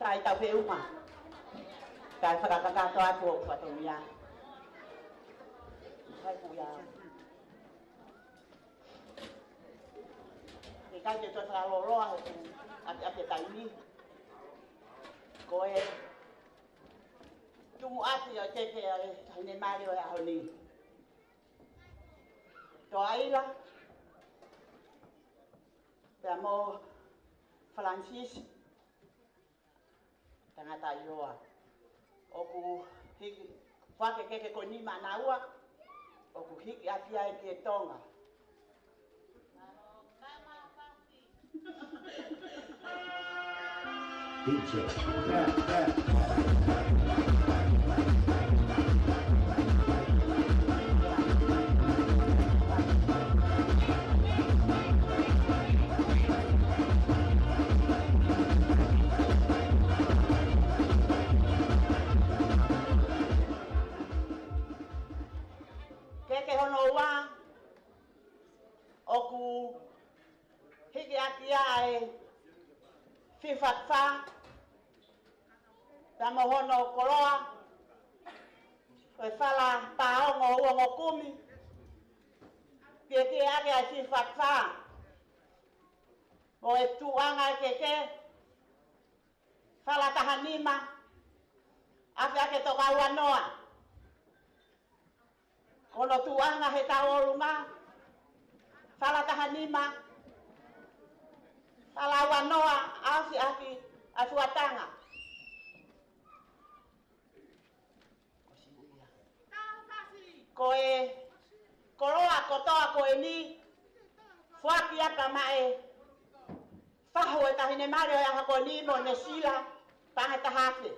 Sai tau feu ma. Kai whakakakato atu o whatongia. Kai puia. Ke kai te toa whakaloa a te taini. Koe. Tumu ati o te hine mari o e ahoni. Toa ila. Pea mo Francis. Tangata iroa. Oku hiki whake keke ko ni manaua. Oku hiki atia e ke tonga. Teacher. Oku hiki atia e fifatfa tamo hono koloa e fala paongo uongo kumi keke ake a fifatfa o e tuanga keke fala tahanima afi ake toka wanoa kono tuanga he taolunga fala tahanima fala wanoa afi aki asuatanga koe koroa kotoa koe ni fuaki aka mae faho e tahine mare o yaka ko ni mo ne sila pahe tahafe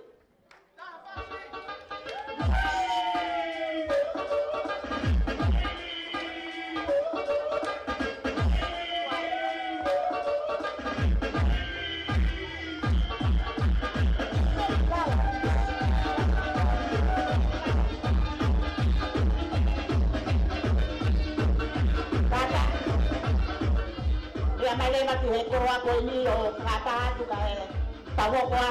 le matu he koroa koe ni o kata atu ka he taho koa.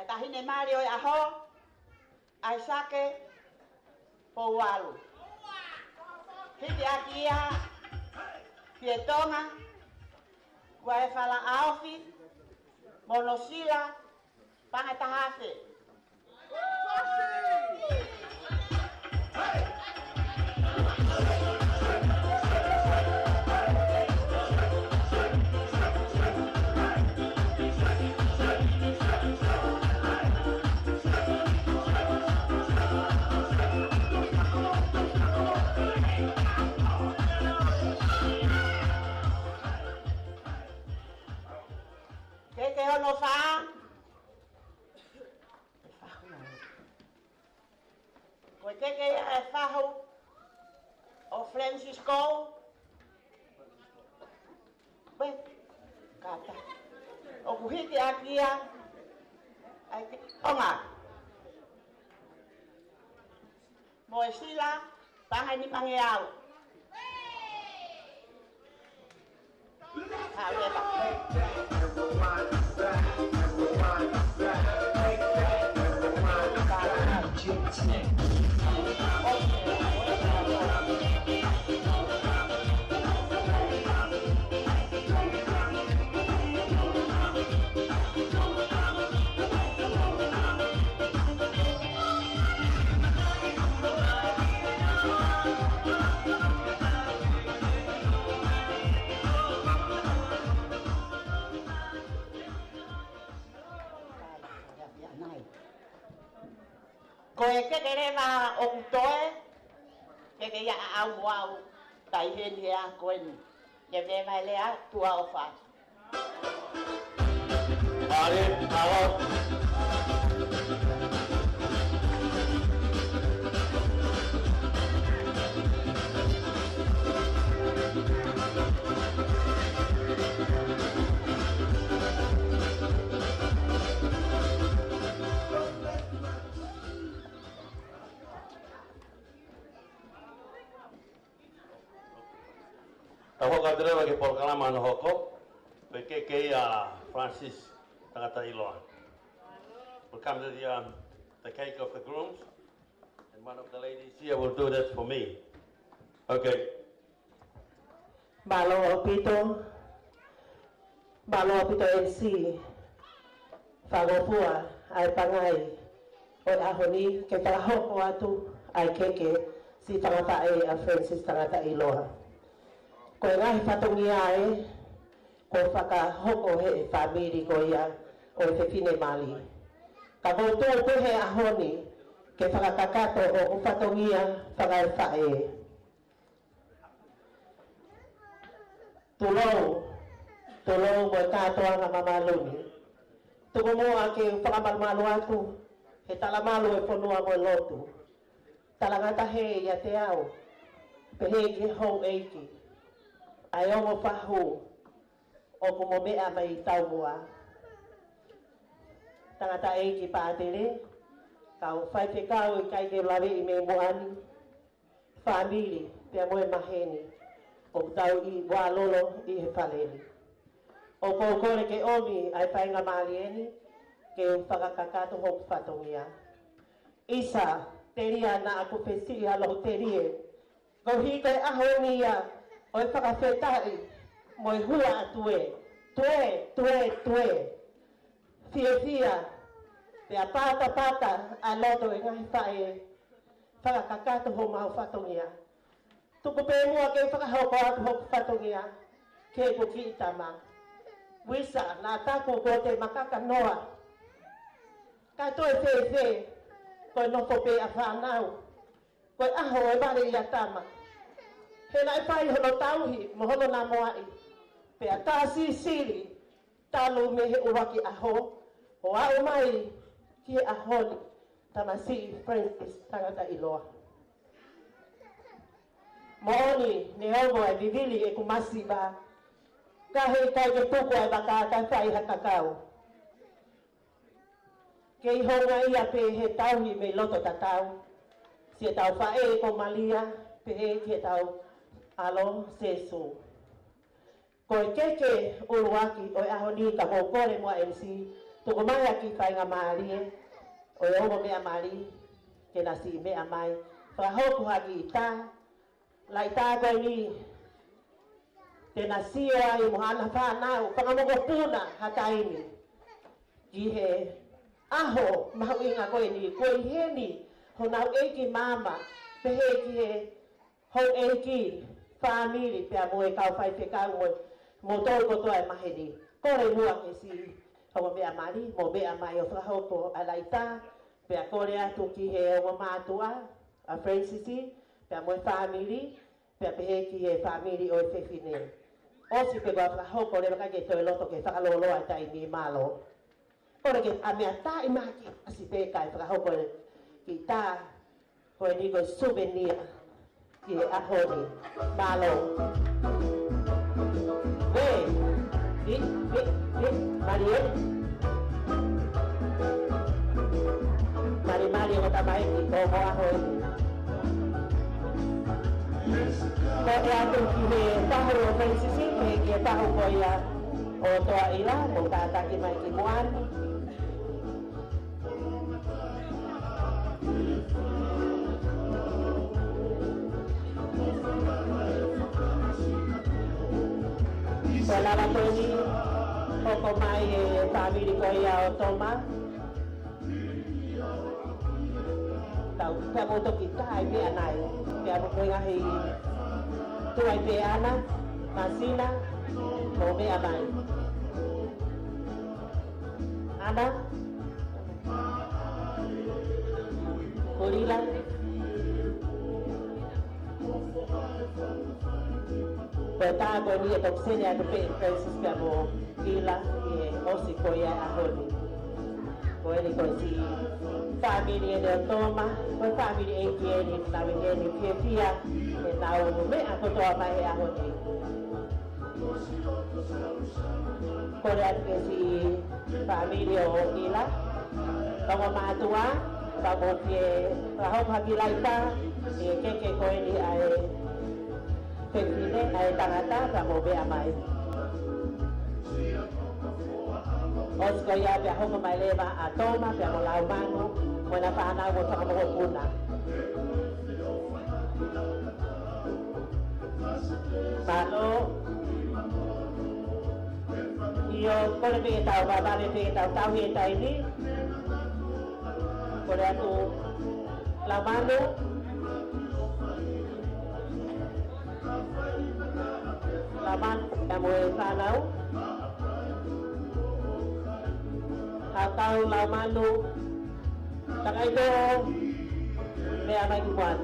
Tahine Mario aho ai sake poualu hiti akia pietonga wae fala aofi monosila pangatahase no fa ko ke fa ho o Francisco ben kata o kuhiti akia ai onga moesila pangani mangeau koe ke kereva o kutoe ke ya au wau tai hen hea koe ni ye ve vai lea tua o fa ale alo Ako kadrewa ke porkalama no hoko, peke Francis tangata iloa. We'll come to the cake of the grooms, and one of the ladies here will do that for me. Okay. Balo pito MC, fagopua ai pangai, o ahoni ke tahoko atu ai keke si tangata a Francis tangata iloa. Ko ngahi fatongia ko whakahoko he family ko ia o te whine mali. Ka koutou ko he ahoni ke whakakakato o fatongia whakai whae. Tulou mo katoa nga mamaluni. Tuko moa ke whakamalmalu atu he talamalu e whanua mo lotu. Talangata he ia te au pehe ki hou eiki. Ai ongo whahu o kumo mea mai tau mua. Tangata eiki pātere, kau whai te kau i kai ke lawe i me moani, whamiri pia moe maheni, o tau i wālolo i he whaleni. O kōkore ke omi ai whainga mālieni, ke whakakakato hoku whatongia. Isa, te ria na aku whesiri alo te rie, ko hike ahoni ia, o whakawhetai mo i hua atue, tue. Fia, pia pata, a loto e ngai whae, whakakakato ho mau whatongia. Tuku pē mua ke whakahauko atu hoku whatongia, ke ko ki itama. Wisa na taku ko te makaka noa. Ka toi fe ko no ko pe afanau. Ko aho e bari ia tama. He lai pai hono tauhi mo hono na moai. Pe atasi siri talu me he uwaki aho. O au mai ki aholi tamasi Francis tangata iloa. Mooni ne hongo e vivili e kumasi ba. Kahit kay ke tuko ay baka kay hakakao. Kay honga ia pe he tauhi me loto tatau. Si tau fae ko malia pe ke tau alo sesu. Ko keke uruaki o ahoni ka kokore mo MC. Tuko mai ki pai nga mali. O hongo me amali ke nasi me amai. Fa hoku hagi ta. Lai ta ko ni tena sia i mohana whanau, whangamogo puna hataini. Ki he aho mahu inga koe ni, koe heni, honau eiki mama, pehe ki he hou eiki whamiri, pia moe kau whai whekau mo tau kotoa e maheni. Kore mua ke si, hawa mea mari, mo mea mai o whahoko a laita, pia kore atu ki he o mātua, a Francisi, pia moe whamiri, pia pehe ki he whamiri o e whewhine. Osi pe gua hoko le baka ke toi loto ke whakalolo ai tai mi malo. Ora ke a mea ta i maki asi pe kai whakahoko ki ta koe ni koe souvenir ki a honi malo. Marie. Mari o tamai ki ko mo a honi. Ko e atu ki he tahu o Francisi, he ki e tahu ko ia o toa ila, mo tātaki mai ki moani. Ko lava ko ni, hoko mai e whamiri ko ia o toma. Tau, pia mo toki tai mea nai, pia mo koe ngahi tuai pe ana, masina, mo mea mai. Ana, Gorila, peta ko ni e toksene a pe Francis pia mo kila e osi ko ia a honi. Ko ele ko si family de toma, ko family e ki e ni na we ni pia e na o me a ko toa mai a honi. Ko le ke si family o kila, ko matua, ko mo pie, ra ho pagi laita e ke ko ni ai pekine ai tangata ka mo be amai. Osko ya pia hoko mai leva a toma pia mo lau mano mona whaana o whakamoho puna. Malo io kore pe tau babare pe tau he tai ni kore atu lau mano laman pia mo e whanau Tau lau manu Takai do Mea mai ki kuan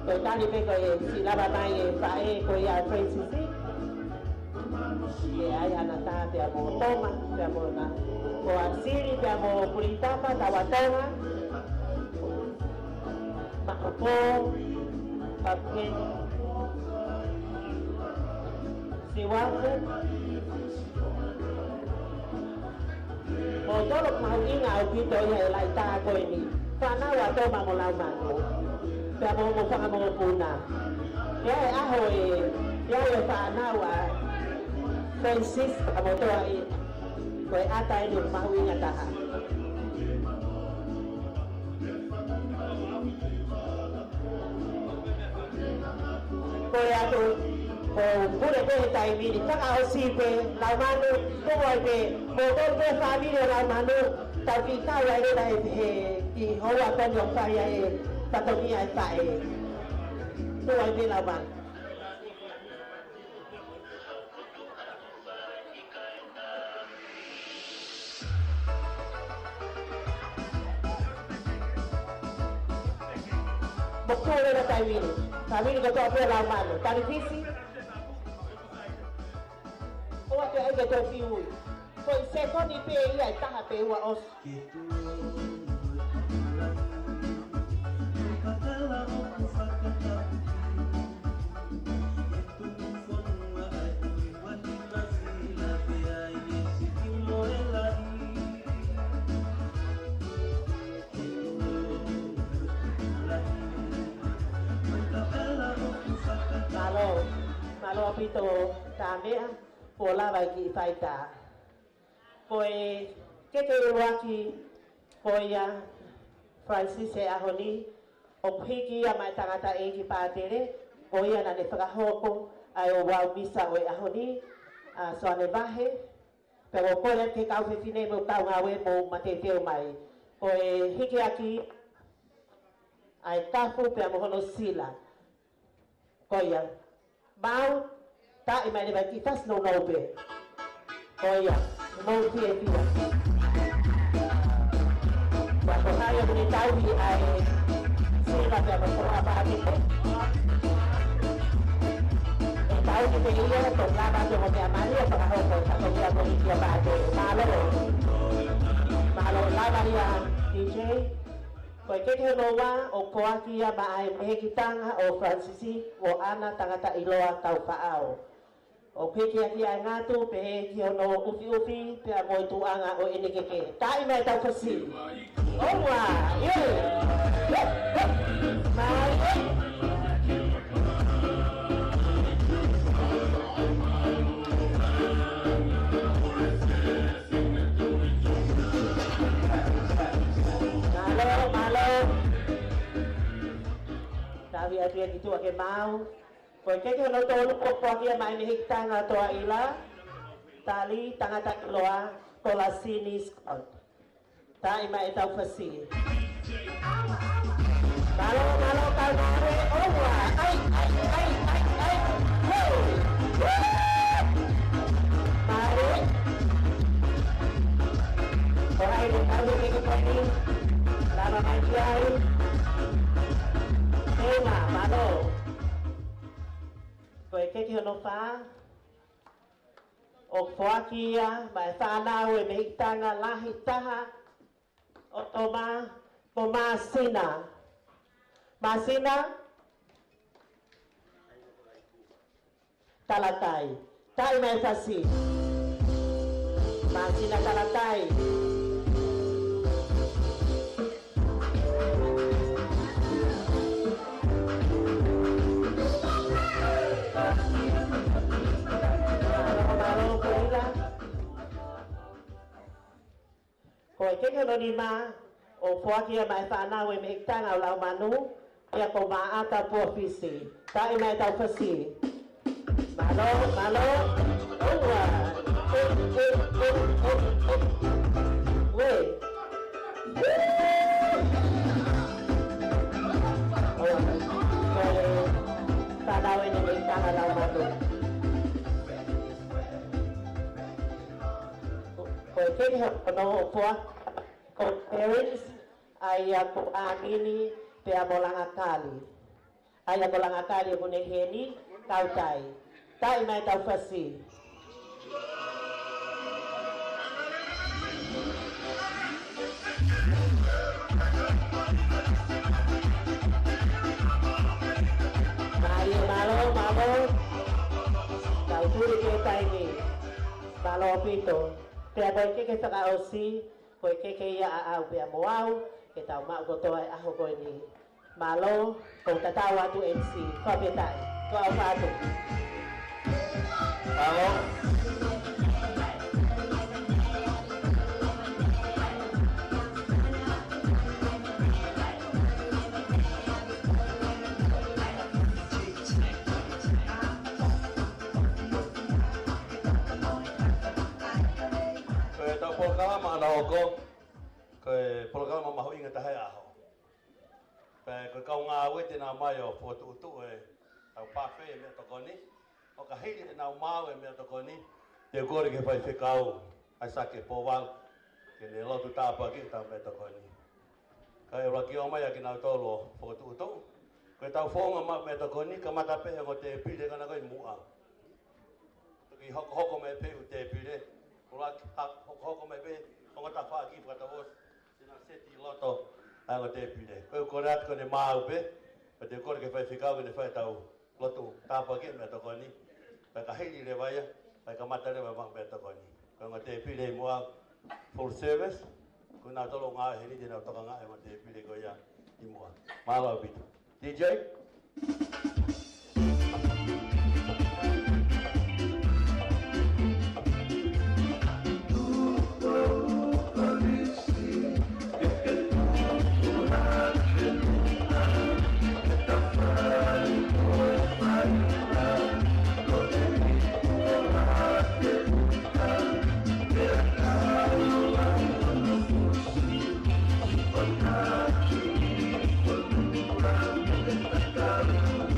Koe tani pe koe si lava mai e whae koe a Francisi E ai ana tā pia mo toma Pia mo na Ko a siri pia mo puritapa tawatonga Makapo, Papen, Siwaku, Mo tolo mahuinga au kito ia e lai tā koe ni. Whanau a toma mo lau manu. Pea mo whakamongo puna. Ia e aho ia e whanau a Francis a mo toa i. Koe ata e ni mahuinga taha. Koe atu o pure pe tai miri taka o sipe lau manu ko ai pe mo ko pe family lau manu tau ki tau ai he I hoa tonu o kai e patoki ai tae. Tuai te lawan. Bokore na taimini. Taimini ko toa pia laumano. Tani fisi. Oa te aike tō whiui. Ko I se koni pe ia I taha pe ua os. Malo apito tamea po lava ki faita. Koe keke uruaki koia Francis e ahoni o hiki a mai tangata e ki pātere koia na ne whakahoko ai o wau misa o e ahoni so ane vahe pero koia ke kau whiwhine mo tau ngawe mo mate teo mai koe hiki aki ai tafu pia mohono sila koia mau ta I mai ki tas no no pe koia mo pia pia wa ko hai ni tau hi ai sila pia mo ko apa ni e tau ki pe ia to la ba jo mo pia mani o pa ho ko ta ko ia ko ni pia ba de malo la ba ia DJ koe keke noa o koakia ma ai mehekitanga o Francisi o ana tangata iloa tau paao. O keke aki ai ngatu pe ki ono ufi ufi pe a moi tuanga o enekeke. Tai mai tau kasi. Owa! Ye! Mai! Sabi at yan ito ake mau. Kung kaya no to lupo po aki mai mehikitanga to ila tali tangata iloa kola sinis kot. Ta ima itaw fasi. Malo kalmare owa. Ay. Hey. Mari. Korai din kami kikipani. Lama manjay. Ema, malo. Koe keke no wha. O whoakia, mai whanau e mehitanga lahi taha. O toma, o Masina. Masina? Talatai. Tai mai fasi. Masina talatai. Koe keke no ni ma o whoakia mai whanau e mehitanga o lau manu ia ko maata po fisi. Tai mai tau fasi. Malo. Owa. We. Koe whanau e mehitanga lau manu. Koe keke no o whoakia ko parents ay ko amini pe amolanga kali ay amolanga kali ko ne heni kautai tai mai tau fasi malo tau turi ke tai ni malo pito pe aboy ke saka osi koe keke ia a au pia moau, ke tau mau kotoa e aho koe ni. Malo, kong tatau atu MC, ko petai, ko au patu. Malo. Programa na oko ke programa mahu ingat hai a Pe ko kau ngā wete nā mai o fotu utu e tau pawhi e mea tokoni. O ka heiri e nā mau e mea tokoni. Te kore ke whai whikau ai sake pōwal. Ke ne lotu tāpua ki tau mea tokoni. Ka e raki o mai a ki nau tolo fotu utu. Koe tau whonga ma mea tokoni ka matape ngo te pire kana koi mua. Tuki hoko me pe u te pire. Kura hoko me pe ongo ta whaki whakatawos. Sina seti loto. Anga te pide. Koe kore atu kone maa upe, pa te kore ke whai whikau kone whai tau lotu tāpua ke mea tokoni. Pai ka heiri re waia, pai ka mata rewa mak mea tokoni. Koe ngā te pide i mua full service, koe nā tolo ngā heni te nau toka ngā e ngā te pide koe ia i mua. Mālau pitu. DJ? Thank you.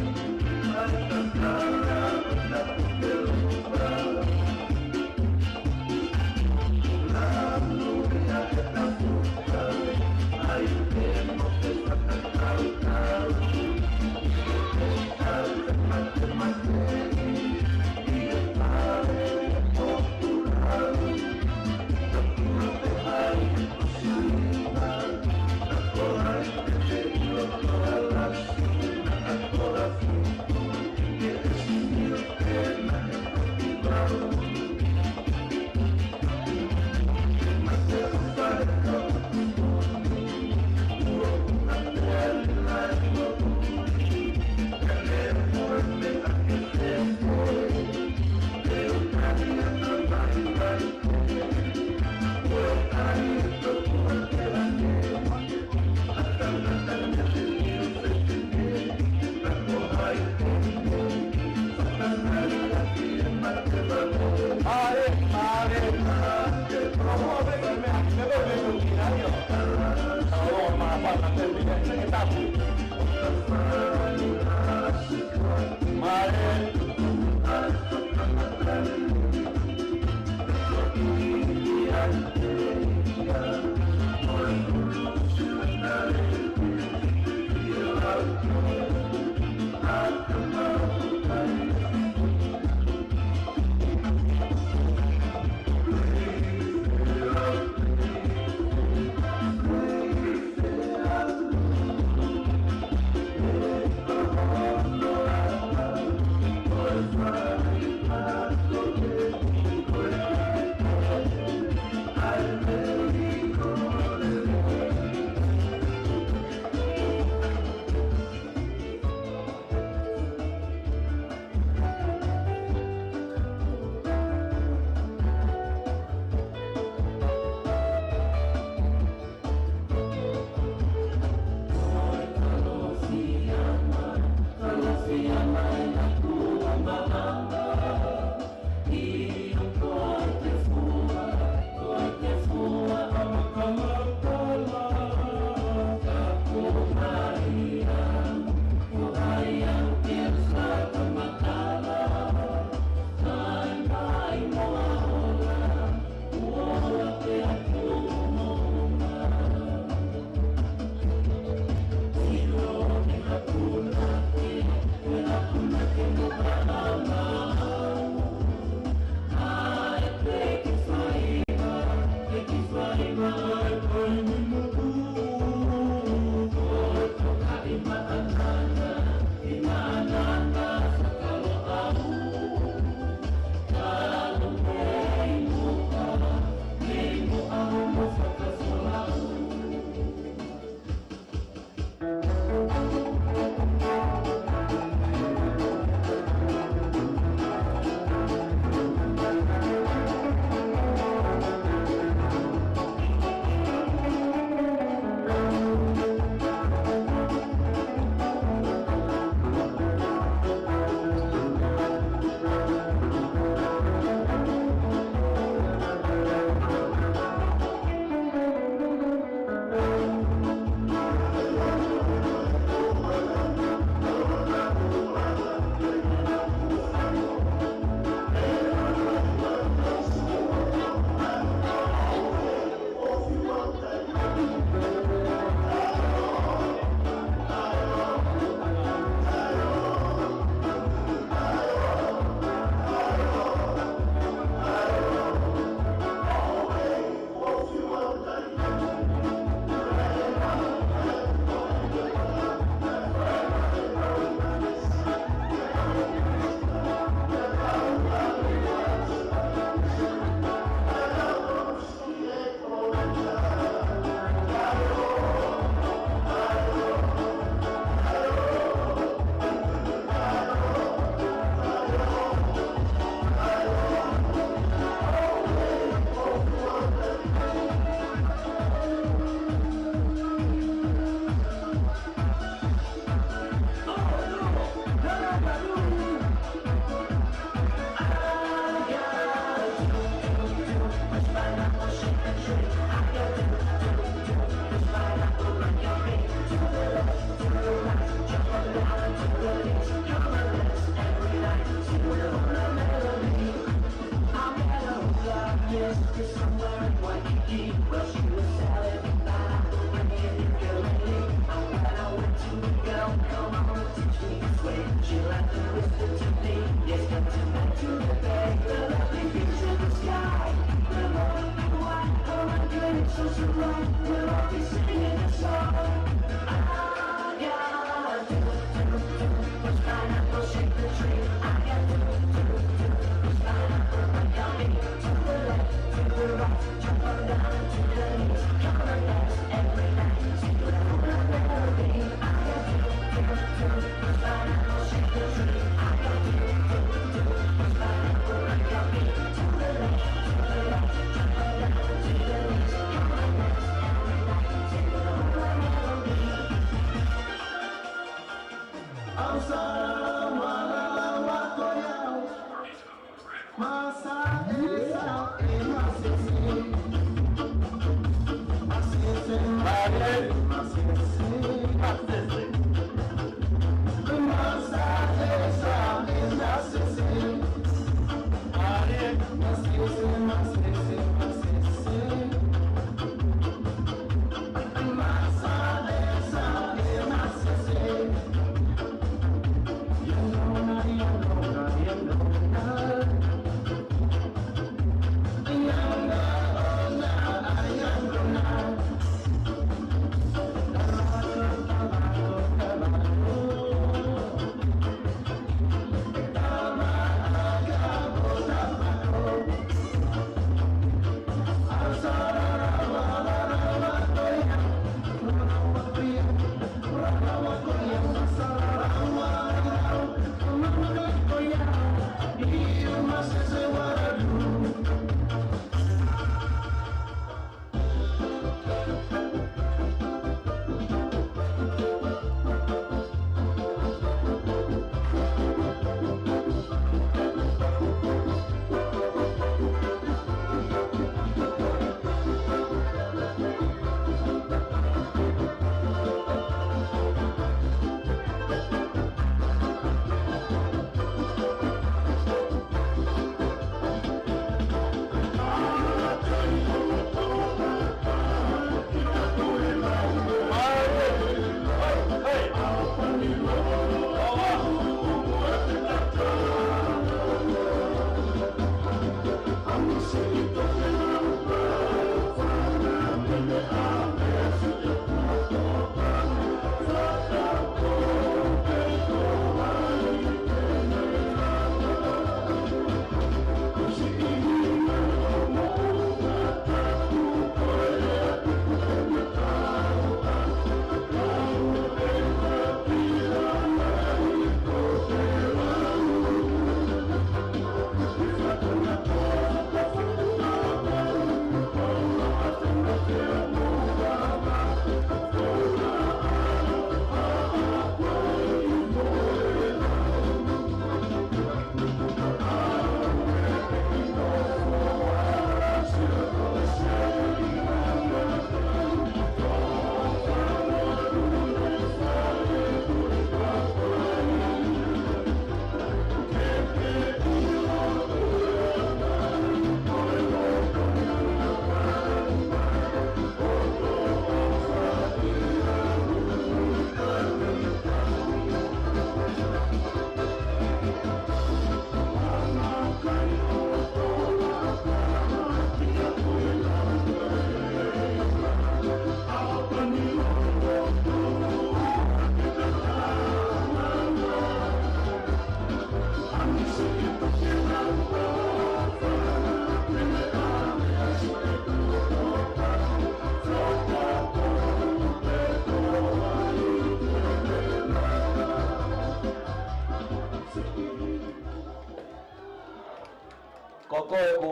koe ku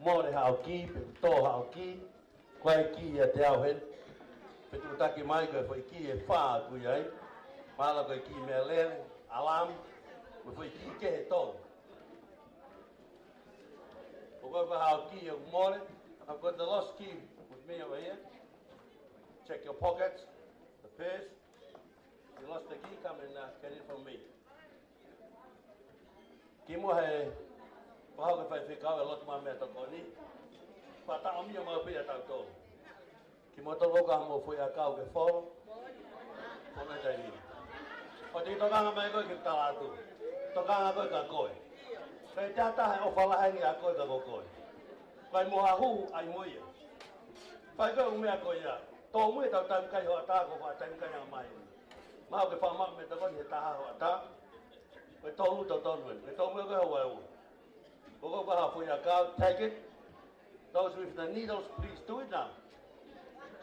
more hao ki, to hao ki, koe ki e te au hen. Pe tu taki mai koe foi ki e wha kui ai. Mala koe ki mea lere, alam, koe foi ki ke he tō. Ko koe koe hao ki e more, I've got the lost key with me over here. Check your pockets, the purse. If you lost the key, come and get it from me. Ki mua he pahau ke whai whikau e lotu mā mea toko ni. Wha ta omia mau pia tau tō. Ki mua tō loka mo fui a kau ke whoro. Kona tai ni. O te tokanga mai koe ki tala atu. Tokanga koe ka koe. Kei te atahe o whalahengi a koe ka koe. Kai moha hu ai moia. Whai koe umea koe ia. Tō mui tau taim kai hoa tā ko wha taim kai a mai. Mau ke whamak me toko ni he taha hoa tā. Koe tōru tau tonu en. Koe tō mui koe hoa ua. Koe koe ha fui a kau, take it. Those with the needles, please do it now.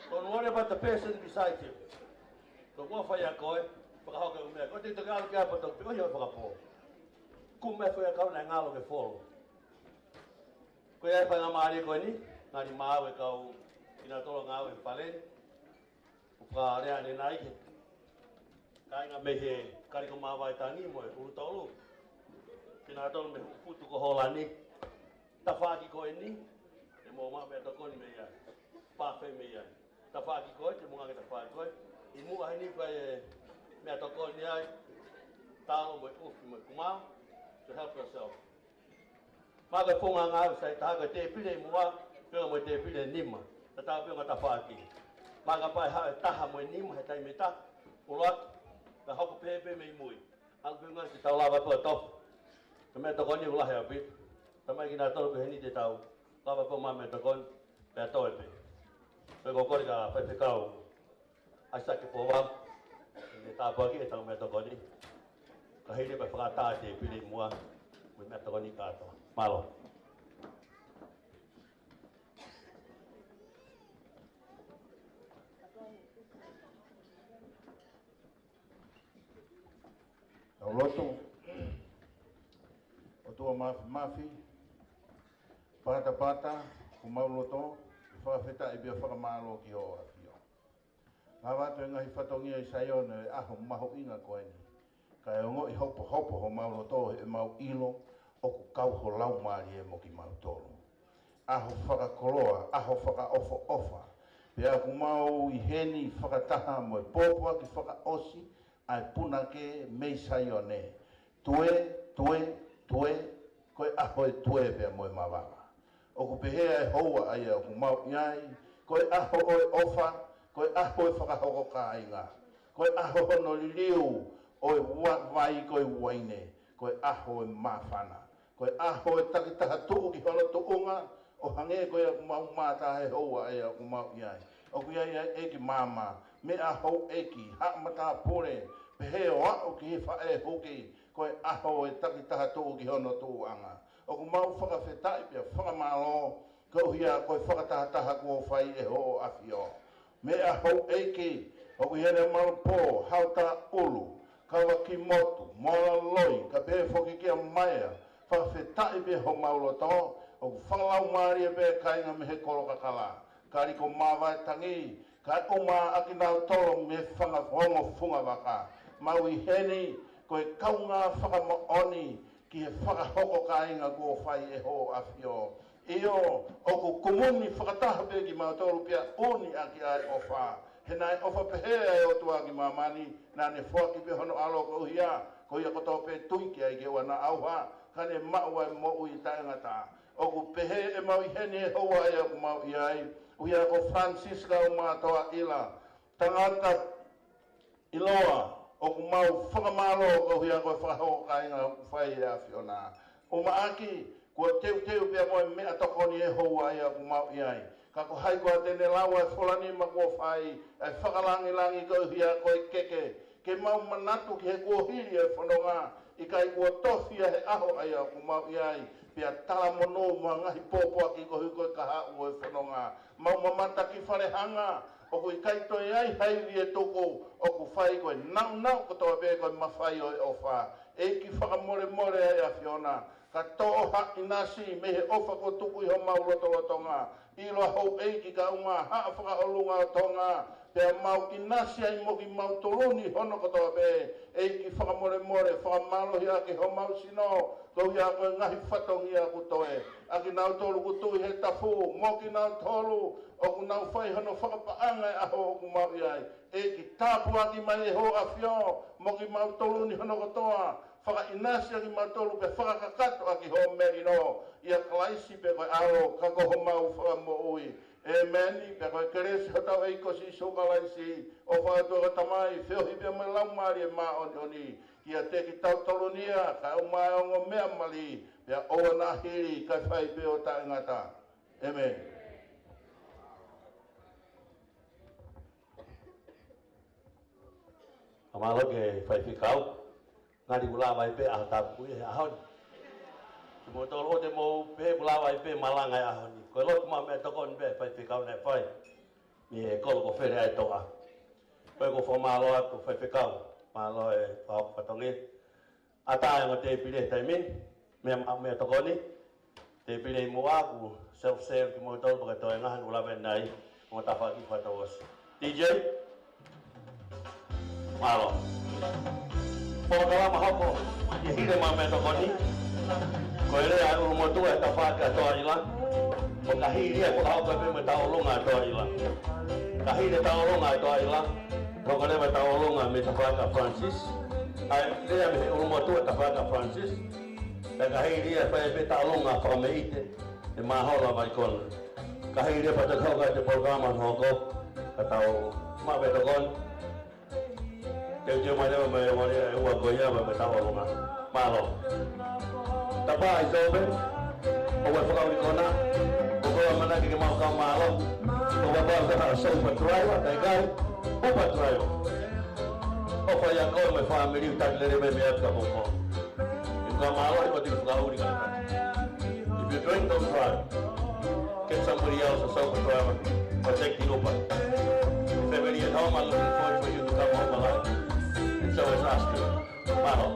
Don't worry about the person beside you. Koe mua whai a koe, whakahoka umea. Koe te ngalo ki apa tau, piko hioi whakapō. Ku mea whai a kau nai ngalo ke whoro. Koe ai whai ngā maari koe ni, ngāri māu e kau ina tolo ngāu e whalen. Uka rea ne nai ke. Kainga me he kariko mawai tangi mo uru tolu. Kina tolu me putu ko holani. Tafaki ko ini. E mo ma me to koni me ya. Pa fe me ya. Tafaki ko te mo nga tafaki ko. Imu ahini pa me to koni ai. Talo mo ufi mo kuma to help yourself. Maga fonga nga sai taga te pile mua pe mo te pile nima. Tata pe ngata faki. Maga pai ha taha mo nima he tai meta. Ulat ta hoko pepe me mui. Al pe nga si tau lava to to. Te me to koni ulah ya bit. Tamai kina to pe ni te tau. Lava po ma me to kon pe to pe. Pe ko kori ka pe kau. Asa ke po wa. Ni ta pa ki tau me to koni. Ka hile pe frata te pile mua. Mo me to koni ka to. Malo. Au loto, o tua mafi, pata, o mau loto, whawheta i bia whakamalo ki o awhio. Ngā wātu e ngahi whatongia i saio ne aho maho inga koeni. Ka e ongo i hopo ho mau loto e mau ilo, o ku kau ho lau maari e mo ki mau tolu. Aho whakakoloa, aho whakaofa. Pea ku mau i heni whakataha mo e pōpua ki whakaosi, ai puna ke mei sai o ne. Tue, koe aho e tue pea moe mawaka. O ku pehea e houa ai o ku mau iai, koe aho o e ofa, koe aho e whakahoko ka inga. Koe aho hono liliu o e vai koe waine, koe aho e mawhana. Koe aho e takitaha tuu ki hono tuunga, o hange koe a ku mau mata e houa ai o ku mau iai. O ku iai eki mama, me aho eki, haamata pure, pehe o au ki he whae hoki, koe aho e takitaha tuu ki hono tuuanga. O ku mau whakawhetai pia whakamalo, kau hia koe whakatahataha kua whai e ho awhio. Me aho eki, o ku here marupo, hauta ulu, kawa ki motu, mola loi, ka pehe whoki kia maia, whakawhetai pia ho mauloto, o ku whakalau maari e pia kainga me he kolo kakala. Kari ko mawai tangi, kai oma aki nau tolo me whangawhongo funga waka. Mau i heni, koe kaunga whakamaoni ki he whakahoko ka inga kua whai e ho awhio. Io, o ku kumuni whakataha pe ki mau tolo pia uni aki ai ofa. He nai ofa pehea e o tua ki mamani, nā ne whaki pe hono alo ko uhia, ko ia koto pe tuiki ai ke wana auha, ka ne maua e mo ui taengata. O ku pehe e mau i heni e hoa e o ku mau i ai, uia ko Francisca o mātoa ila, tangata iloa, o ku mau whakamalo o hia koe whakahoko kainga whai e awhiona. O maaki, kua teu pia moe mea tokoni e hoa e o ku mau i ai. Ka ko hai kua tene laua e wholani ma kua whai, e whakalangi ko hia koe keke, ke mau manatu ki he kua hiri e whanonga, i kai kua tofia he aho ai o ku mau i ai. Pia tala mono mua ngahi pōpua ki kohi koe kaha ua e whanonga. Mau mamata ki wharehanga, o kui kaito e ai hairi e toko, o ku whai koe nau kotoa pē koe mawhai o e ofa. E ki whakamore ai a Fiona, ka toha inasi me he ofa ko tuku i ho mau lotolotonga. I loa hou eiki ka unga haa whakaolunga o tonga, pea mau inasi ai mo ki mau toluni hono kotoa pē. Eiki whakamore, whakamalo hia ki ho mau sino, ko hia koe ngahi whatongi a kutoe. Aki nau tolu kutui he tafu, mo ki nau tolu, o ku nau whai hono whakapaanga e aho o ku mau iai. Eiki tāpu aki mai e ho a whio, mo ki mau toluni hono kotoa. Whaka inasi aki mau tolu pe whakakato aki ho merino. Ia klaisi pe koe aro, kako ho mau whakamo ui. E meni, pe koe keresi hotau eiko si sukalaisi, o whakatua tamai, whiohi pia me laumari e maa oni. Kia teki tau tolonia, ka o mai ongo mea mali, pia oa na hiri, kai whai pe o taingata. Amen. Amalo ke whai whikau, ngari ula vai pe aho tapu e ahon. Mo tolo te mo pe ula vai pe malanga e ahoni. Ko lo kuma me tokon pe whai whikau ne whai. Mi e kolo ko where ai toa. Koe ko whamalo atu whai whikau. Malo e whatongi. Ata e mo te pire taimin, mea tokoni. Te pire i mua ku self-serve ki mo tolo paka toi ngahan ula venai. Mo tawha ki whatawas. DJ? Malo. Pokokala mahoko, ihile mameno koni. Koele ai urumotu e tawhaka toa ila. O kahiri e pokahoka me taolunga toa ila. Kahiri taolunga toa ila. Kokole me taolunga me tawhaka Francis. Ai lea me urumotu e tawhaka Francis. E kahiri e whae me taolunga whameite. E mahola mai kona. Kahiri e patakauka te programa hoko. Katau mabeto kona. Kau mai lewa mai wale ua goia mai taolunga. Malo. Tapa ai sobe. O wa whakau i kona. O koa mana ki mau kau malo. O wa bau kata sopa driver, tai kai. Upa driver. O whai a koa mai whamiri utak lere me me aka hoko. I koa malo i wati whakau i kata. If you drink, don't drive. Get somebody else a sopa driver or take the Uber. If everybody at home are looking forward for you to come home alive. And so is us too. Malo.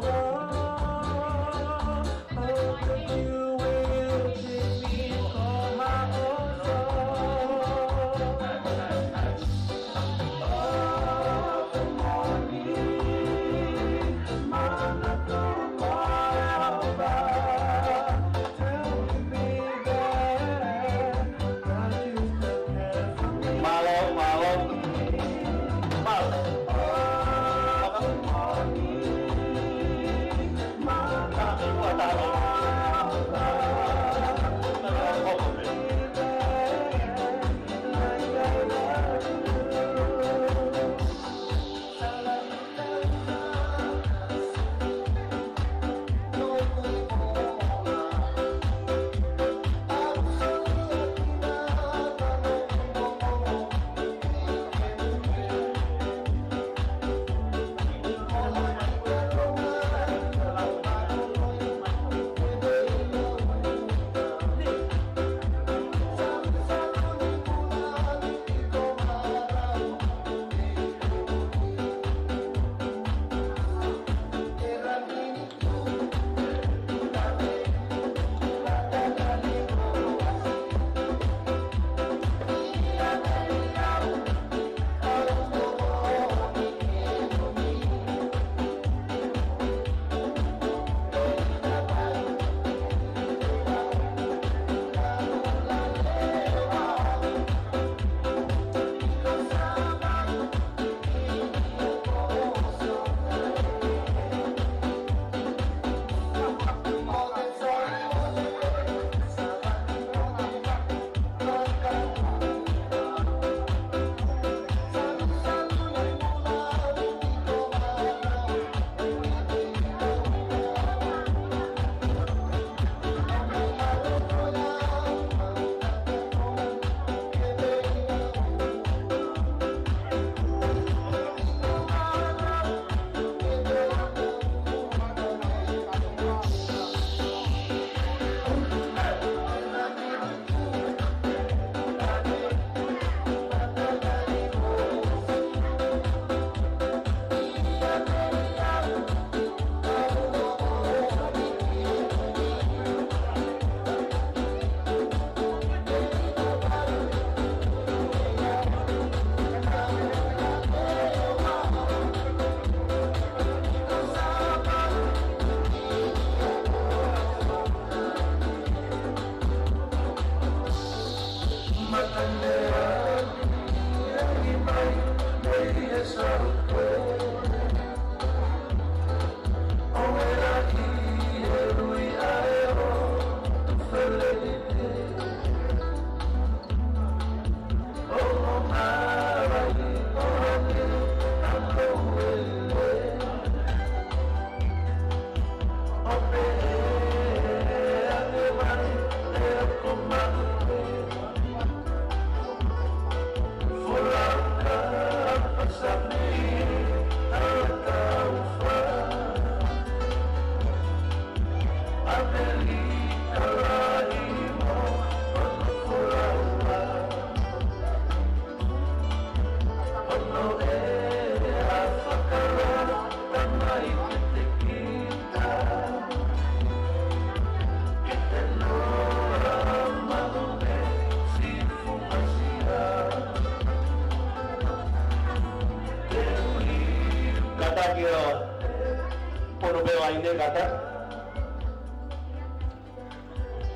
Pono bela ine kata.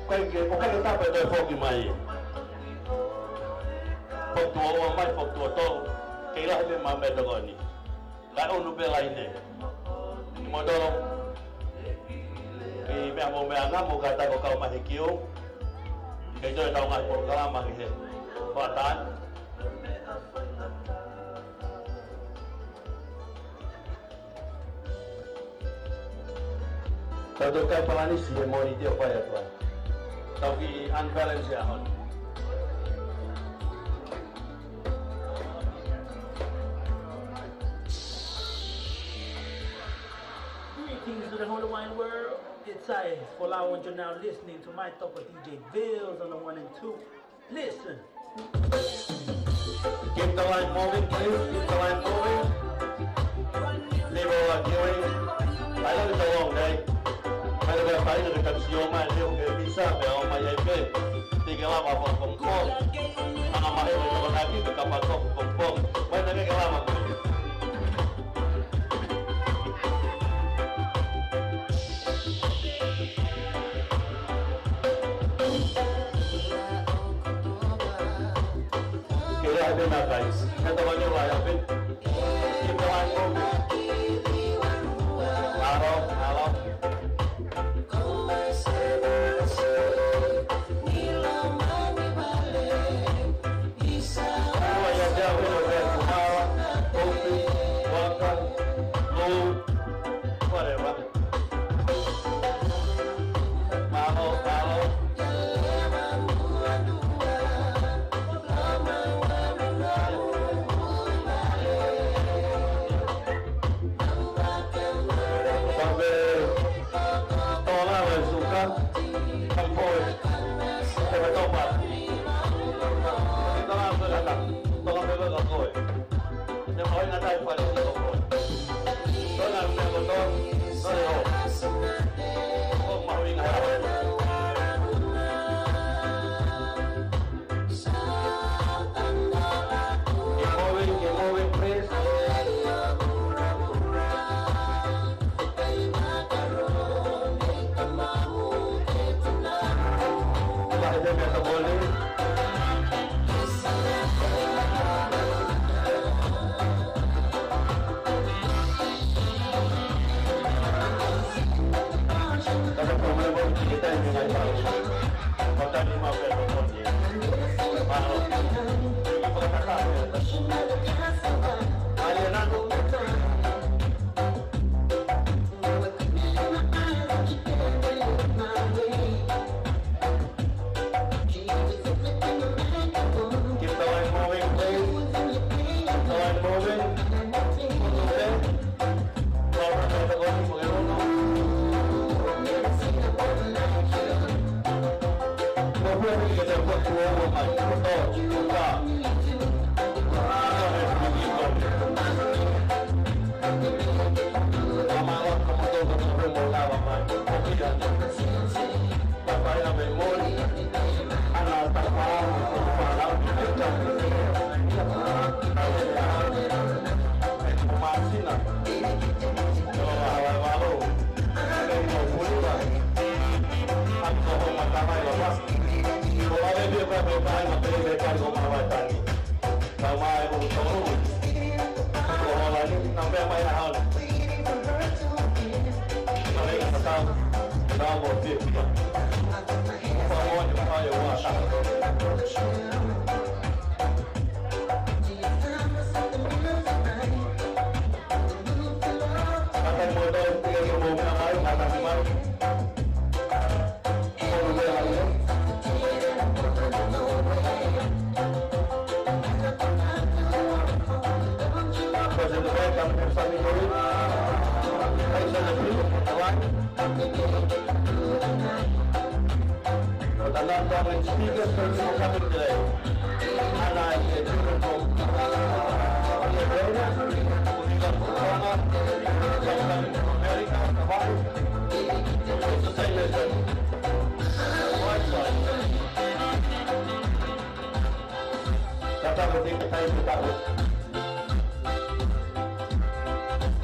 Kai ke o kai ta pa do foki mai. Foto o mai foto to. Ke la be ma me do ni. La onu bela ine. Modolo. Ke me amo me anga mo kata ko ka mai kiu. Ke jo ta ngai programa ke. Patan. Kalau kai pelani sih mau ni dia apa ya tuan? Tapi unbalance ya hon. Greetings to the whole wine world. It's I, Folawan, you're now listening to my top of DJ Bills on the 1 and 2. Listen. Keep the line moving, please. Keep the line moving. People are queuing. I know it's a long day. Pero que país de canción más leo que visa, pero más hay que tiga lama con pom. Ana más de con aquí que capaz con pom. Bueno, que lama. Que ya de nada guys. Kata banyak lah ya, Ben. Kita langsung. Halo, halo.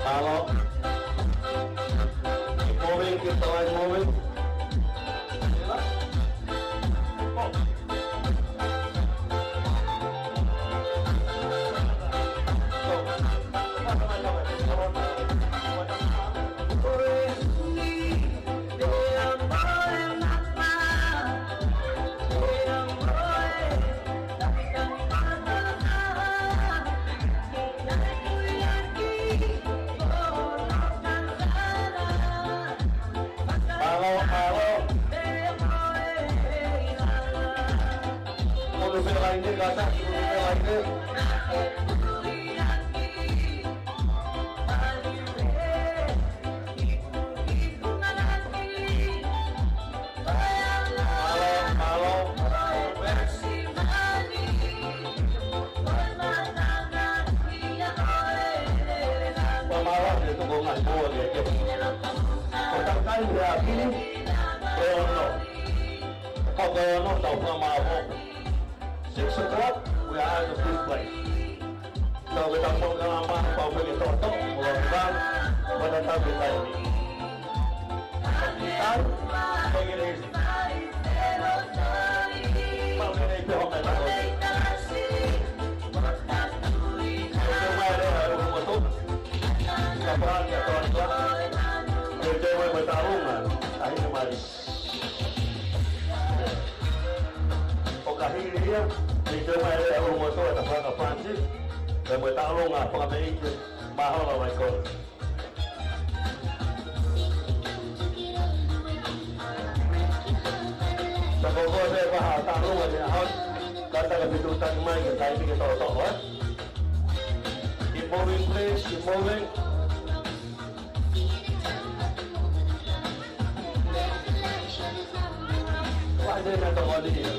Halo. lainnya ke atas, urupe lainnya. Six o'clock, we are in the free place. So we don't want to go on we get to we'll run, but that's how we time. Take it easy. Dia di rumah dia rumah tu ada orang Prancis dan bertolong apa Amerika mahal lah mereka. Semoga saya faham tolong aja harus kata kebetulan mai kita ini kita tahu kan. Keep moving please, keep moving. Wah dia nak tahu dia.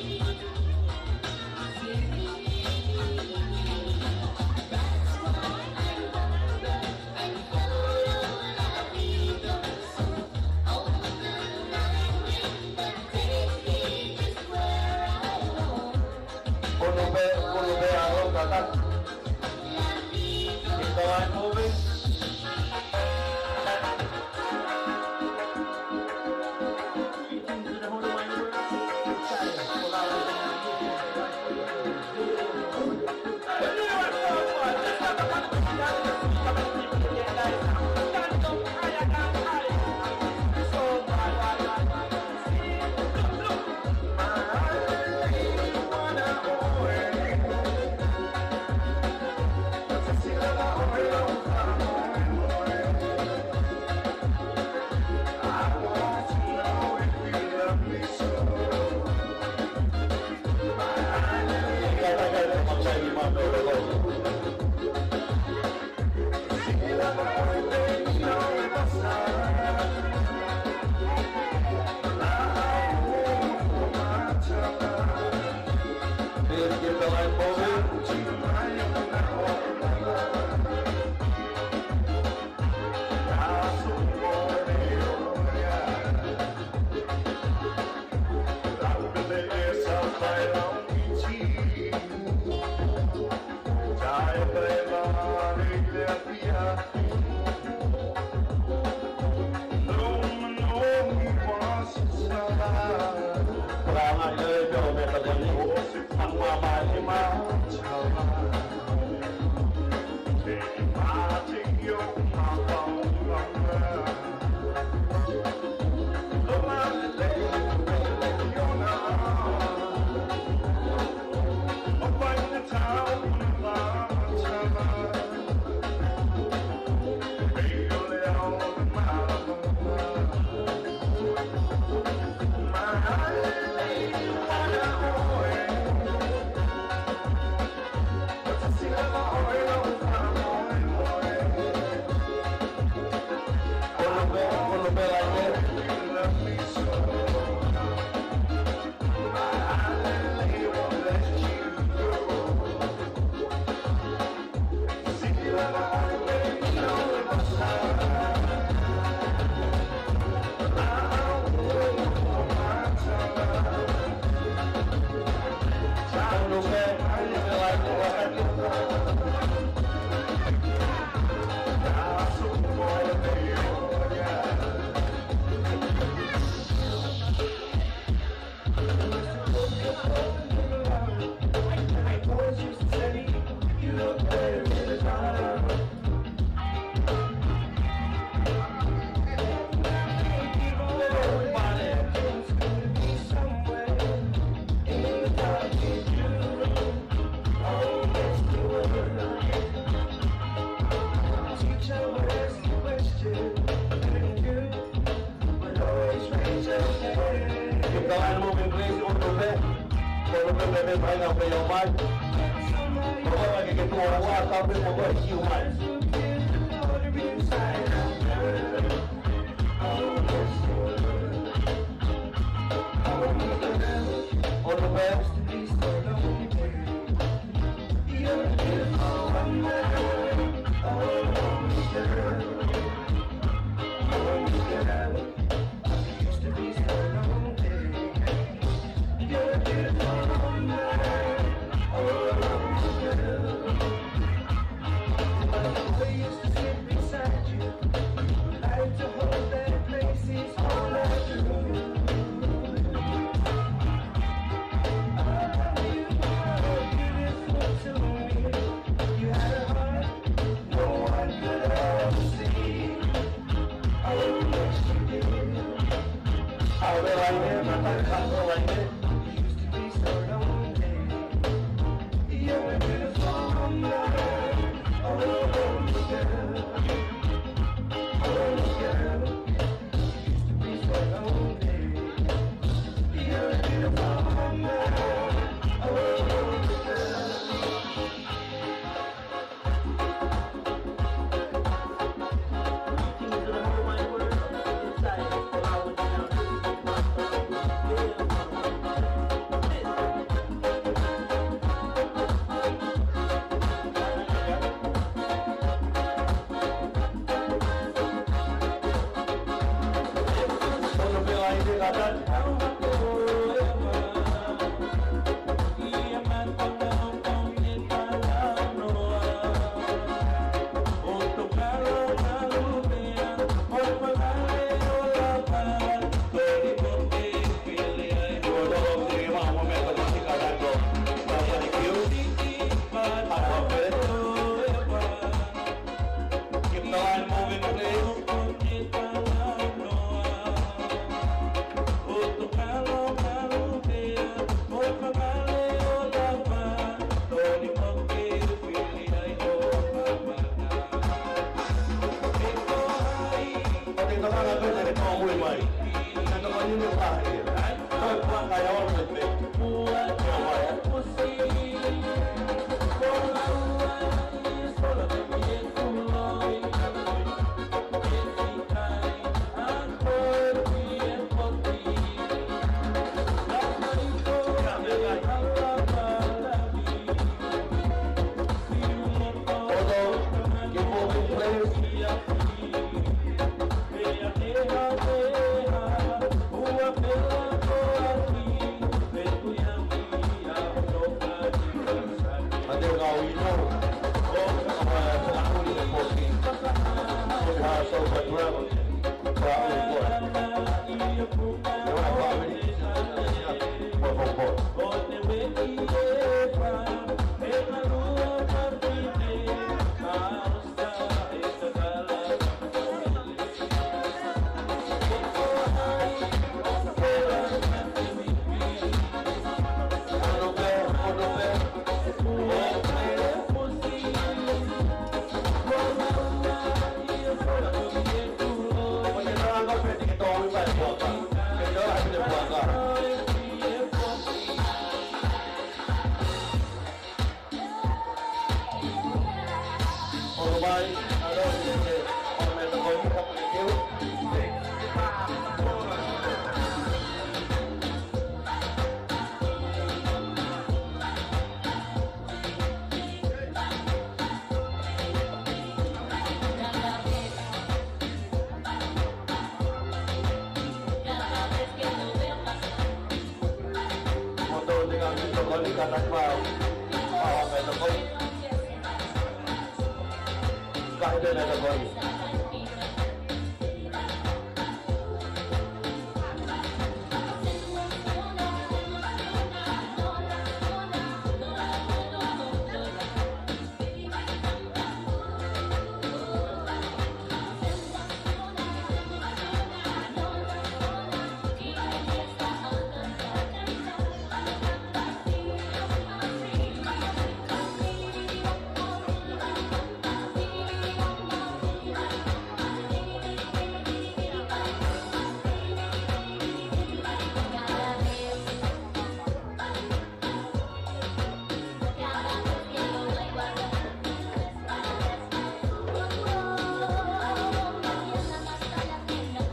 Por lo menos me traigan bello mal. Por lo que tú ahora sabes cómo es human. All the best.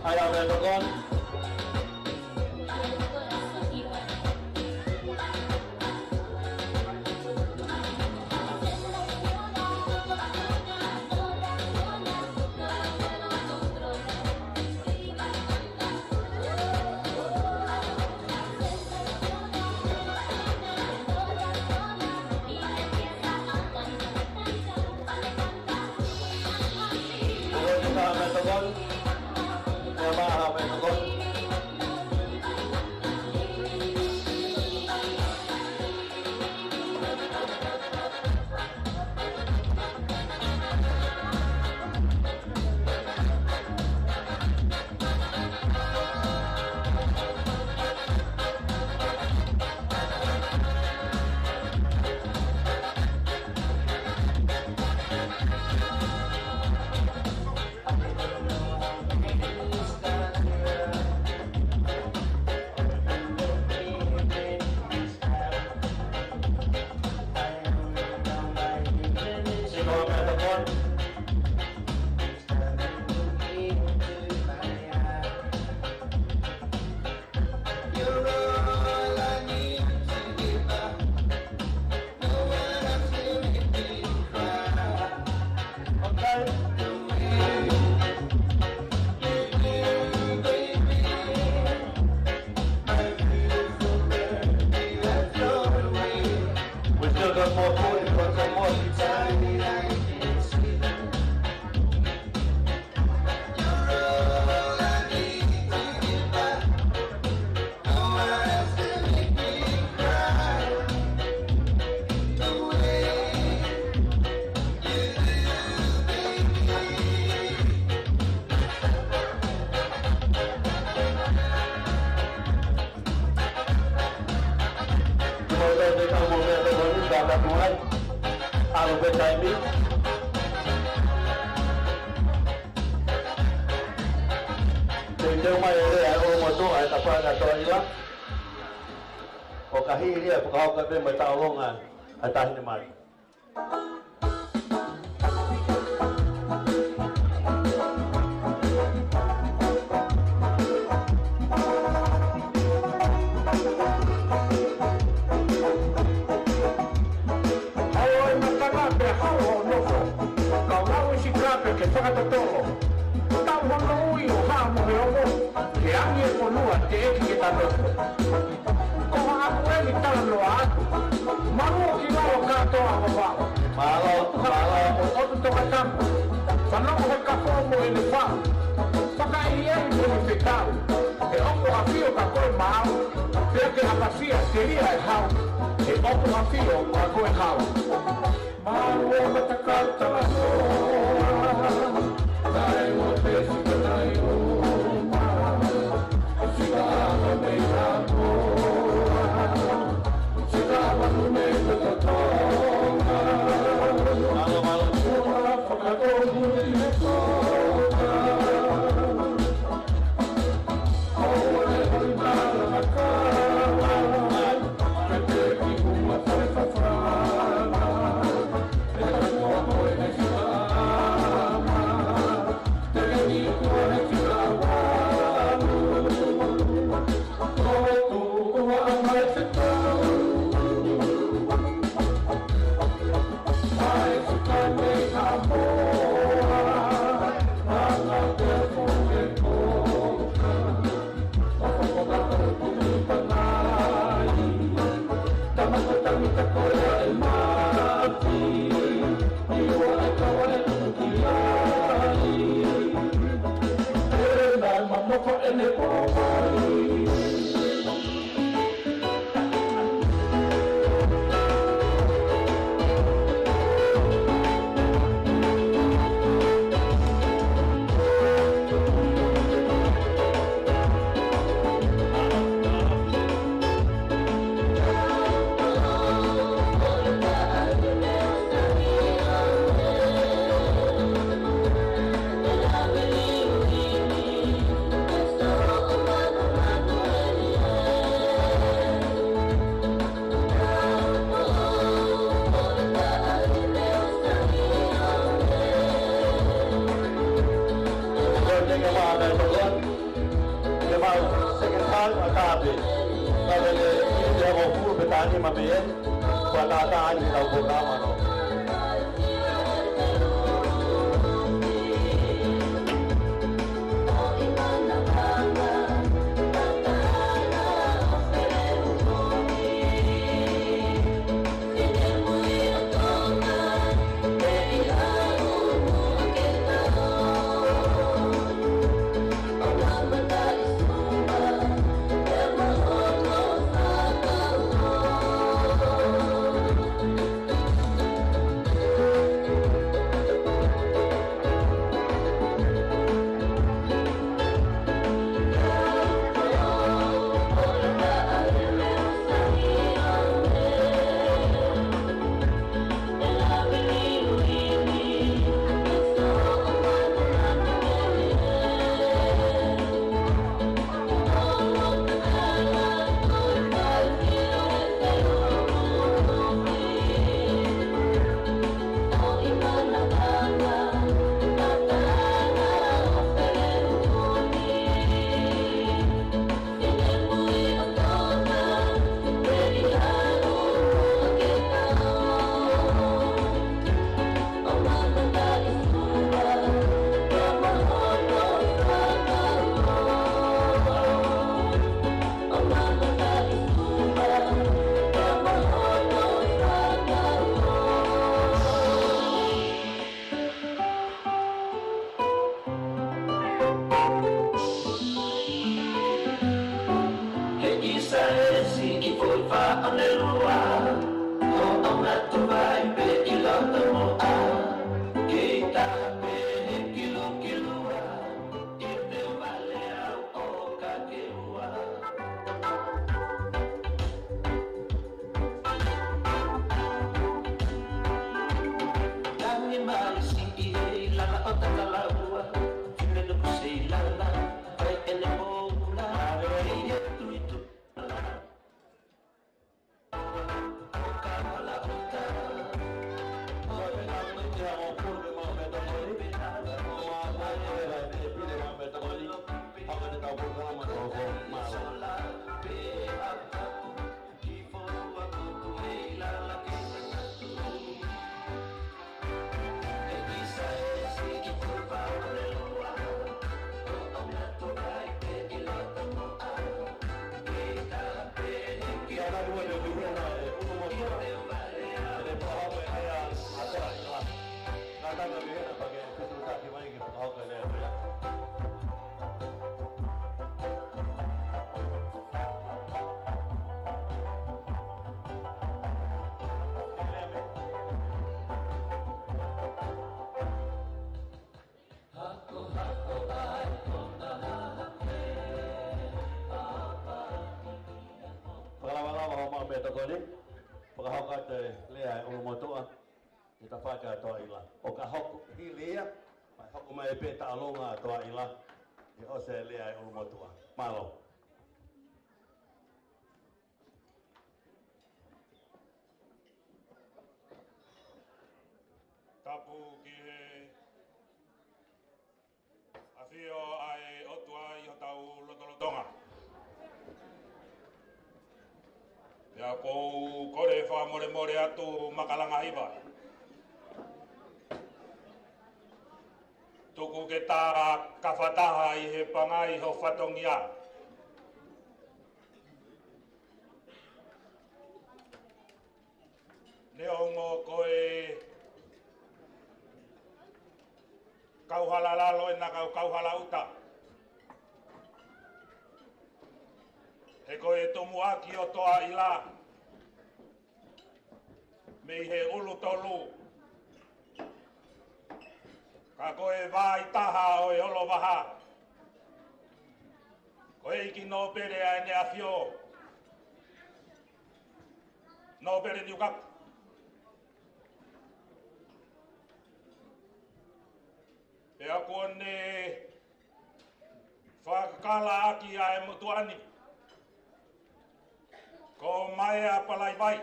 Ayaw na doon. O kahiri ya, kau kata mereka awongan, atas ni mari. Mano pe. Kale le ia ko fu betani ma me. Kwa ta ta ni la ko ka ma no. Tokoni, pagahaka te lea ulumotoa, ita whaka toa ila. O ka hoku hilia, mai hoku mai pe ta alonga toa ila, i ose lea ulumotoa. Malo. Tapu ki he awhio ai otua i o tau lotolotonga. Ia kou kore wha more more atu makalanga hiwa. Tuku ke tā kawhataha i he pangai ho whatongia. Ne ongo koe kauhala lalo e naka kauhala uta. He koe tomu aki o toa ila. Me he ulu tolu. Ka koe vai taha o e olo waha. Koe iki no pere a ne afio. No pere ni ukak. E a kone whakakala aki a e mutuani. Ko mai a palai vai.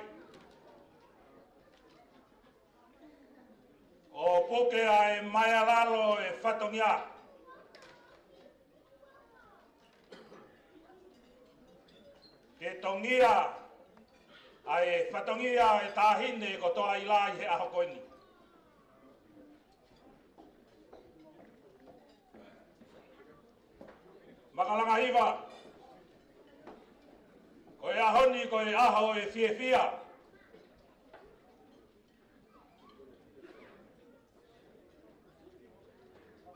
O poke a e mai a lalo e whatongia. ke tongia ai fatongia e tahine ko toa i lai he aho koini. Makalanga hiva. Ko e ahoni ko e aho e fia.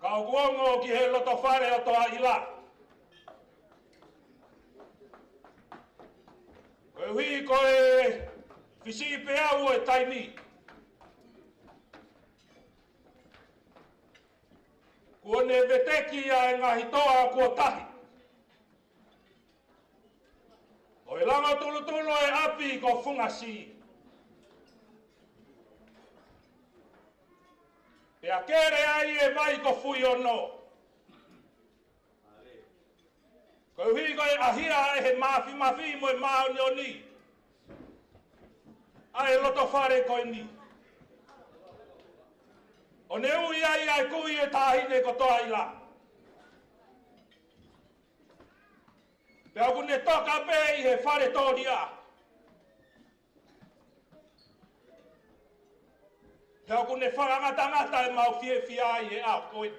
Ka uongo ki he loto whare o toa i la. Koe hui koe whisi pea ua e taimi. Kua ne veteki a e ngahi toa kua tahi. O e langa tulu e api ko fungasi. Pea kere ai e mai ko fui ono. Koe hui koe ahia e he mafi mo e maa ni oni. Ai loto whare koe ni. O ne ui ai kui e tahine ko toa i la. Pea kune toka pe i he whare tōria. Pea kune whangata e mau fie ai e au koe.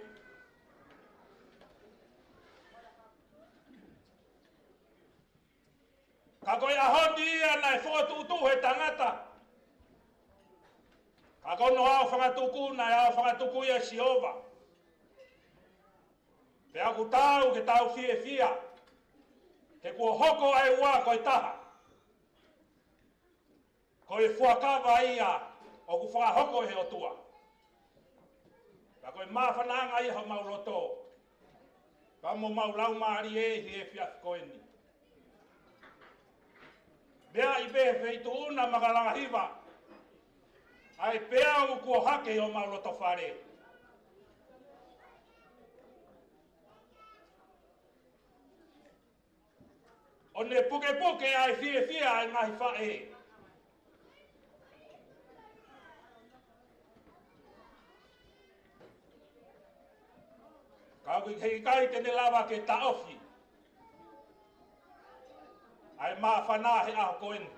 Ka koe ahoni ia na e whakatutu he tangata. Ka kono au whakatuku na e au whakatuku ia Siova. Pea ku tau ke tau fia. Ke kua hoko ai ua koe taha. Koe fuakawa ia o ku whakahoko he o tua. Ka koe mawhananga i ho mauloto. Ka mo maulau maari e hi e fiaf koe ni. Bea i behe feitu una makalanga hiva. Ai pea u kua hake o mauloto whare. O ne puke ai fia ai ngahi whae. Kau hei kai tene lava ke taofi. Ai maa whanā he aho koeni.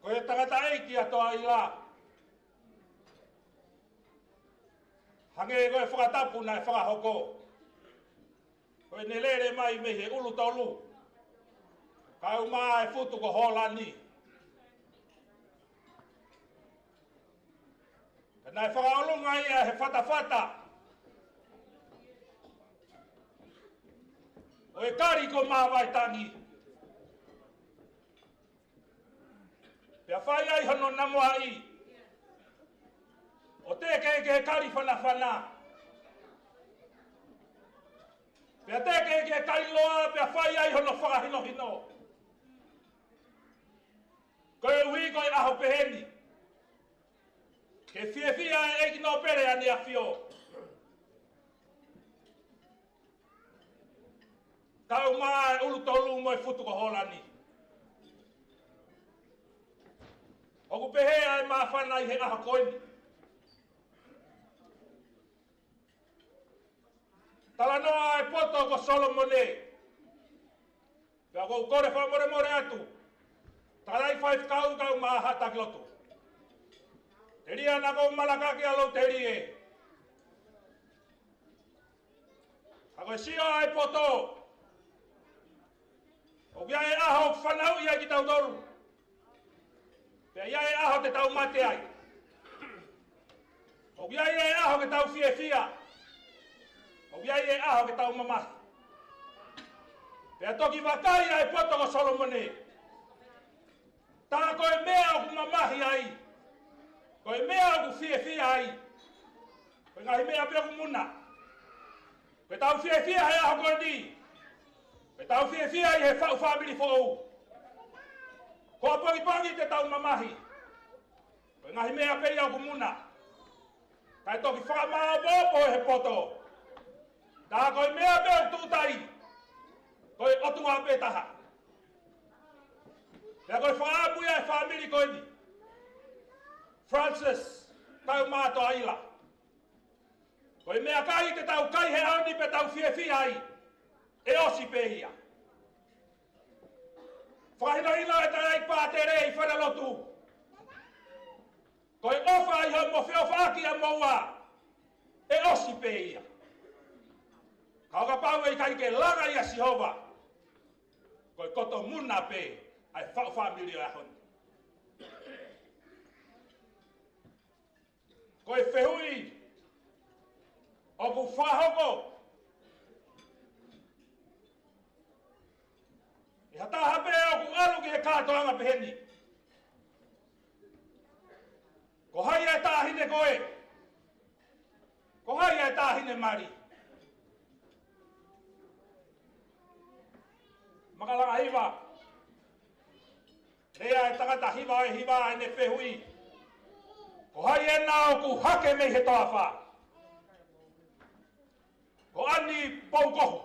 Ko e tangata eiki atoa i la. Hange e koe whakatapu na e whakahoko. Ko e nelere mai me he ulu tolu. Kau maa e futu ko holani. Nai whakaolunga ia he whatawhata. O e kari ko mawaitangi. Pea whai ai hono namoa i. O teke ke kari whana. Pea teke ke kari loa pea whai ai hono whakahino. Koe ui koe aho peheni. Ke fia e eki no pere ani a fio. Kau maa e ulu tolu mo e futu ko holani. Oku pehea e maa whanai he aha koeni. Talanoa e poto ko Solomone. Pea kou kore whamore atu. Tarai whai kau maa hata kiotu. Teria na ko malakaki alo terie. Ako sio ai poto. O kia e aho whanau ia ki tau toru. Pea ia e aho te tau mate ai. O kia e aho ke tau fia. O kia e aho ke tau mamahi. Pea toki wakai ai poto ko Solomone. Tā koe mea o ku mamahi ai. Koe mea ku fia ai. Koe ngahi mea pia ku muna. Koe tau fia hea aho koe ni. Koe tau fia ai he whau whamiri fōu. Koa pangi te tau mamahi. Koe ngahi mea pia ku muna. Kai toki whakamao bopo he poto. Tā koe mea pia ku tūtai. Koe otunga pe taha. Pea koe whaamuia e whamiri koe ni. Francis, tau mātua ila. Ko i mea kai te tau kai he auni pe tau fie ai. E osi pe ia. Whahino ino e tarai pātere i whana lotu. Ko i ofa i ho mo whio whaaki a moua. E osi pe ia. Kauka pau e kai ke langa ia Sihova. Ko i koto muna pe ai whau whamiri o ahoni. Ko i whehui o ku whahoko. I hata hape o ku alu ki he kātoanga peheni. Ko hai e tāhine koe. Ko hai e tāhine mari. Makalanga hiva. Rea e tangata hiva e hiva e ne whehui. Ko hai e nao ku hake mei he toa wha. Ko ani poukohu.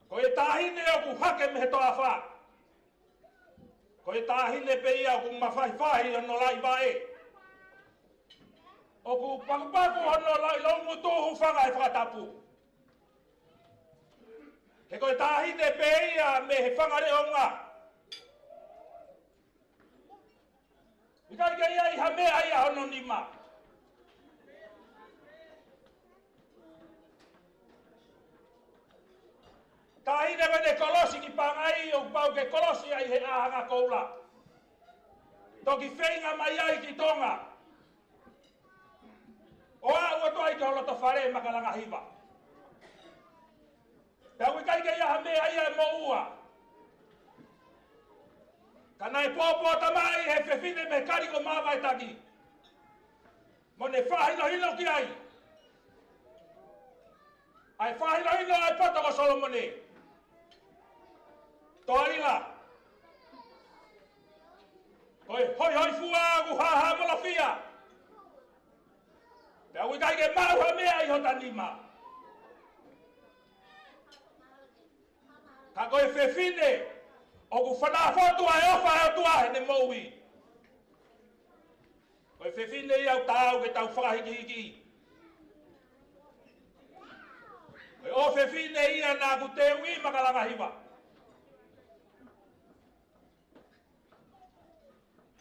Ko e tāhine o ku hake me he toa wha. Ko e tāhine pe ia o ku mawhai ano lai vae. O ku pakupaku ano lai longu tūhu whanga e whakatapu. He ko e tāhine pe ia me he whanga reonga. Ikai ke ia i ha mea ia hono nima. Tāhine wene kolosi ki pangai o pau ke kolosi ai he ahanga koula. Toki whenga mai ai ki tonga. O a ua toa i ke holoto whare makalanga hiva. Pea kui kai ke ia ha mea ia e mo ua. Kana e pōpō tamai he whewhine me kariko māwai taki. Mo ne whahino hino ki ai. Ai whahino hino ai patoko Solomone. Toaila. Hoi hoi fua ku ha mola fia. Pea kui kai ke mau ha mea i hota nima. Ka koe whewhine. O ku whanaa whotua e ofa e o tua he ne moui. Koe whewhine i au tāu ke tau whakahiki hiki. Koe o whewhine i a nā ku te ui makalanga hiva.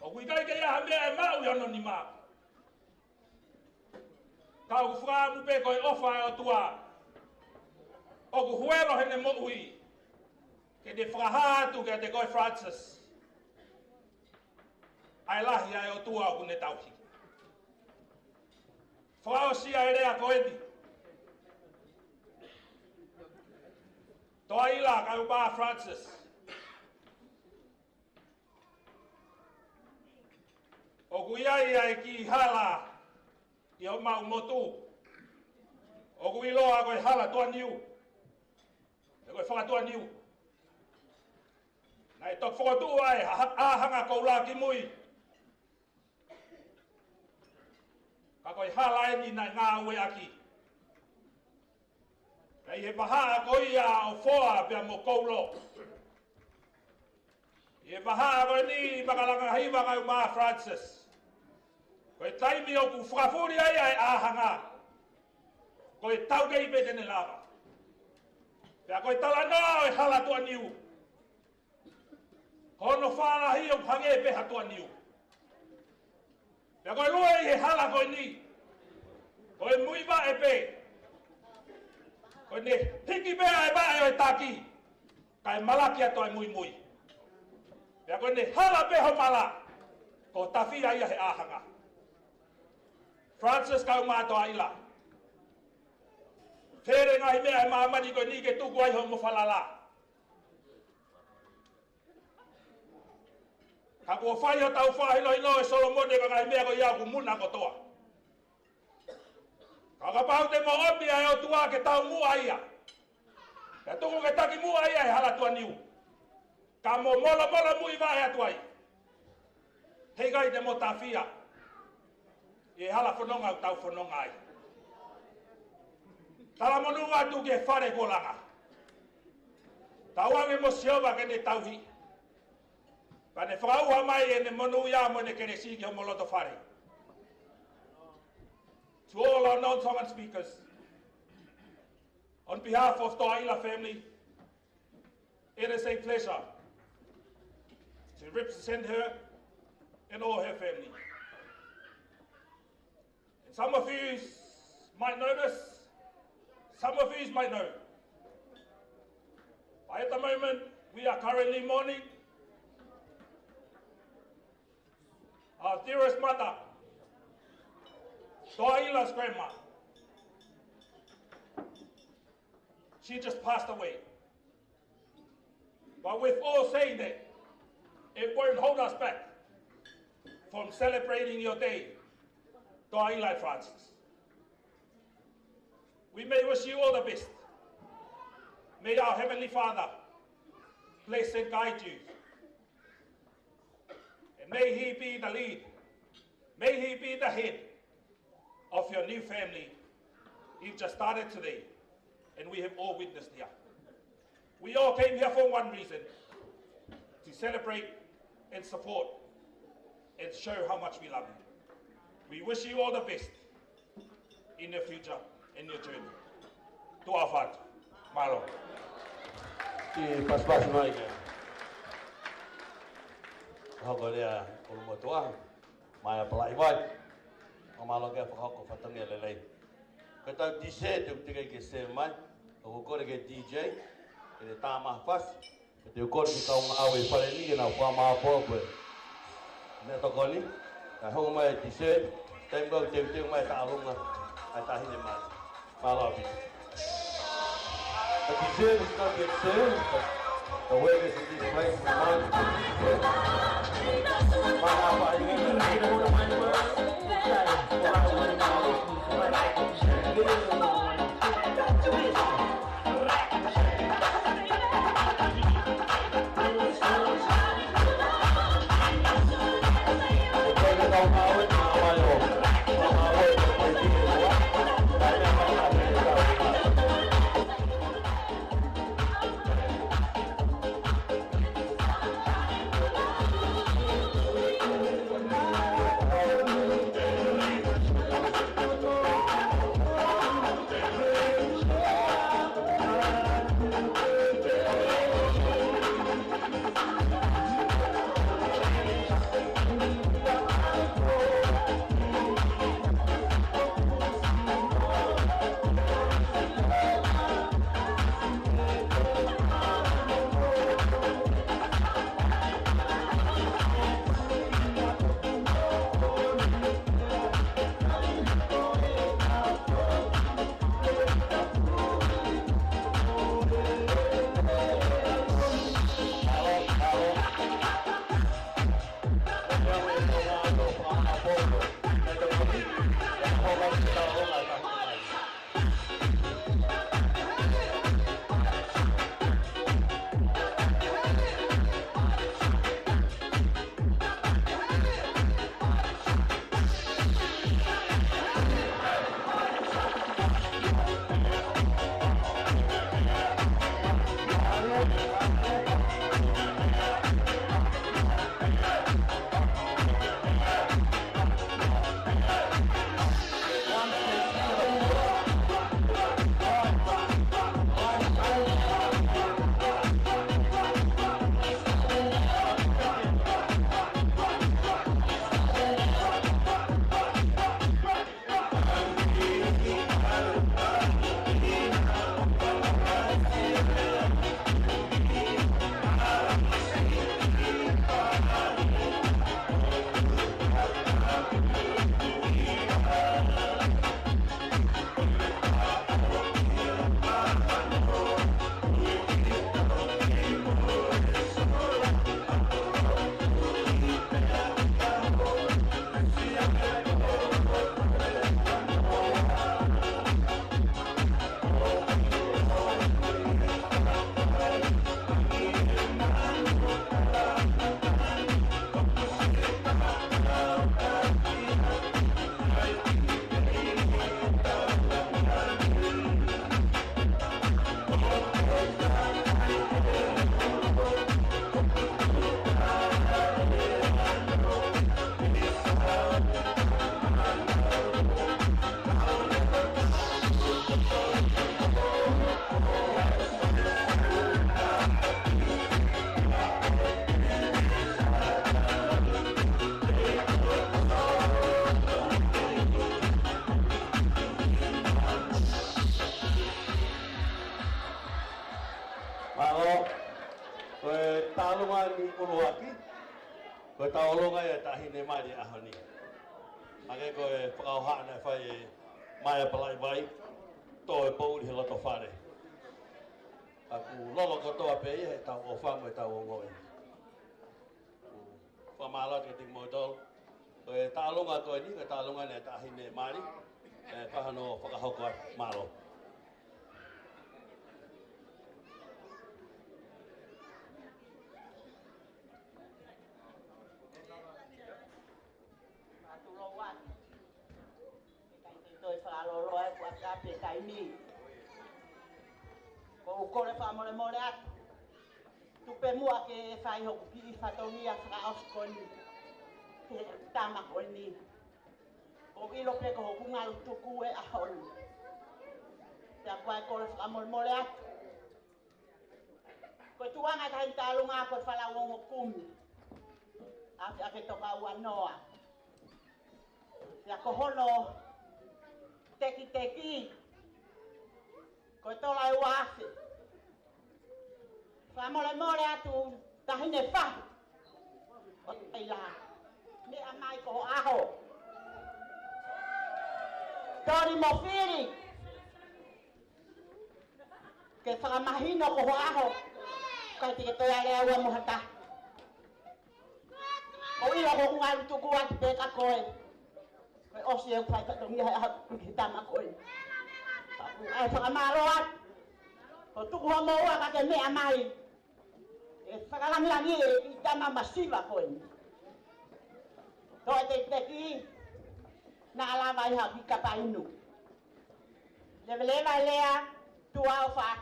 O kui kai ke ia ha mea e mau i ono ni mā. Kau ku whakamu pe koe ofa e o tua. O ku huelo he ne moui. Ke te whakahātu ke te koe Francis. Ai lahi ai o tua o kune tauhi. Whakaosia e rea koeti. Toa ila kau pā Francis. O kuiai ai ki hala i o mau motu. O kuiloa koe hala tua niu. E koe whakatua niu. Nai tok whakatu ai ahanga koula ki mui. Ka koe hala e ni nai ngā ue aki. Nei he paha ko ia o foa pia mo koulo. He paha ko ni makalanga hiva ngai mā Francis. Koe taimi o ku whakafuri ai ai ahanga. Koe tauke i pe tene lava. Pia koe talanoa e hala tua niu. Hono whāna hi o hange e peha tua niu. Pia koe lua i he hala koe ni. Koe muiwa e pe. Koe ne hiki mea e bae o e taki. Kai malaki ato ai mui mui. Pia koe ne hala peho mala. Ko tawhia ia he ahanga. Francis kau mātoa ila. Tere ngahi mea e maamani koe ni ke tuku ai ho mo whalala. Ka kua whai o tau whahino ino e Solomone ka ngai mea ko iau ku muna kotoa. Ka ka pau te mo omi ai o tua ke tau mua ia. Ka tuku ke taki mua ia e hala tua niu. Ka mo mola mola mui vai atuai. Hei gai te mo tawhia. E hala whanonga o tau whanonga ai. Tala monunga tu ke whare kolanga. Tau ange mo siova ke ne tauhi. Pane whakauha mai e ne monu ia mo ne kere si ki o moloto whare. to all our non-Tongan speakers, on behalf of the Aila family, it is a pleasure to represent her and all her family. And some of you might know this, some of you might know. At the moment, we are currently mourning our dearest mother, Toaila's grandma. She just passed away. But with all saying that, it won't hold us back from celebrating your day, Toaila Francis. We may wish you all the best. May our Heavenly Father bless and guide you. And may He be the lead. May He be the head of your new family you've just started today. And we have all witnessed here. We all came here for one reason, to celebrate and support and show how much we love you. We wish you all the best in your future, in your journey. To our father, Malo. Pas mai ke. Hoko dia ulu motua. Mai apply vai. Amalo ke hoko fatangi lelei. Kata dise tu tiga ke semai. Ko ko ke DJ. Ele tama pas. Te ko ki kau awe pale ni na kwa ma po ko. Ne to ko ni. Ka ho mai dise. Tem go te mai ta lunga. Ai ta hine mai. Malo bi. The museum is not yet soon, but the way this is placed in mind. Ko taolonga e tahine mai ni ahoni. Ake ko e whakauha na whai e mai palai vai. Tō e pōuri he loto whare. Aku lolo kotoa pe ia he tau o whango e tau o ngoi. Whamala ke ting moidol. Ko e tālonga koe ni, ko e tālonga ne tahine mai. E whahano whakahoko ai malo. Ko le fa mole mole at tu pe mua ke fai ho pi fa to ni afra os kon ke tama ko ni o ki lo pe ko ku ngal tu ku e a hol ya kwa ko le fa mole mole at ko tu anga ta ta lu nga ko fa la wo kum a ke to ka wa noa ya ko holo teki ko to la wa fa mole atu tahine fa o ila me amai ko aho tori mofiri ke fa mahino ko aho ka ti to ya le wa mo hata o ila ko ngal tu ko at be ka ko o si e fa to mi ha kita ma ko ai fa malo at o tu ko mo wa ka ke me amai whakalangi i tama masiva koe. Toi te teki na alawa i haki kapa inu. Lewelewa lea tua o whaak.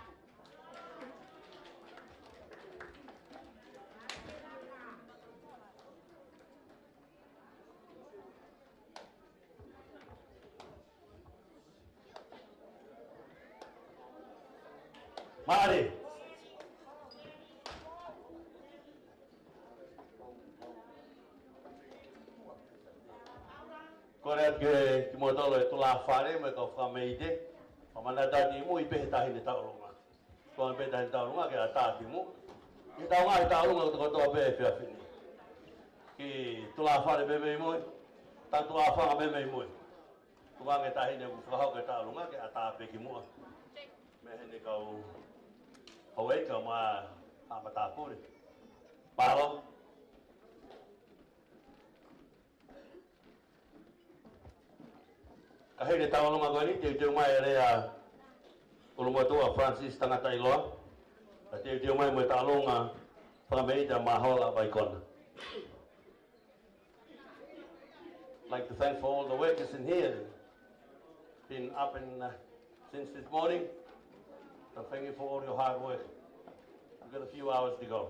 Mari. Korea ke ki mo tolo e tula whare me ka whameide. Whamana tati mu i pehe tahi ne taurunga. Kua pehe tahi taurunga ke a tati mu. I taunga i taurunga ko toa pehe whia whini. Ki tula whare me mei mui. Ta tula whanga me mei mui. Kua nge tahi ne whakahau ke taurunga ke a tāpe ki mua. Me hene kau hauei ka ma amata puri. Paro. Kahire taolonga koe ni, teu mai ere a ulumatua Francis tangata iloa. Teu mai mo taolonga whakameita mahola baikona. I'd like to thank for all the workers in here. Been up since this morning. So thank you for all your hard work. We've got a few hours to go.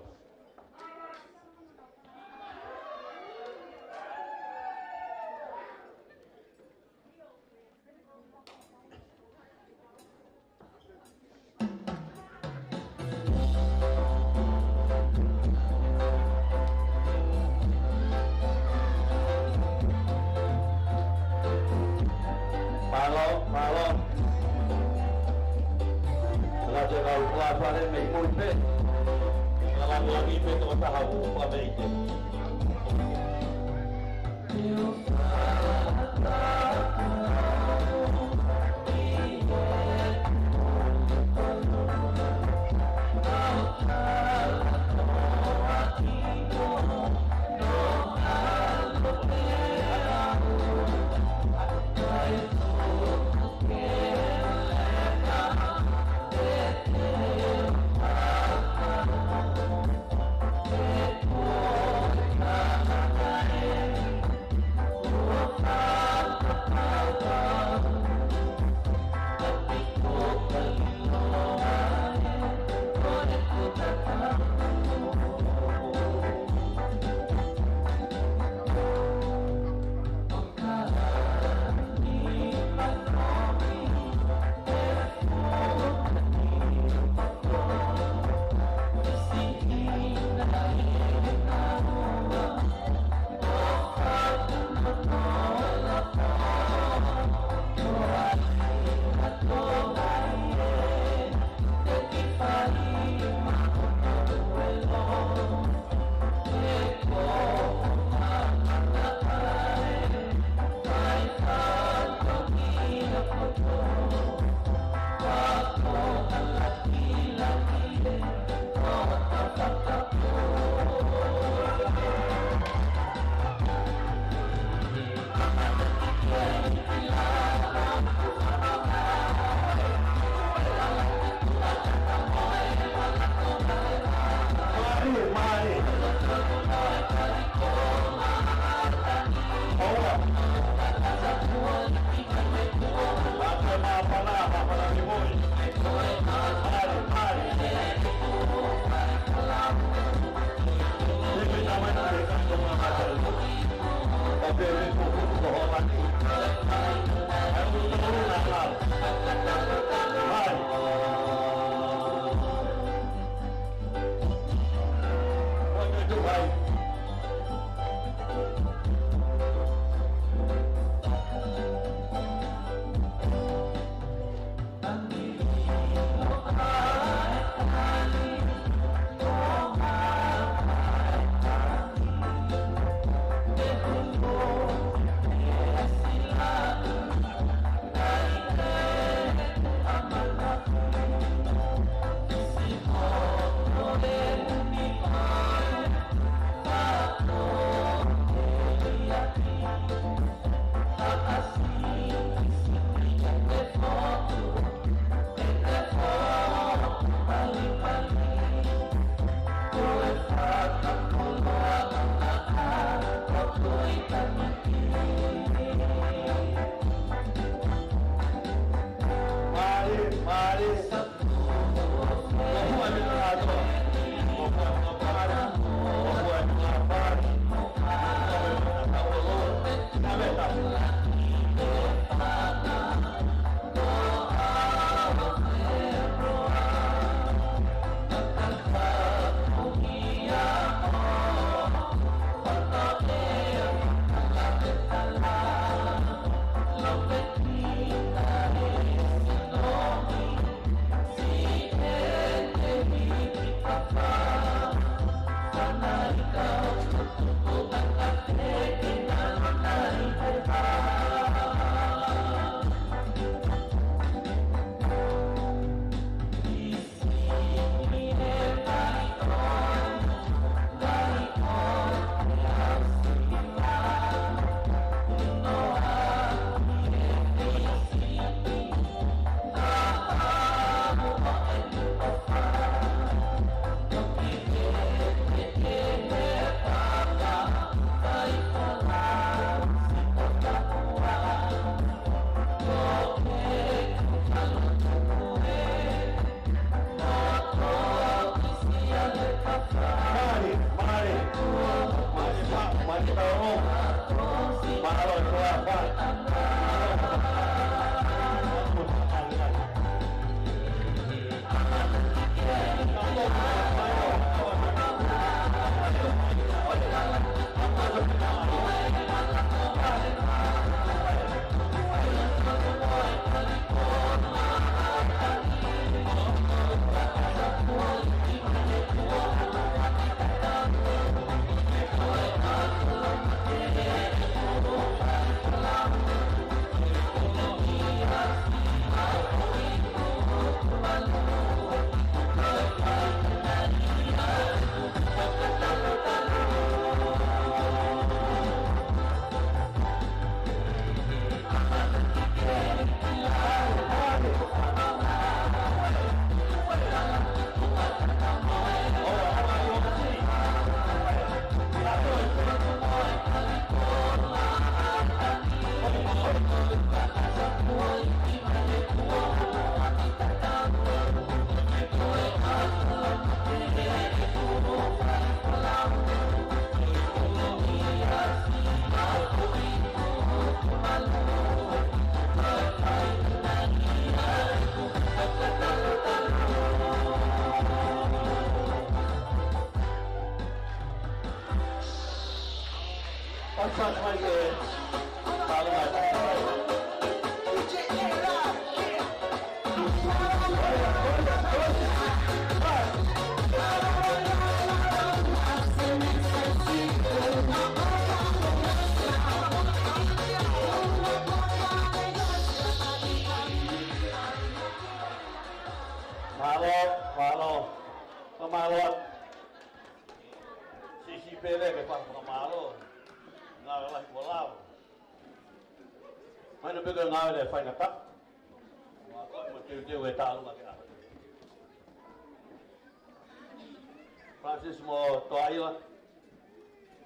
Francis mo toaila.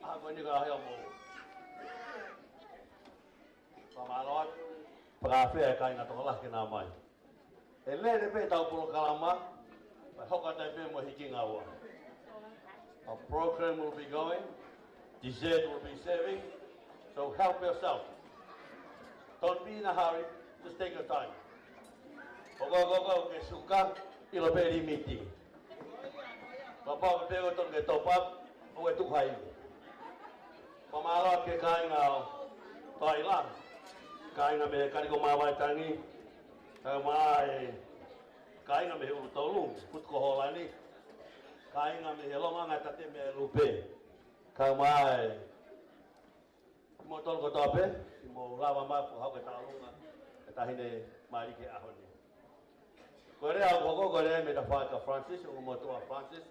Ako ni ka hayo mo. Pamalot. Prafe ka ina to lah kinamay. Ele de pe tau pulo kalama. Pa hoka tai pe mo hikingawa. A program will be going. Dessert will be serving. So help yourself. Don't be in a hurry. Just take your time. Go, que suka ilo pe meeting. Papa pe go ton ke top up o e tu khai. Pamalo ke kai ngao. Toila. Kai na me kari ko mawai tangi. Mai kai na me u tolu put ko holani. Kai na me longa ngata te me lupe. Kai mai motor ko tope mo lava ma ko ha ke talunga. Ta hine mari ke ahoni. Kore a gogo kore me da faka Francis o mo to Francis.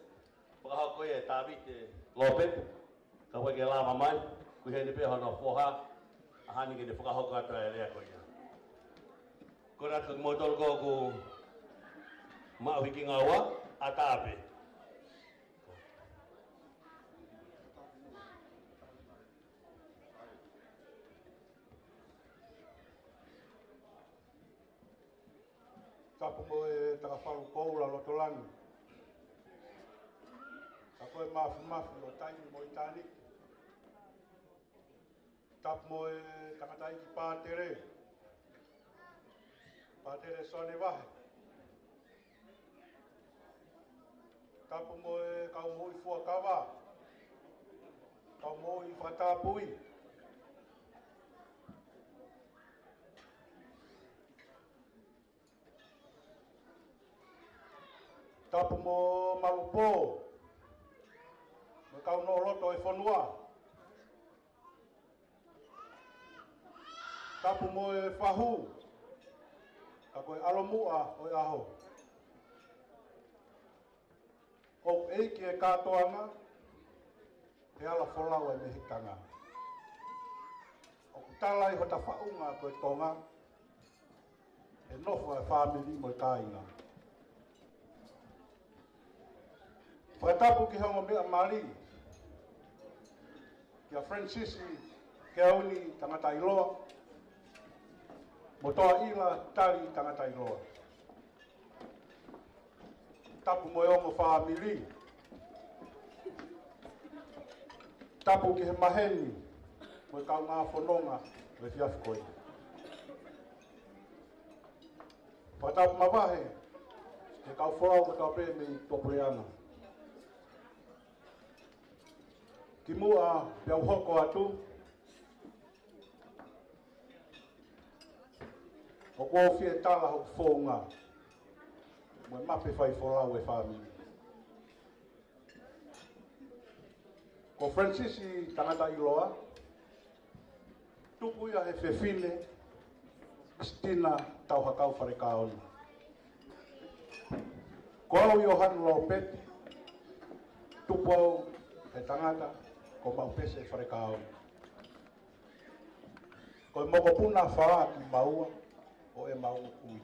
Ba ha ko e tabi te Lopez. Ka ko ke lava mai ku hene pe hono foha. Ahani ke de foka ho ka tra ele ko ya. Kora ko motor ko ku ma wikingawa atabe. Tapu mo e takafaru koura lotolangi. Tapu e mafi o taini mo itani. Tapu mo e takatai ki pātere. Pātere sone wahe. Tapu mo e kaumo i fuakawa. Kaumo i whatapui. Tapu mo malupo. Me kau no loto e whanua. Tapu mo e whahu. Ka koe alomua o e aho. O eiki e katoanga. Te ala wholau e me hitanga. O kutalai ho ta whaunga koe tonga. E nofo e whamiri mo e kāinga. Whaitapu ki hongo mea mari. Kia Francis ke auni tangata iloa. Motoa ila tari tangata iloa. Tapu mo ongo whaamiri. Tapu ki he maheni. Mo ka ngā whanonga me fiafi koe. Patau mawahe, ke kau whorau ka tau pē me i Toporeana. Ki mua piau hoko atu, o kua fie tala ho whonga, mo mape whai whorau e whamini. Ko Francis I tangata iloa, tupu ia he whewhine, Stina tau hakau whare kaoni. Ko au Johan Lopeti, tupu au he tangata, ko mau pese whare kaoni. Ko moko puna whaa ki maua, o e mau ui.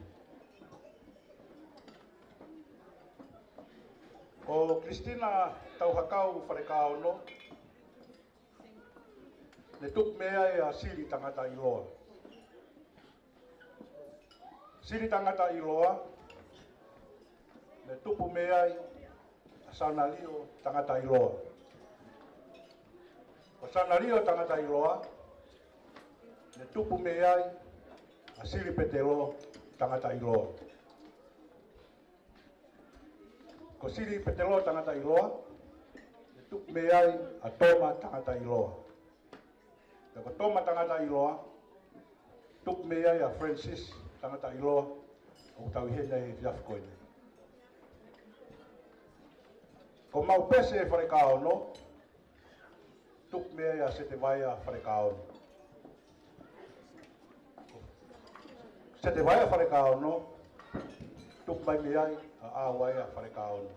Ko Christina tau hakau whare kaono, ne tuk mea e a siri tangata iloa. Siri tangata iloa, ne tupu mea I a sanalio tangata iloa. O sanalio tangata iloa, ne tupu mea I a siri petelo tangata iloa. Ko siri petelo tangata iloa, ne tupu mea I a toma tangata iloa. Ko toma tangata iloa, tuk mea I a Francis tangata iloa, o tau hena e fiafi koine. Ko mau pese e whare kaono, tuk mea I a sete vaia whare kaono. Sete vaia whare kaono, tuk mai mea I a awaia whare kaono.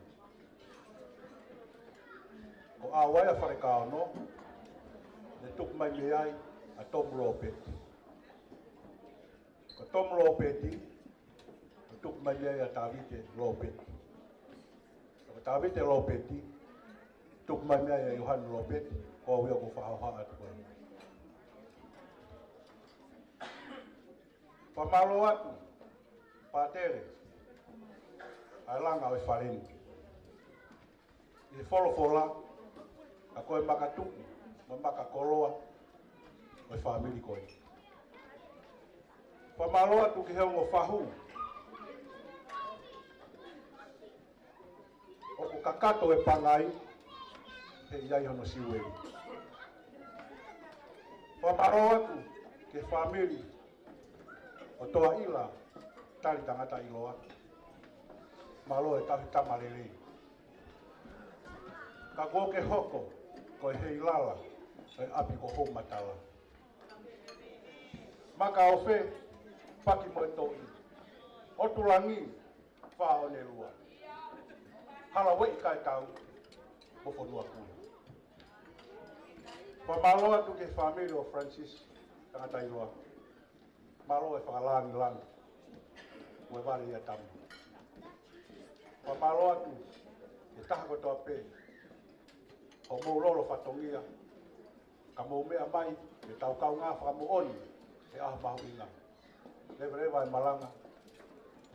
Ko awaia whare kaono, ne tuk mai me ai a Tom Lopeti. Ko Tom Lopeti, ne tuk mai me ai a Tavite Lopeti. Ko Tavite Lopeti, tuk mai me ai a Johan Lopeti, ko wia ko whahauha atu koe. Pamalo atu, Patere, ai langa o e whareni. I wholofola, a koe makatuku, maka koloa o family koe. Pamaloa tu ki heongo whahu. O ku kakato e pangai, he iai hono siweri. Pamaloa tu ki family o toa ila, tari tangata iloa. Malo e tahi tamarere. Ka ke hoko, ko he ilala. E api ko hou matala. Maka o whe, paki mo e toi. O tulangi, wha o ne lua. Hala wei kai tau, mo whanua kui. Wha maloa tu ke whamiri o Francis, tangata iloa. Malo e whakalangi langi, mo e wari ia tamu. Wha maloa tu, e taha ko toa pe, o mou lolo whatongia, ka mou mea mai, e tau kau ngā whakamu oni, e aha mahu inga. Lewa e malanga,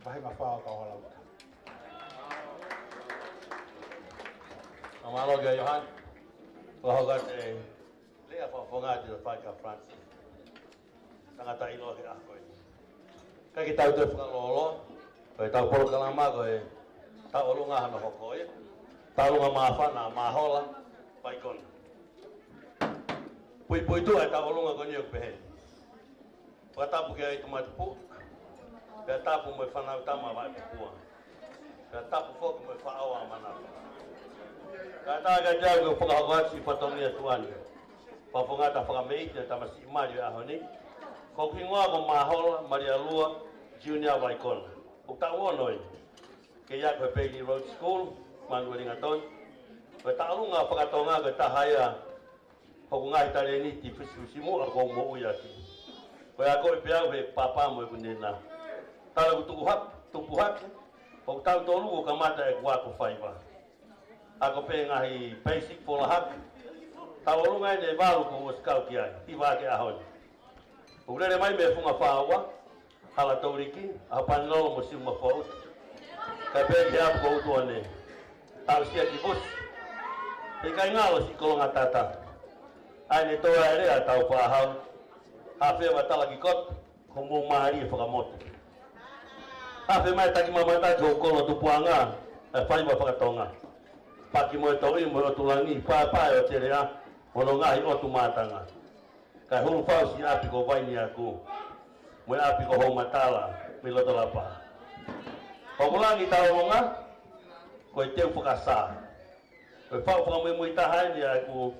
mahenga whaa kau halauta. Amalo ke Johan, whahogat e lea whawhongati o whaika Francis. Tangata iloa ke ahkoe. Kai ki tau te whakalolo, koe tau polo kalama koe tau olunga hana hokoe, tau lunga maawhana, maahola, paikona. Pui tu ai tau olunga koni o pehe. Wa tapu ke ai tumatupu. Pe tapu mo whanau tama vai pukua. Pe tapu foku mo whaawa mana. Ka taga jago whakahawatsi whatongia tuani. Whawhongata whakamei te tamasi imari ahoni. Ko kingoa mo mahola, Maria Lua, Junior Waikona. O tau onoi. Ke ia koe Bailey Road School, Manuelinga Toni. Koe taurunga whakatonga koe tahaya hoku ngai tare ni ti fisimu a ko mo uia ki. Koe a koe pia he papa mo e kunena. Tala tuku hap, hoku tau tolu o kamata e kua ko whaiwa. A ko pe ngahi basic fola hap, taurunga e ne walu ko o skau ki ai, ti wake ahoni. Urere mai me funga whaua, hala tauriki, a panolo mo siuma whau. Ka pe te apu ko utua ne, tau sia ki bus. Te kai ngalo si kolonga tata. ai ne toa ere a tau whahau. Hawhia wa talaki kot, ko mō mahari e whakamotu. Hawhia mai taki mamata ki o kolo tupuanga, e whai wa whakatonga. Paki mo e tau i mo e o tulangi, pāpai o te rea, ono ngahi o tu mātanga. Kai hulu whau si api ko waini aku, mo e api ko hou matala, mi loto lapa. Ko mulangi tau monga, ko e teu whakasā. Ko e whau whakamui tahai ni aku,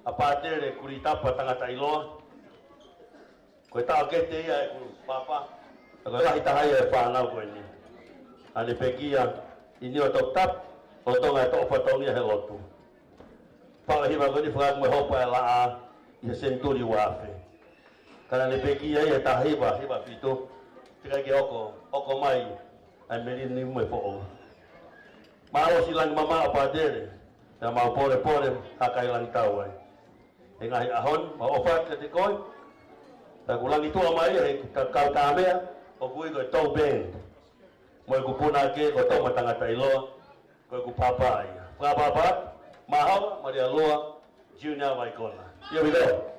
a pātere kuri tapa tangata iloa. Ko e tau kete ia e kuru papa. Ko e lahi tahai e whanau koe ni. Ane pekia, ini o tok tap, o tonga e tok whatongia he lotu. Whakahiwa koe ni whakaku me hopa e laa, i he senturi wafe. Kana ne pekia ia tahiwa, hiwa pito. Tika ke oko mai, ai meri ni mwe fo. Mao silang mama o pātere, te mau pore, hakai lang tau ai. E ngahi ahon, ma ofat ka te koi. Ta kulangi tua mai e kau tāmea, o kui koe tau band. Mo e kupuna ke ko tau matangata iloa, koe kupapa ai. Whakapapa, mahau, Maria Loa, Junior Waikona. Here we go.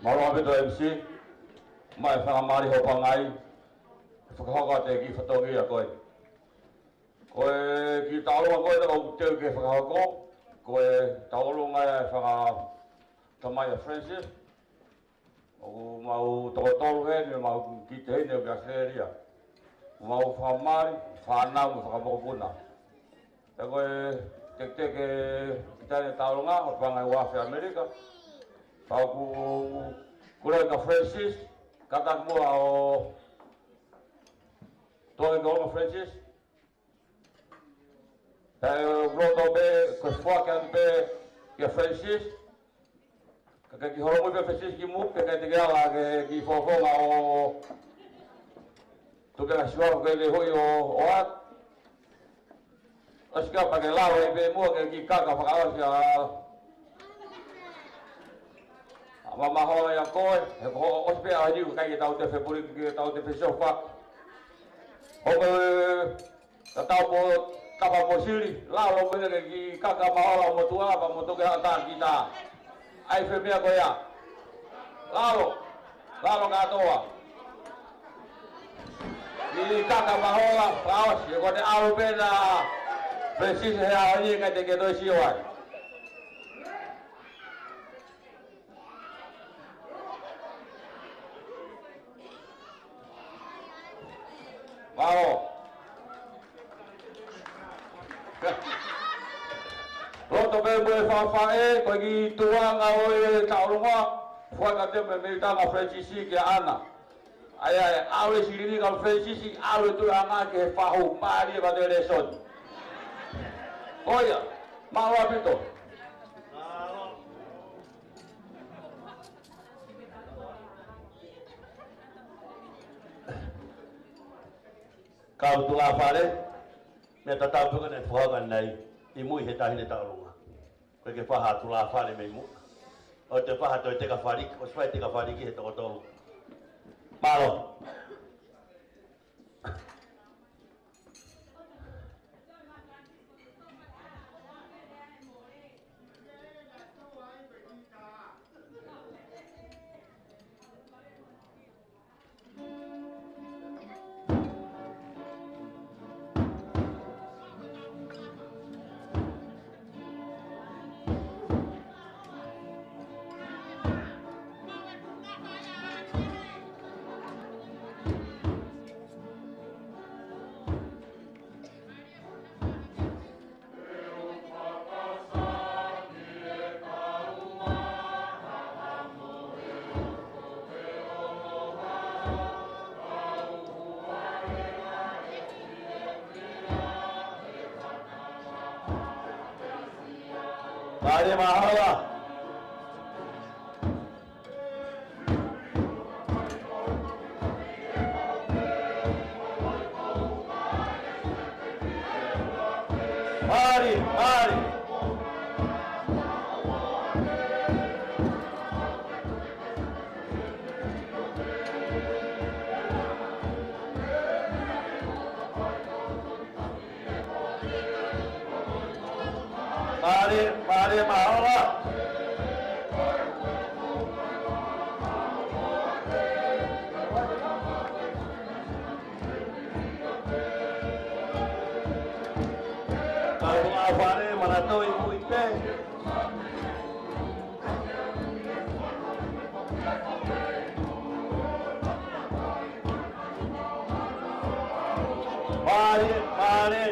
Maro abeto MC, mai whakamari hopa ngai, whakahoka te ki whatongi a koe. Koe ki taurua koe tako teo ke whakahoko, koe tauru ngai e whakatamai a Francis, o mau toko toru he, ni mau ki te hene o kia seria. Mau whakamari, whanau me whakamokopuna. Te koe te ke kitane tauru ngā, o whangai wafe Amerika. Pau kura ka Francis, kata mua o toi ka Francis. Roto be, ko fuakan be ka Francis. Kaka ki horomo be Francis ki mu, kaka te gala ke ki fofonga o tuka shua ko le hoi o at. Aska pa ke lawa be mu ke ki kaka fa ka Mama hoa ya koe, he ko ospe a hiu kai tau te feburi ki tau te sofa. Ho ka tau po tapa po siri, la lo me ki kaka mahala mo tua pa mo toke ata kita. Ai fe mea ko ya. La lo ka toa. Ni kaka mahala, paos, ko te alo pena. Precis he a hiu kai te ke do siwa. Wow. Roto be mo fa e ko gi tuanga o e taurunga foi ka te me ta na Francis ki ana. Ai awe sirini ka Francis awe tu ana ke fa ho mari ba de leson. Oya, ma wa pito. Kau tu la fare, me tata puka ne whaga nei, I mui he tahi ne taurunga. Koe ke whaha tu la fare me mu. O te whaha toi te ka whariki, o swai te ka whariki he toko tolu. Malo. Mari mahala. Mari. Mari mahala. Kalau avare manato ibu ite. Mari, mari.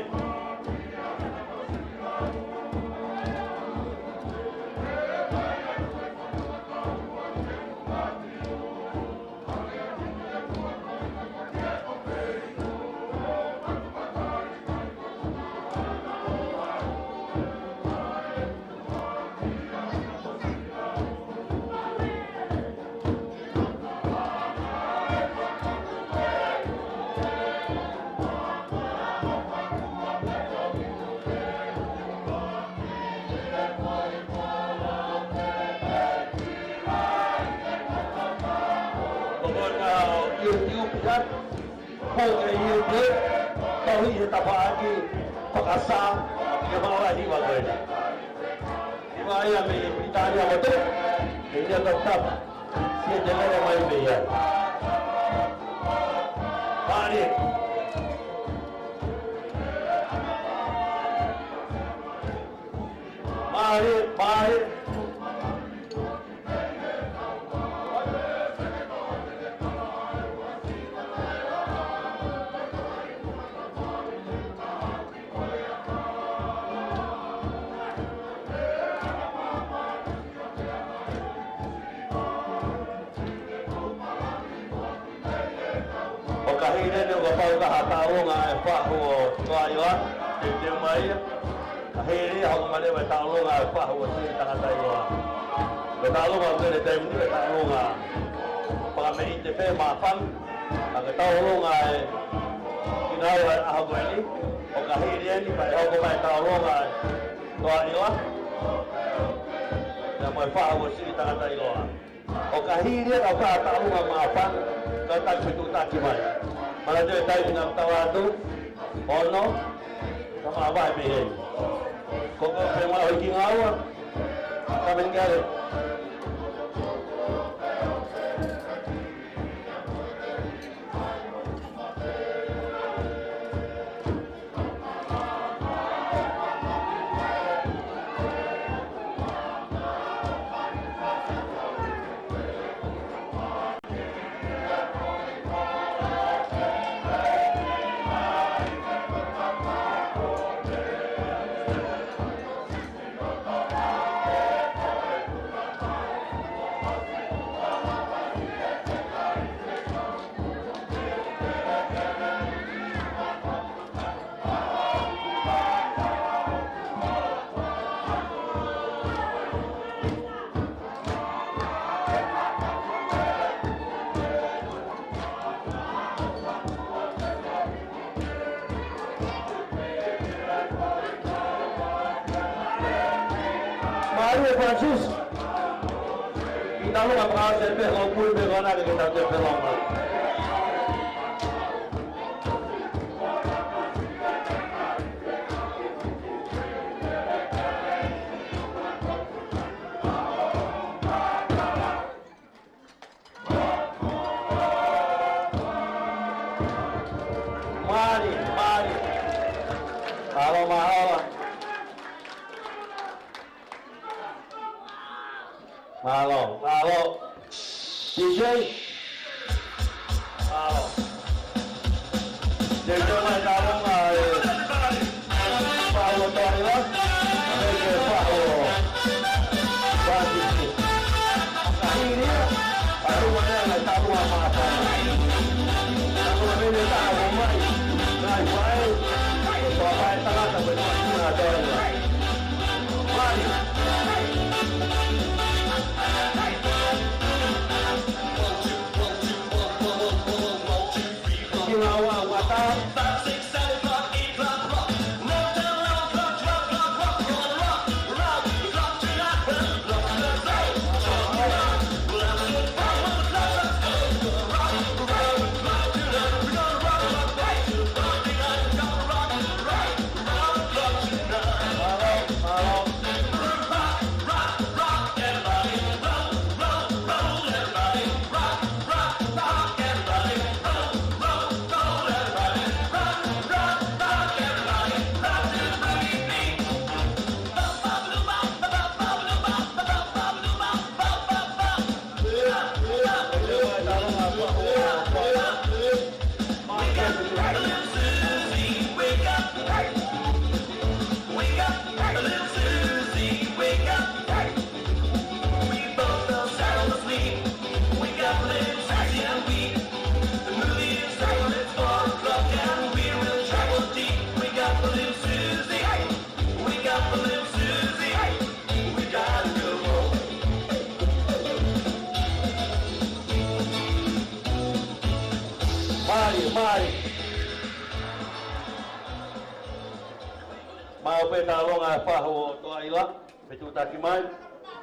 YouTube kan, kau YouTube, kau ini tak lagi pakasa, dia malah lagi bagai. Dia yang berita dia betul, dia tetap dia jangan yang main dia. Mari, mari, mari. Kahina ni bapa ka hatawo nga pa ho tuayo de mai kahiri ha ko male batawo nga pa ho si tanga tayo batawo nga de de ni batawo nga pa me ite pe ma pam ang tawo nga kinawa ha ko ni o kahiri ni pa ho ko mai tawo nga tuayo na mai pa ho si tanga tayo o kahiri ka tawo nga ma pam ka ta chitu ta chi mai malah dia tahu dengan tawadu, ono, sama apa yang kau pernah lagi ngawal, kami ngare. Mario Francis, kita lu nggak pernah sampai ngomong bagaimana kita sampai ngomong. Mari, kalau mahal. Malo, DJ, malo. DJ mai dalam Paulo Torres, Paulo Francis. Ini baru mana tahu apa. Kalau ini tahu mai, baik. Soal tengah sampai mana ada. Mari. taonga whahu o toa ila, petu taki mai.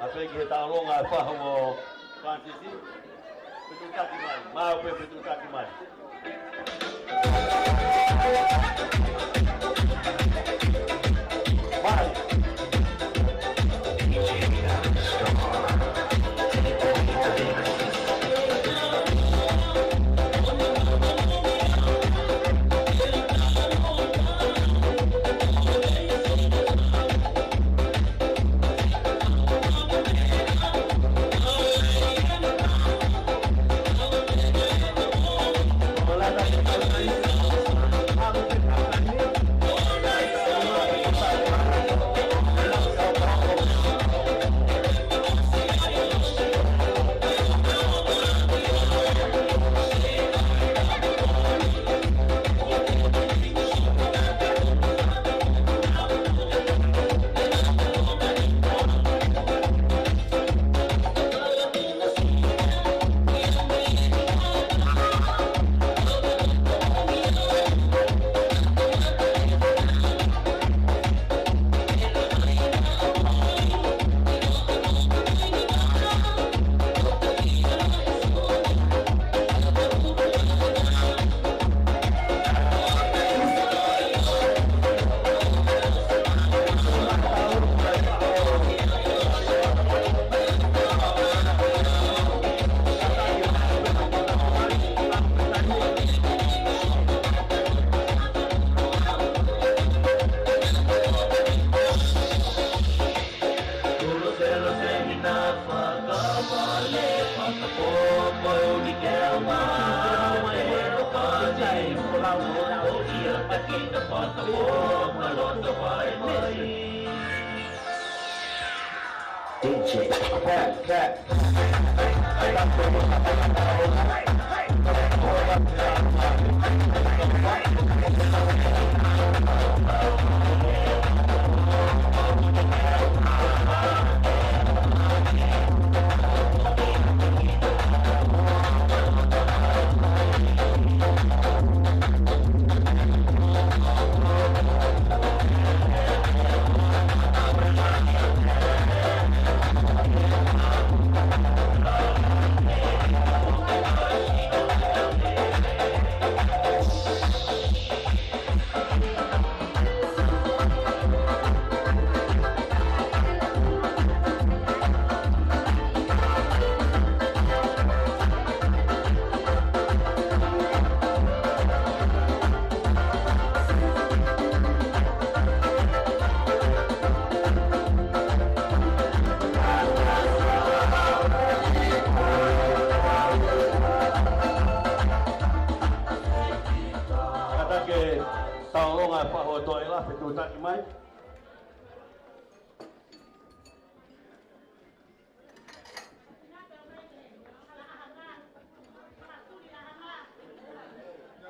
A peki he taonga whahu o Francisi, petu taki mai. Mao pe petu taki mai. Vai.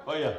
Oh yeah.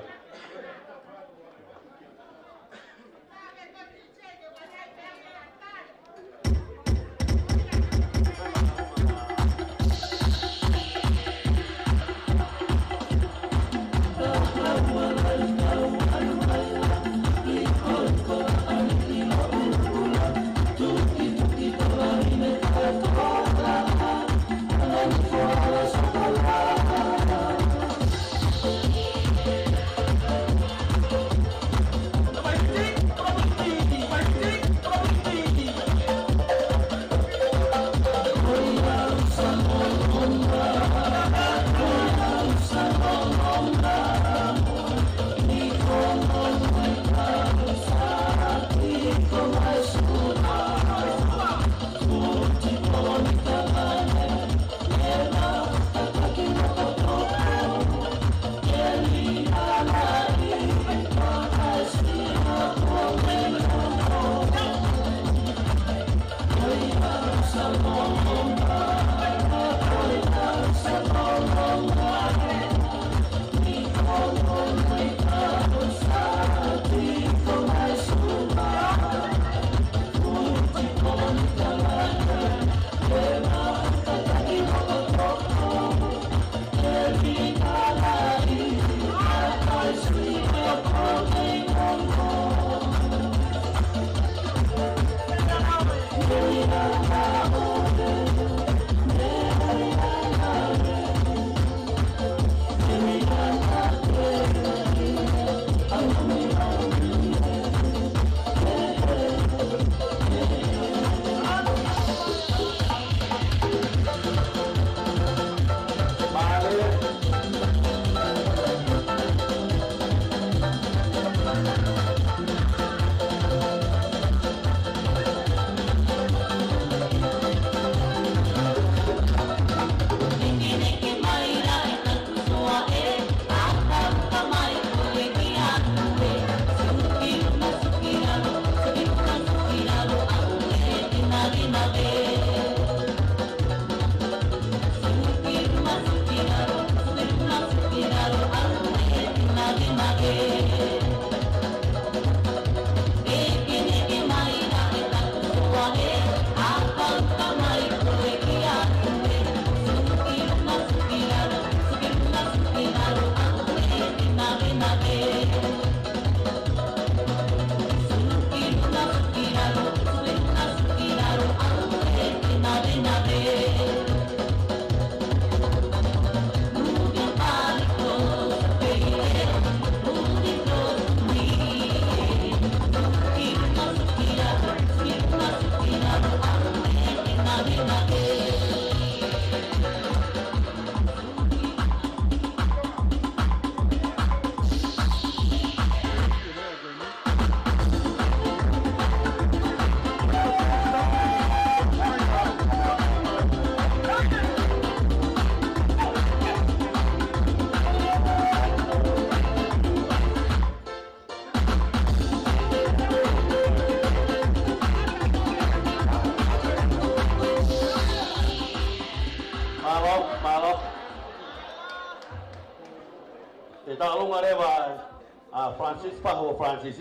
Francis Paho Francis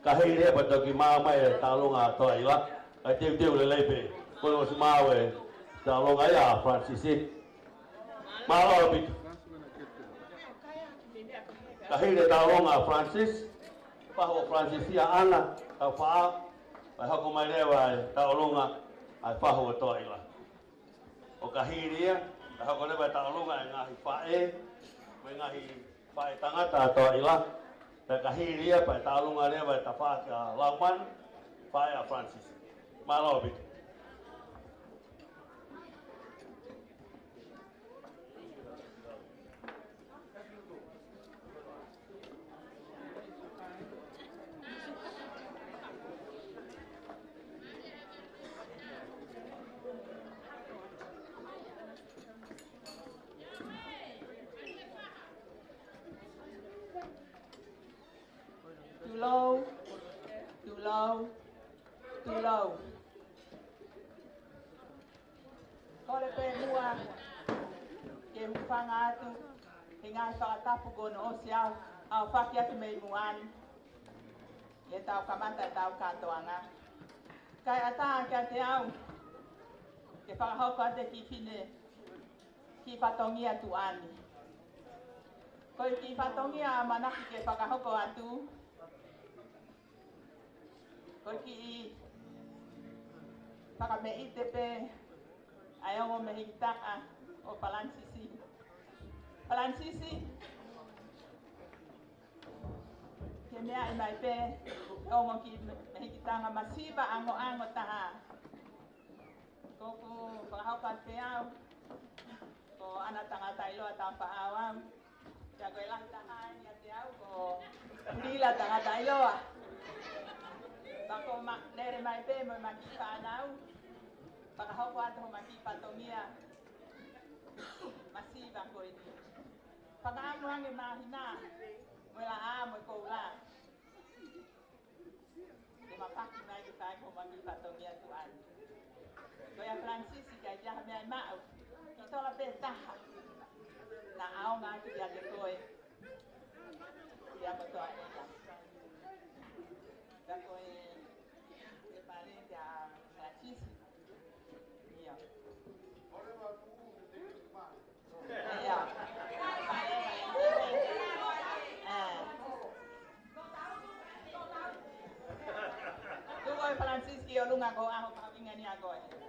kahire batoki mama e talonga toila atiu tiu le lepe kono smawe talonga ya Francis malo bit kahire talonga Francis Paho Francis ya ana fa pa hako malewa talonga ai Paho toila o kahire hako le talonga ngahi fae ngahi fae tangata toila Kahiria pa talunga leva tafaka lawan Fire Francis Malobi Too low. Kole pe mua ke mfanga atu inga whakatapu kono osia au whaki atu mei muani e tau kamata e tau katoanga kai ata kia te au ke whakahoko ate ki whine ki whatongi atu ani koi ki whatongi a manaki ke whakahoko atu koi ki whakamei te pe ai ongo me hitaka o Palansisi. Palansisi ke mea i mai pe ongo ki me hitanga masiba ango taha. Koku whakahauka te au ko ana tangata iloa tau whaawam. Kia koe lahi taha ni a te au ko lila tangata iloa. Bako lere mai pe mo maki whanau. Pakahoko ato ho maki patongia masiva ko ini. Pakaamu hange mahina mwela amo ko la. Ke mapaki mai ke kai ko maki patongia tuan. Ko ya Francis ka ja me ai mau. Ki tola pe taha. Na au nga ki ya de koe. Ya mo to ai. Da koe ke pare ya Francis. Francis ki olunga ko aho pa ingani agoy.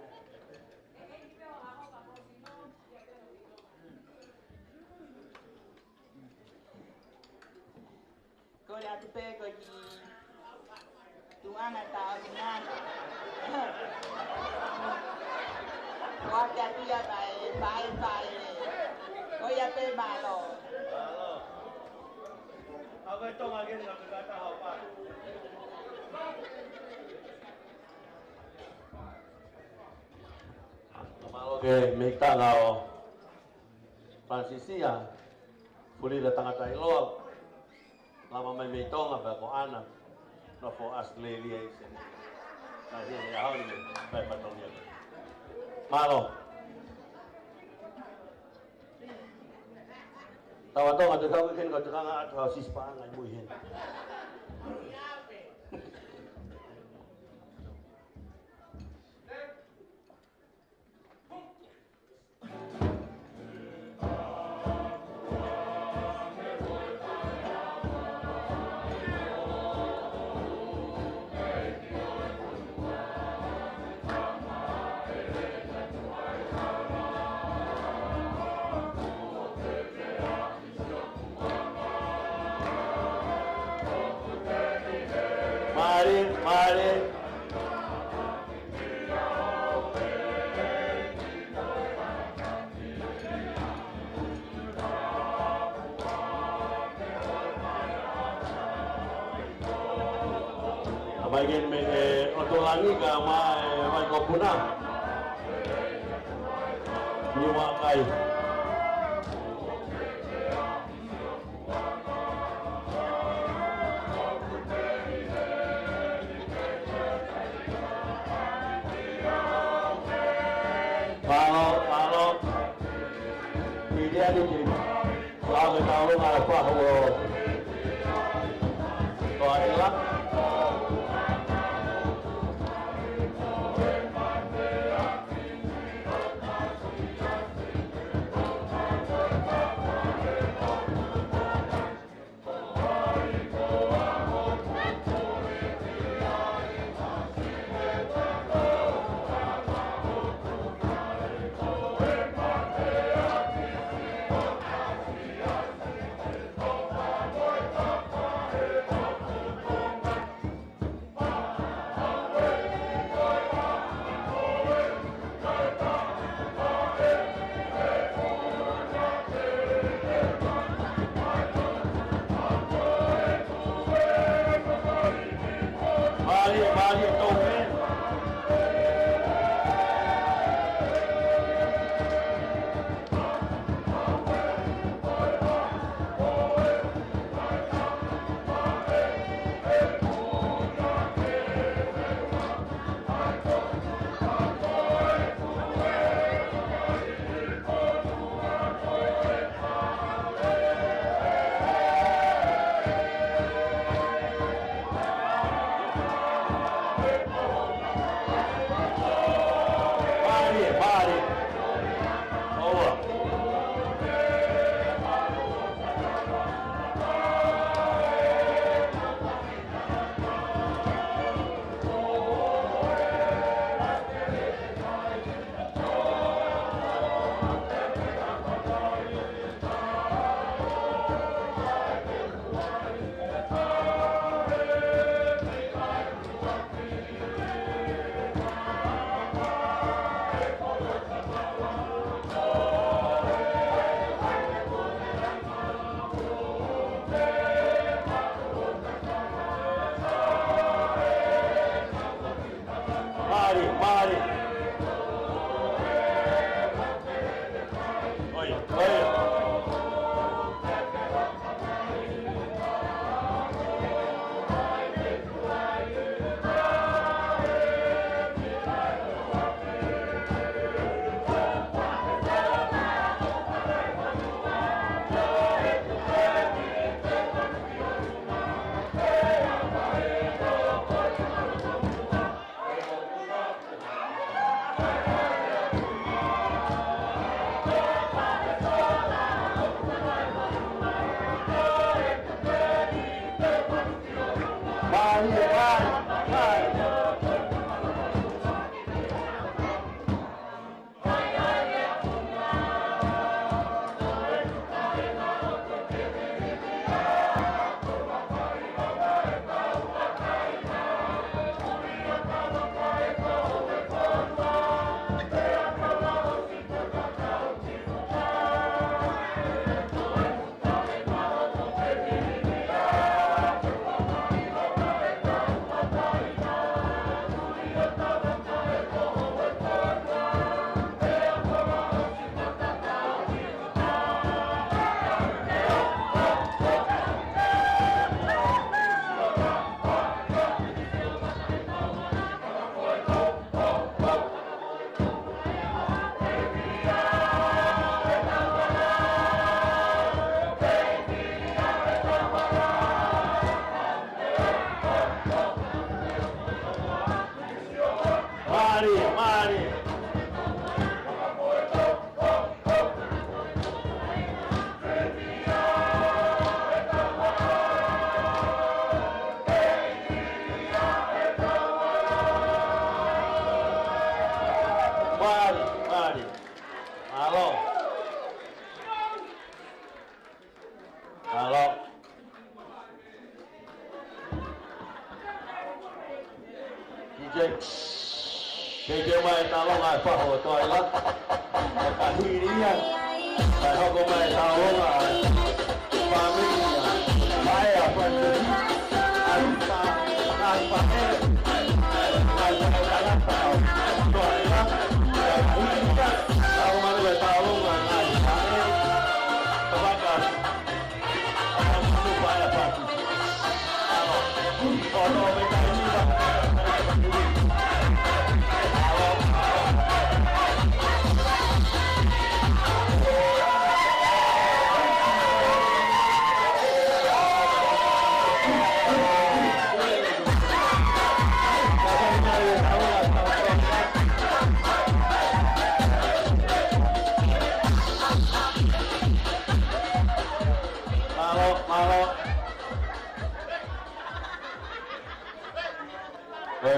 Kore atu peko ki tuana ta nana. Wate atu ya bai. Oya pe malo. Ako ito nga gini nga pagkatahaw pa. Malo ke mikta nga o Francisia fuli da tangata ilo lama may mito nga ba ko anak no for us liaison na hiya how ni pa patong niya malo tawa to nga daw ken ko nga at sispa nga muhin Mari. Bagian otolangi ka mai ko puna. Ni wakai. Kalau dia di sini, kalau tahu nggak apa hilang. everybody. Hello. Hello. DJ mai talo ngai pa ho toi la. Ka hi ni ya. Ka ho ko mai talo ngai. Familia. Mai a pa ni. Alpa. Alpa.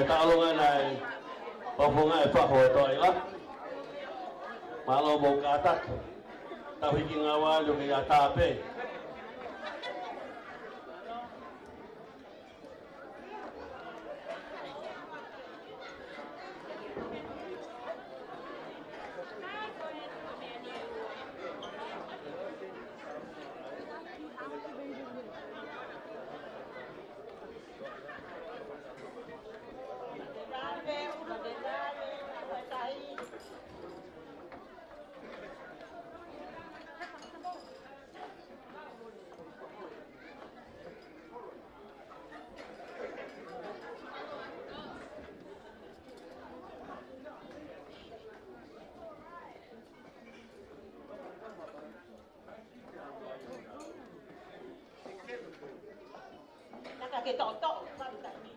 Talungan ay pabunga pa ho to ila malo mo katak tawiging awal yung yatape cái tỏ tỏ ra được đi.